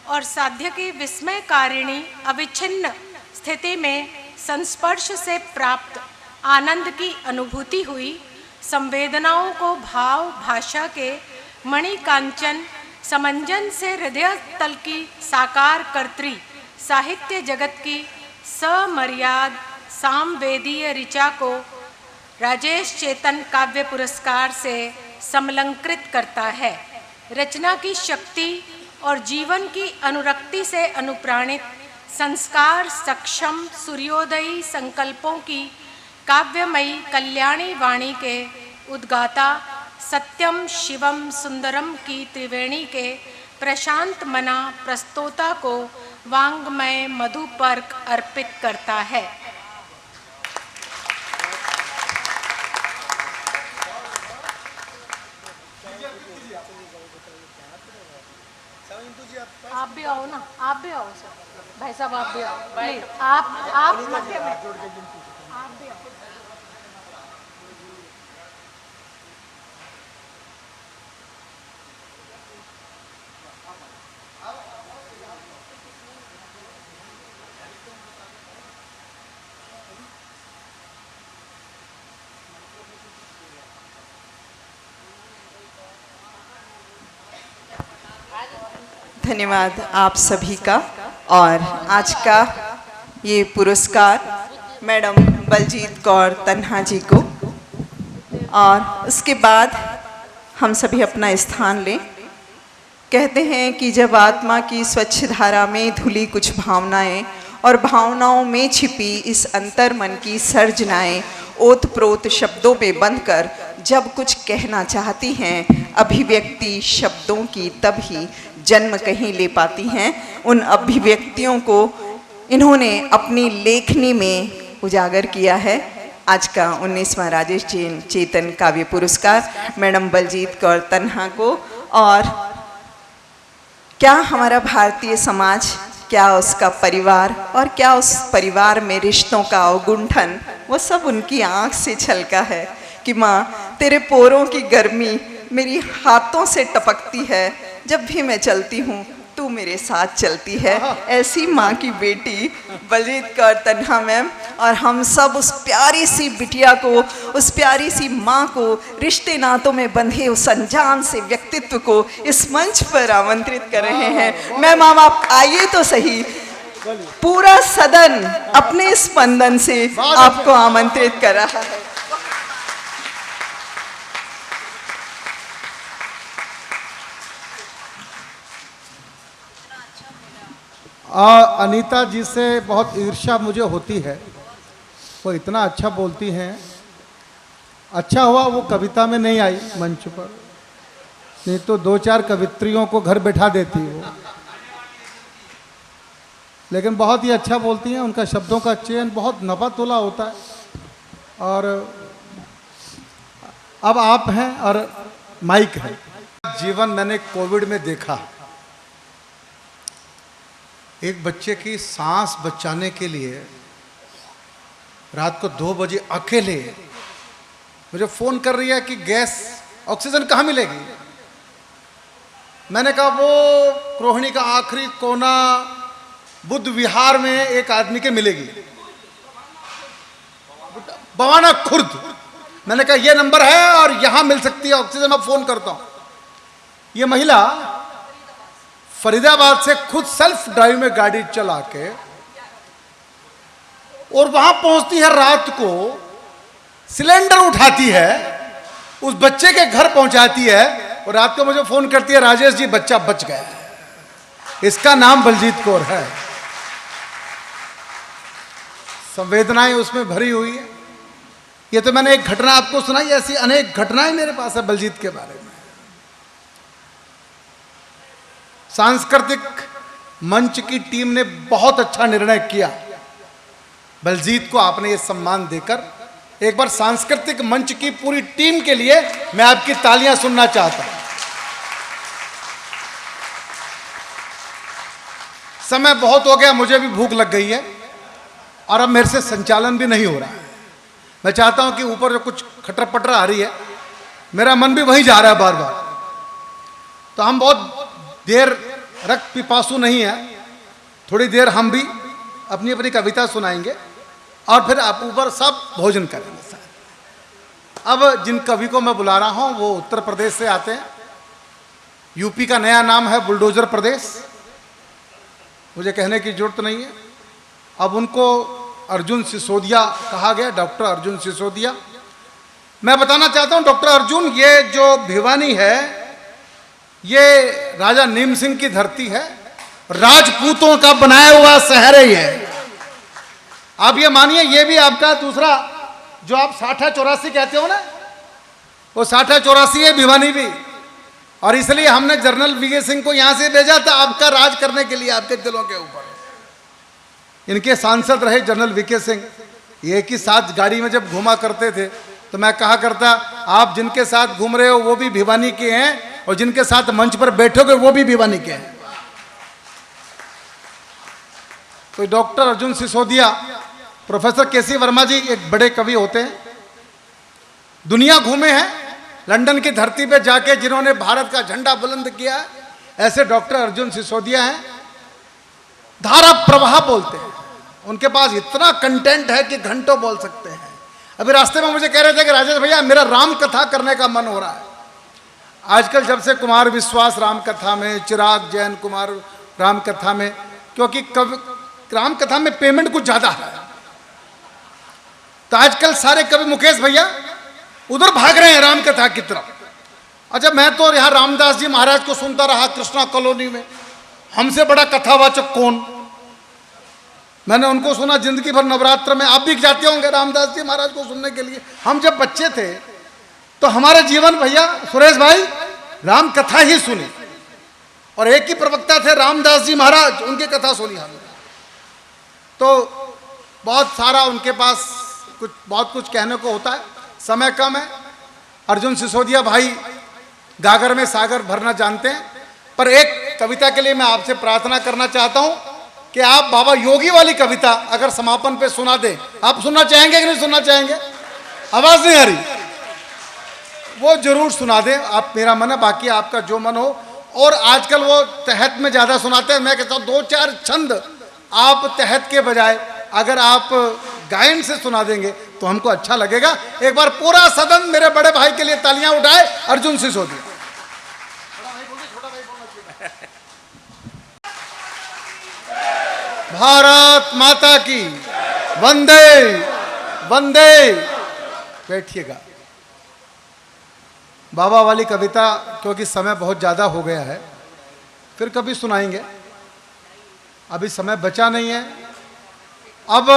और साध्य की विस्मयकारिणी अविच्छिन्न स्थिति में संस्पर्श से प्राप्त आनंद की अनुभूति हुई, संवेदनाओं को भाव भाषा के मणिकांचन समंजन से हृदय तल की साकार कर्त्री साहित्य जगत की समर्याद सामवेदीय ऋचा को राजेश चेतन काव्य पुरस्कार से समलंकृत करता है। रचना की शक्ति और जीवन की अनुरक्ति से अनुप्राणित संस्कार सक्षम सूर्योदयी संकल्पों की काव्यमयी कल्याणी वाणी के उद्गाता सत्यम शिवम सुंदरम की त्रिवेणी के प्रशांत मना प्रस्तोता को वांग्मय मधुपर्क अर्पित करता है। आप भी आओ ना, आप भी आओ सर, भाई साहब आप भी आओ, प्लीज आप मध्य में आप भी आओ। धन्यवाद आप सभी का। और आज का ये पुरस्कार मैडम बलजीत कौर तन्हा जी को, और उसके बाद हम सभी अपना स्थान लें। कहते हैं कि जब आत्मा की स्वच्छ धारा में धुली कुछ भावनाएं और भावनाओं में छिपी इस अंतर मन की सर्जनाएं ओत प्रोत शब्दों पे बंद कर जब कुछ कहना चाहती हैं, अभिव्यक्ति शब्दों की तब ही जन्म कहीं ले पाती हैं। उन अभिव्यक्तियों को इन्होंने अपनी लेखनी में उजागर किया है। आज का 19वां राजेश जैन चेतन काव्य पुरस्कार मैडम बलजीत कौर तन्हा को। और क्या हमारा भारतीय समाज, क्या उसका परिवार और क्या उस परिवार में रिश्तों का अवगुंठन, वो सब उनकी आँख से छलका है कि माँ तेरे पोरों की गर्मी मेरी हाथों से टपकती है, जब भी मैं चलती हूँ तू मेरे साथ चलती है। ऐसी माँ की बेटी बलजीत कौर तन्हा मैम, और हम सब उस प्यारी सी बिटिया को, उस प्यारी सी माँ को, रिश्ते नातों में बंधे उस अनजान से व्यक्तित्व को इस मंच पर आमंत्रित कर रहे हैं। मैम आप आइए तो सही। पूरा सदन अपने स्पंदन से आपको आमंत्रित कर रहा है। अनीता जी से बहुत ईर्ष्या मुझे होती है, वो इतना अच्छा बोलती हैं। अच्छा हुआ वो कविता में नहीं आई मंच पर, नहीं तो 2-4 कवित्रियों को घर बैठा देती वो। लेकिन बहुत ही अच्छा बोलती हैं, उनका शब्दों का चयन बहुत नपा तुला होता है। और अब आप हैं और माइक है। जीवन मैंने कोविड में देखा, एक बच्चे की सांस बचाने के लिए रात को 2 बजे अकेले मुझे फ़ोन कर रही है कि गैस ऑक्सीजन कहाँ मिलेगी। मैंने कहा वो रोहिणी का आखिरी कोना बुद्ध विहार में एक आदमी के मिलेगी, बवाना खुर्द। मैंने कहा ये नंबर है और यहाँ मिल सकती है ऑक्सीजन, मैं फ़ोन करता हूँ। ये महिला फरीदाबाद से खुद सेल्फ ड्राइव में गाड़ी चला के और वहां पहुंचती है, रात को सिलेंडर उठाती है, उस बच्चे के घर पहुंचाती है और रात को मुझे फोन करती है, राजेश जी बच्चा बच गया। इसका नाम बलजीत कौर है। संवेदनाएं उसमें भरी हुई है। ये तो मैंने एक घटना आपको सुनाई, ऐसी अनेक घटनाएं मेरे पास है बलजीत के बारे में। सांस्कृतिक मंच की टीम ने बहुत अच्छा निर्णय किया, बलजीत को आपने ये सम्मान देकर। एक बार सांस्कृतिक मंच की पूरी टीम के लिए मैं आपकी तालियां सुनना चाहता हूं। समय बहुत हो गया, मुझे भी भूख लग गई है और अब मेरे से संचालन भी नहीं हो रहा है। मैं चाहता हूं कि ऊपर जो कुछ खटर पटर आ रही है, मेरा मन भी वहीं जा रहा है बार बार। तो हम बहुत देर रक्त पिपासु नहीं है, थोड़ी देर हम भी अपनी अपनी कविता सुनाएंगे और फिर आप ऊपर सब भोजन करेंगे। अब जिन कवि को मैं बुला रहा हूं वो उत्तर प्रदेश से आते हैं। यूपी का नया नाम है बुलडोजर प्रदेश, मुझे कहने की जरूरत नहीं है। अब उनको अर्जुन सिसोदिया कहा गया, डॉक्टर अर्जुन सिसोदिया। मैं बताना चाहता हूं डॉक्टर अर्जुन, ये जो भिवानी है ये राजा नीम सिंह की धरती है, राजपूतों का बनाया हुआ शहर है ये। आप ये मानिए ये भी आपका दूसरा जो आप 60-84 कहते हो ना, वो 60-84 है भिवानी भी। और इसलिए हमने जनरल वीके सिंह को यहां से भेजा था आपका राज करने के लिए, आपके दिलों के ऊपर। इनके सांसद रहे जनरल वीके सिंह, एक ही साथ गाड़ी में जब घूमा करते थे तो मैं कहा करता आप जिनके साथ घूम रहे हो वो भी भिवानी के हैं और जिनके साथ मंच पर बैठोगे वो भी भिवानी के हैं। तो डॉक्टर अर्जुन सिसोदिया, प्रोफेसर केसी वर्मा जी एक बड़े कवि होते हैं, दुनिया घूमे हैं, लंदन की धरती पे जाके जिन्होंने भारत का झंडा बुलंद किया, ऐसे डॉक्टर अर्जुन सिसोदिया हैं। धारा प्रवाह बोलते हैं, उनके पास इतना कंटेंट है कि घंटों बोल सकते हैं। अभी रास्ते में मुझे कह रहे थे कि राजेश भैया मेरा राम कथा करने का मन हो रहा है। आजकल जब से कुमार विश्वास राम कथा में, चिराग जैन कुमार राम कथा में, क्योंकि राम कथा में पेमेंट कुछ ज्यादा है, तो आजकल सारे कवि मुकेश भैया उधर भाग रहे हैं राम कथा की तरफ। अच्छा, मैं तो यहाँ रामदास जी महाराज को सुनता रहा कृष्णा कॉलोनी में, हमसे बड़ा कथावाचक कौन। मैंने उनको सुना जिंदगी भर नवरात्र में। आप भी जाते होंगे रामदास जी महाराज को सुनने के लिए। हम जब बच्चे थे तो हमारे जीवन भैया सुरेश भाई राम कथा ही सुनी, और एक ही प्रवक्ता थे रामदास जी महाराज, उनकी कथा सुनी हमने। तो बहुत सारा उनके पास बहुत कुछ कहने को होता है, समय कम है। अर्जुन सिसोदिया भाई गागर में सागर भरना जानते हैं, पर एक कविता के लिए मैं आपसे प्रार्थना करना चाहता हूं कि आप बाबा योगी वाली कविता अगर समापन पे सुना दें। आप सुनना चाहेंगे कि नहीं सुनना चाहेंगे? आवाज नहीं आ रही, वो जरूर सुना दें। आप, मेरा मन है, बाकी आपका जो मन हो। और आजकल वो तहत में ज्यादा सुनाते हैं, मैं कहता हूँ 2-4 छंद आप तहत के बजाय अगर आप गायन से सुना देंगे तो हमको अच्छा लगेगा। एक बार पूरा सदन मेरे बड़े भाई के लिए तालियां उठाए, अर्जुन सिसोदिया। भारत माता की वंदे वंदे। बैठिएगा। बाबा वाली कविता क्योंकि समय बहुत ज़्यादा हो गया है, फिर कभी सुनाएंगे, अभी समय बचा नहीं है। अब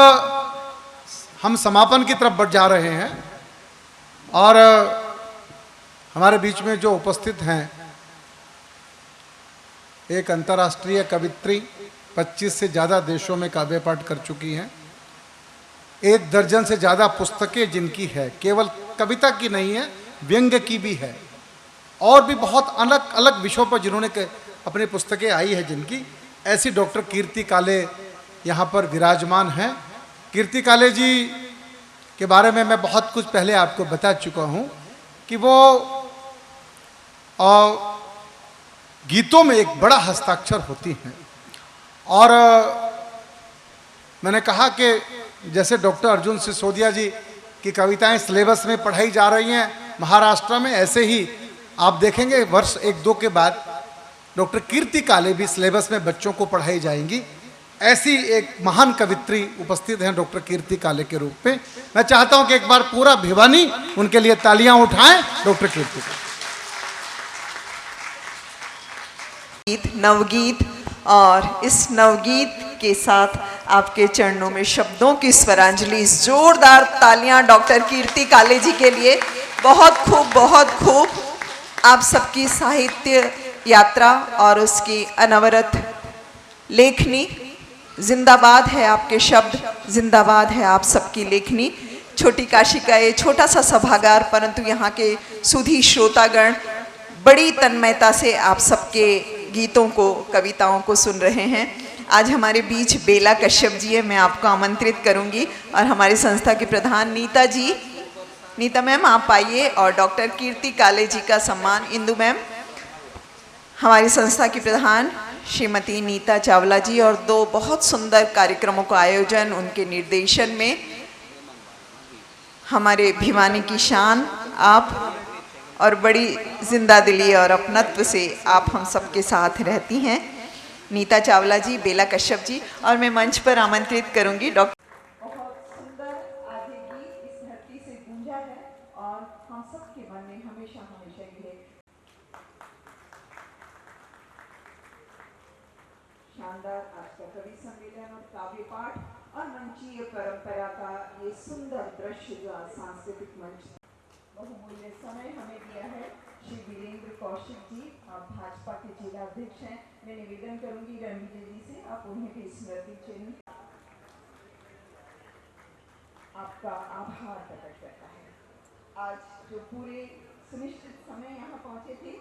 हम समापन की तरफ बढ़ जा रहे हैं और हमारे बीच में जो उपस्थित हैं, एक अंतर्राष्ट्रीय कवित्री, 25 से ज़्यादा देशों में काव्य पाठ कर चुकी हैं, 1 दर्जन से ज़्यादा पुस्तकें जिनकी है, केवल कविता की नहीं है, व्यंग्य की भी है, और भी बहुत अलग अलग विषयों पर जिन्होंने अपनी पुस्तकें आई है जिनकी, ऐसी डॉक्टर कीर्ति काले यहाँ पर विराजमान हैं। कीर्ति काले जी के बारे में मैं बहुत कुछ पहले आपको बता चुका हूँ कि वो गीतों में एक बड़ा हस्ताक्षर होती हैं। और मैंने कहा कि जैसे डॉक्टर अर्जुन सिसोदिया जी की कविताएं सिलेबस में पढ़ाई जा रही हैं महाराष्ट्र में, ऐसे ही आप देखेंगे वर्ष 1-2 के बाद डॉक्टर कीर्ति काले भी सिलेबस में बच्चों को पढ़ाई जाएंगी। ऐसी एक महान कवित्री उपस्थित हैं डॉक्टर कीर्ति काले के रूप में। मैं चाहता हूं कि एक बार पूरा भिवानी उनके लिए तालियां उठाएं। डॉक्टर कीर्ति गीत, नवगीत, और इस नवगीत के साथ आपके चरणों में शब्दों की स्वरांजलि। जोरदार तालियां डॉक्टर कीर्ति काले जी के लिए। बहुत खूब, बहुत खूब। आप सबकी साहित्य यात्रा और उसकी अनवरत लेखनी, जिंदाबाद है आपके शब्द, जिंदाबाद है आप सबकी लेखनी। छोटी काशी का ये छोटा सा सभागार, परंतु यहाँ के सुधी श्रोतागण बड़ी तन्मयता से आप सबके गीतों को, कविताओं को सुन रहे हैं। आज हमारे बीच बेला कश्यप जी है, मैं आपको आमंत्रित करूंगी, और हमारी संस्था के प्रधान नीता जी, नीता मैम आप आइए, और डॉक्टर कीर्ति काले जी का सम्मान इंदु मैम, हमारी संस्था की प्रधान श्रीमती नीता चावला जी, और 2 बहुत सुंदर कार्यक्रमों का आयोजन उनके निर्देशन में। हमारे भिवानी की शान आप, और बड़ी जिंदा दिली और अपनत्व से आप हम सबके साथ रहती हैं। नीता चावला जी, बेला कश्यप जी, और मैं मंच पर आमंत्रित करूंगी डॉक्टर। बहुत सुंदर आज ये गीत इस धरती से गूंजा है, और हम सबके मन में हमेशा हमेशा ये शानदार आज का कवि सम्मेलन और काव्य पाठ और मंचीय परंपरा का ये सुंदर दृश्य जो आज सांस्कृतिक मंच बहुमूल्य समय हमें दिया है। श्री वीरेंद्र कौशिक जी, आप भाजपा के जिला अध्यक्ष हैं। मैं निवेदन करूंगी रणविजय जी से, आप उन्हें भी स्मृति चिन्ह, आपका आभार प्रकट करता है। आज जो पूरे सुनिश्चित समय यहाँ पहुंचे थे,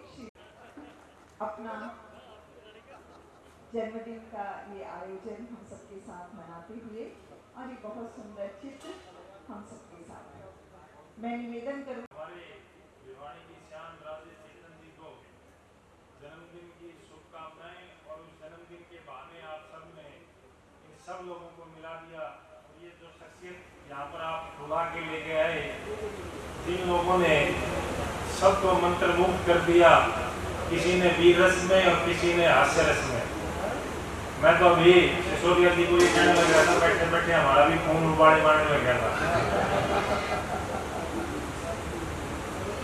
अपना जन्मदिन का ये आयोजन हम सबके साथ मनाते हुए, और ये बहुत सुंदर चित्र हम सबके साथ है। मैं निवेदन करूँ हमारे भिवानी की शान राजेश चेतन जी को जन्मदिन की शुभकामनाएं, और उस जन्मदिन के बहाने आप सब ने इन सब लोगों को मिला दिया। ये जो शख्सियत यहाँ पर आप बुला के लेके आए, जिन लोगों ने सबको मंत्रमुग्ध कर दिया, किसी ने वीर रस में और किसी ने हास्य रस में। मैं तो अभी सिसोदिया जी को ये कहने लग रहा था, बैठे बैठे हमारा भी खून उबाले मारने लग गया था।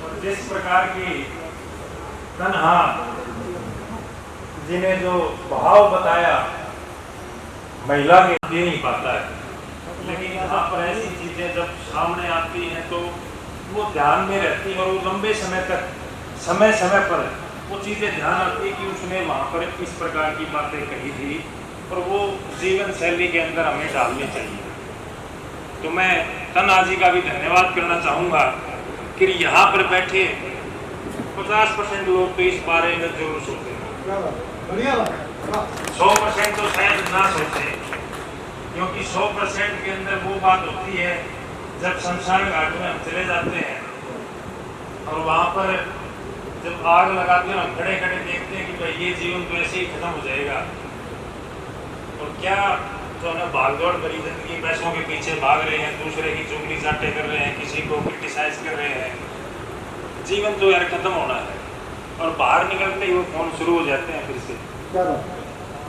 और जिस प्रकार की तन्हा जिन्हें जो भाव बताया महिला के दे नहीं पाता है, लेकिन यहाँ पर ऐसी चीजें जब सामने आती हैं तो वो ध्यान में रहती है और वो लंबे समय तक समय समय पर वो चीज़ें ध्यान आती है कि उसने वहाँ पर इस प्रकार की बातें कही थी और वो जीवन शैली के अंदर हमें डालनी चाहिए। तो मैं तन्हा जी का भी धन्यवाद करना चाहूँगा कि यहाँ पर बैठे 50% लोग तो इस बारे में जरूर सोचते हैं, 100% तो शायद ना सोचे, क्योंकि 100% के अंदर वो बात होती है जब शमशान घाट में हम चले जाते हैं और वहाँ पर जब आग लगाते हैं हम खड़े खड़े देखते हैं कि भाई ये जीवन तो ऐसे ही खत्म हो जाएगा। और क्या तो हमें भागदौड़ भरी जिंदगी, पैसों के पीछे भाग रहे हैं, दूसरे की चुगली चाटे कर रहे हैं, किसी को क्रिटिसाइज कर रहे हैं। जीवन तो यार खत्म होना है और बाहर निकलते ही वो फोन शुरू हो जाते हैं फिर से,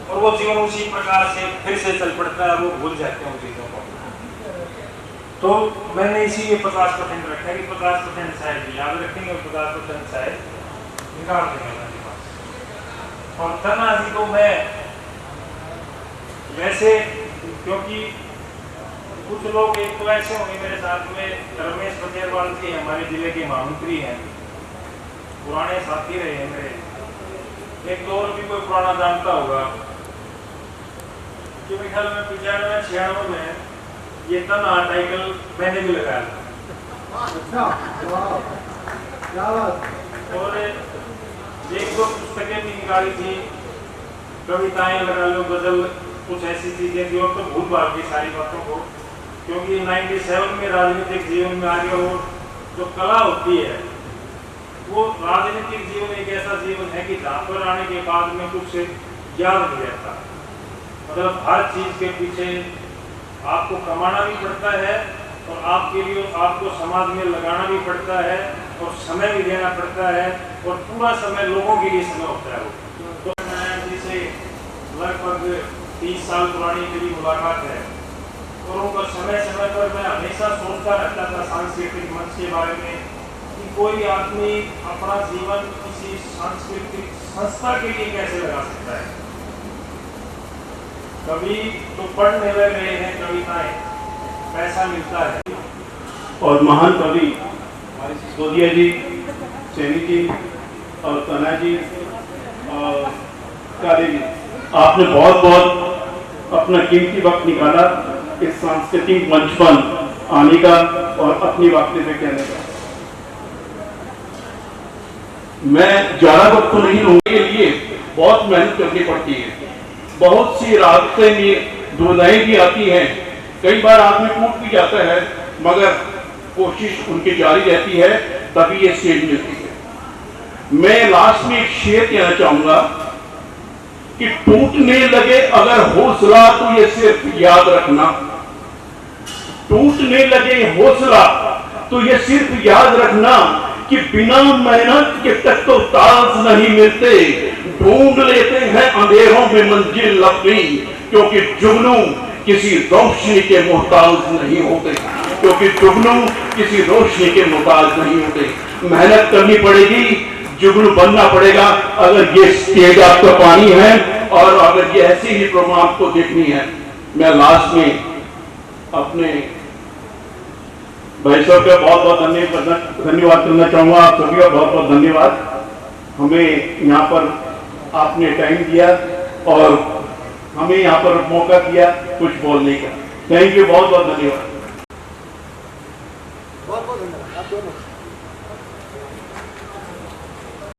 और वो जीवन उसी प्रकार से फिर से चल पड़ता है, वो भूल जाते हैं उन चीज़ों को। तो मैंने इसीलिए 50% रखा है कि 50% शायद याद रखेंगे और 50% शायद निकाल देंगे। और तन्हा जी को मैं वैसे, क्योंकि कुछ लोग एक तो ऐसे होंगे मेरे साथ में, रमेश बचेरवाल जी हमारे जिले के महामंत्री हैं, पुराने साथी रहे हैं मेरे। एक तो और भी कोई पुराना जानता होगा कि मेरे ख्याल में 95-96 में ये तन्हा टाइटल मैंने भी लगाया था। और एक दो पुस्तकें भी निकाली थी, कविताएं लगा लो, गजल, कुछ ऐसी चीजें थी, और तो भूल भाल की सारी बातों को, क्योंकि 97 में राजनीतिक जीवन में आगे वो जो कला होती है, वो राजनीतिक जीवन एक ऐसा जीवन है कि जहाँ पर आने के बाद में कुछ याद नहीं रहता। मतलब हर चीज के पीछे आपको कमाना भी पड़ता है और आपके लिए आपको समाज में लगाना भी पड़ता है और समय भी देना पड़ता है, और पूरा समय लोगों के लिए समय होता है। तो मैं जिसे लगभग 30 साल पुरानी मेरी मुलाकात है, और उनका समय समय पर मैं हमेशा सोचता रहता था सांस्कृतिक मंच के बारे में कि कोई आदमी अपना जीवन किसी सांस्कृतिक संस्था के लिए कैसे लगा सकता है। कभी तो पढ़ने लग रहे हैं कविताएं, पैसा मिलता है। और महान कवि हमारे सिसोदिया जी, सैनी जी और तन्हा जी और काले जी, आपने बहुत बहुत अपना कीमती वक्त निकाला इस सांस्कृतिक मंच पर आने का और अपनी बातें पे कहने का। मैं ज़्यादा वक्त तो नहीं लूँगा, के लिए बहुत मेहनत करनी पड़ती है, बहुत सी राहतें दुविधाएं भी आती हैं, कई बार आदमी टूट भी जाता है, मगर कोशिश उनकी जारी रहती है, तभी ये स्टेज मिलती है। मैं लास्ट में एक शेर कहना चाहूंगा कि टूटने लगे अगर हौसला तो ये सिर्फ याद रखना, टूटने लगे हौसला तो ये सिर्फ याद रखना कि बिना मेहनत के तक तो ताज नहीं मिलते, ढूंढ लेते हैं अंधेरों में मंजिल अपनी, क्योंकि जुगनू किसी रोशनी के मोहताज नहीं होते, क्योंकि जुगनू किसी रोशनी के मोहताज नहीं होते। मेहनत करनी पड़ेगी, जुगनू बनना पड़ेगा। अगर ये स्टेज आपका पानी है और अगर ये ऐसी ही प्रोग्राम को देखनी है, मैं लास्ट में अपने भाई साहब का बहुत बहुत धन्यवाद करना चाहूँगा। आप सभी का बहुत बहुत धन्यवाद, हमें यहाँ पर आपने टाइम दिया और हमें यहाँ पर मौका दिया कुछ बोलने का। थैंक यू, बहुत बहुत धन्यवाद।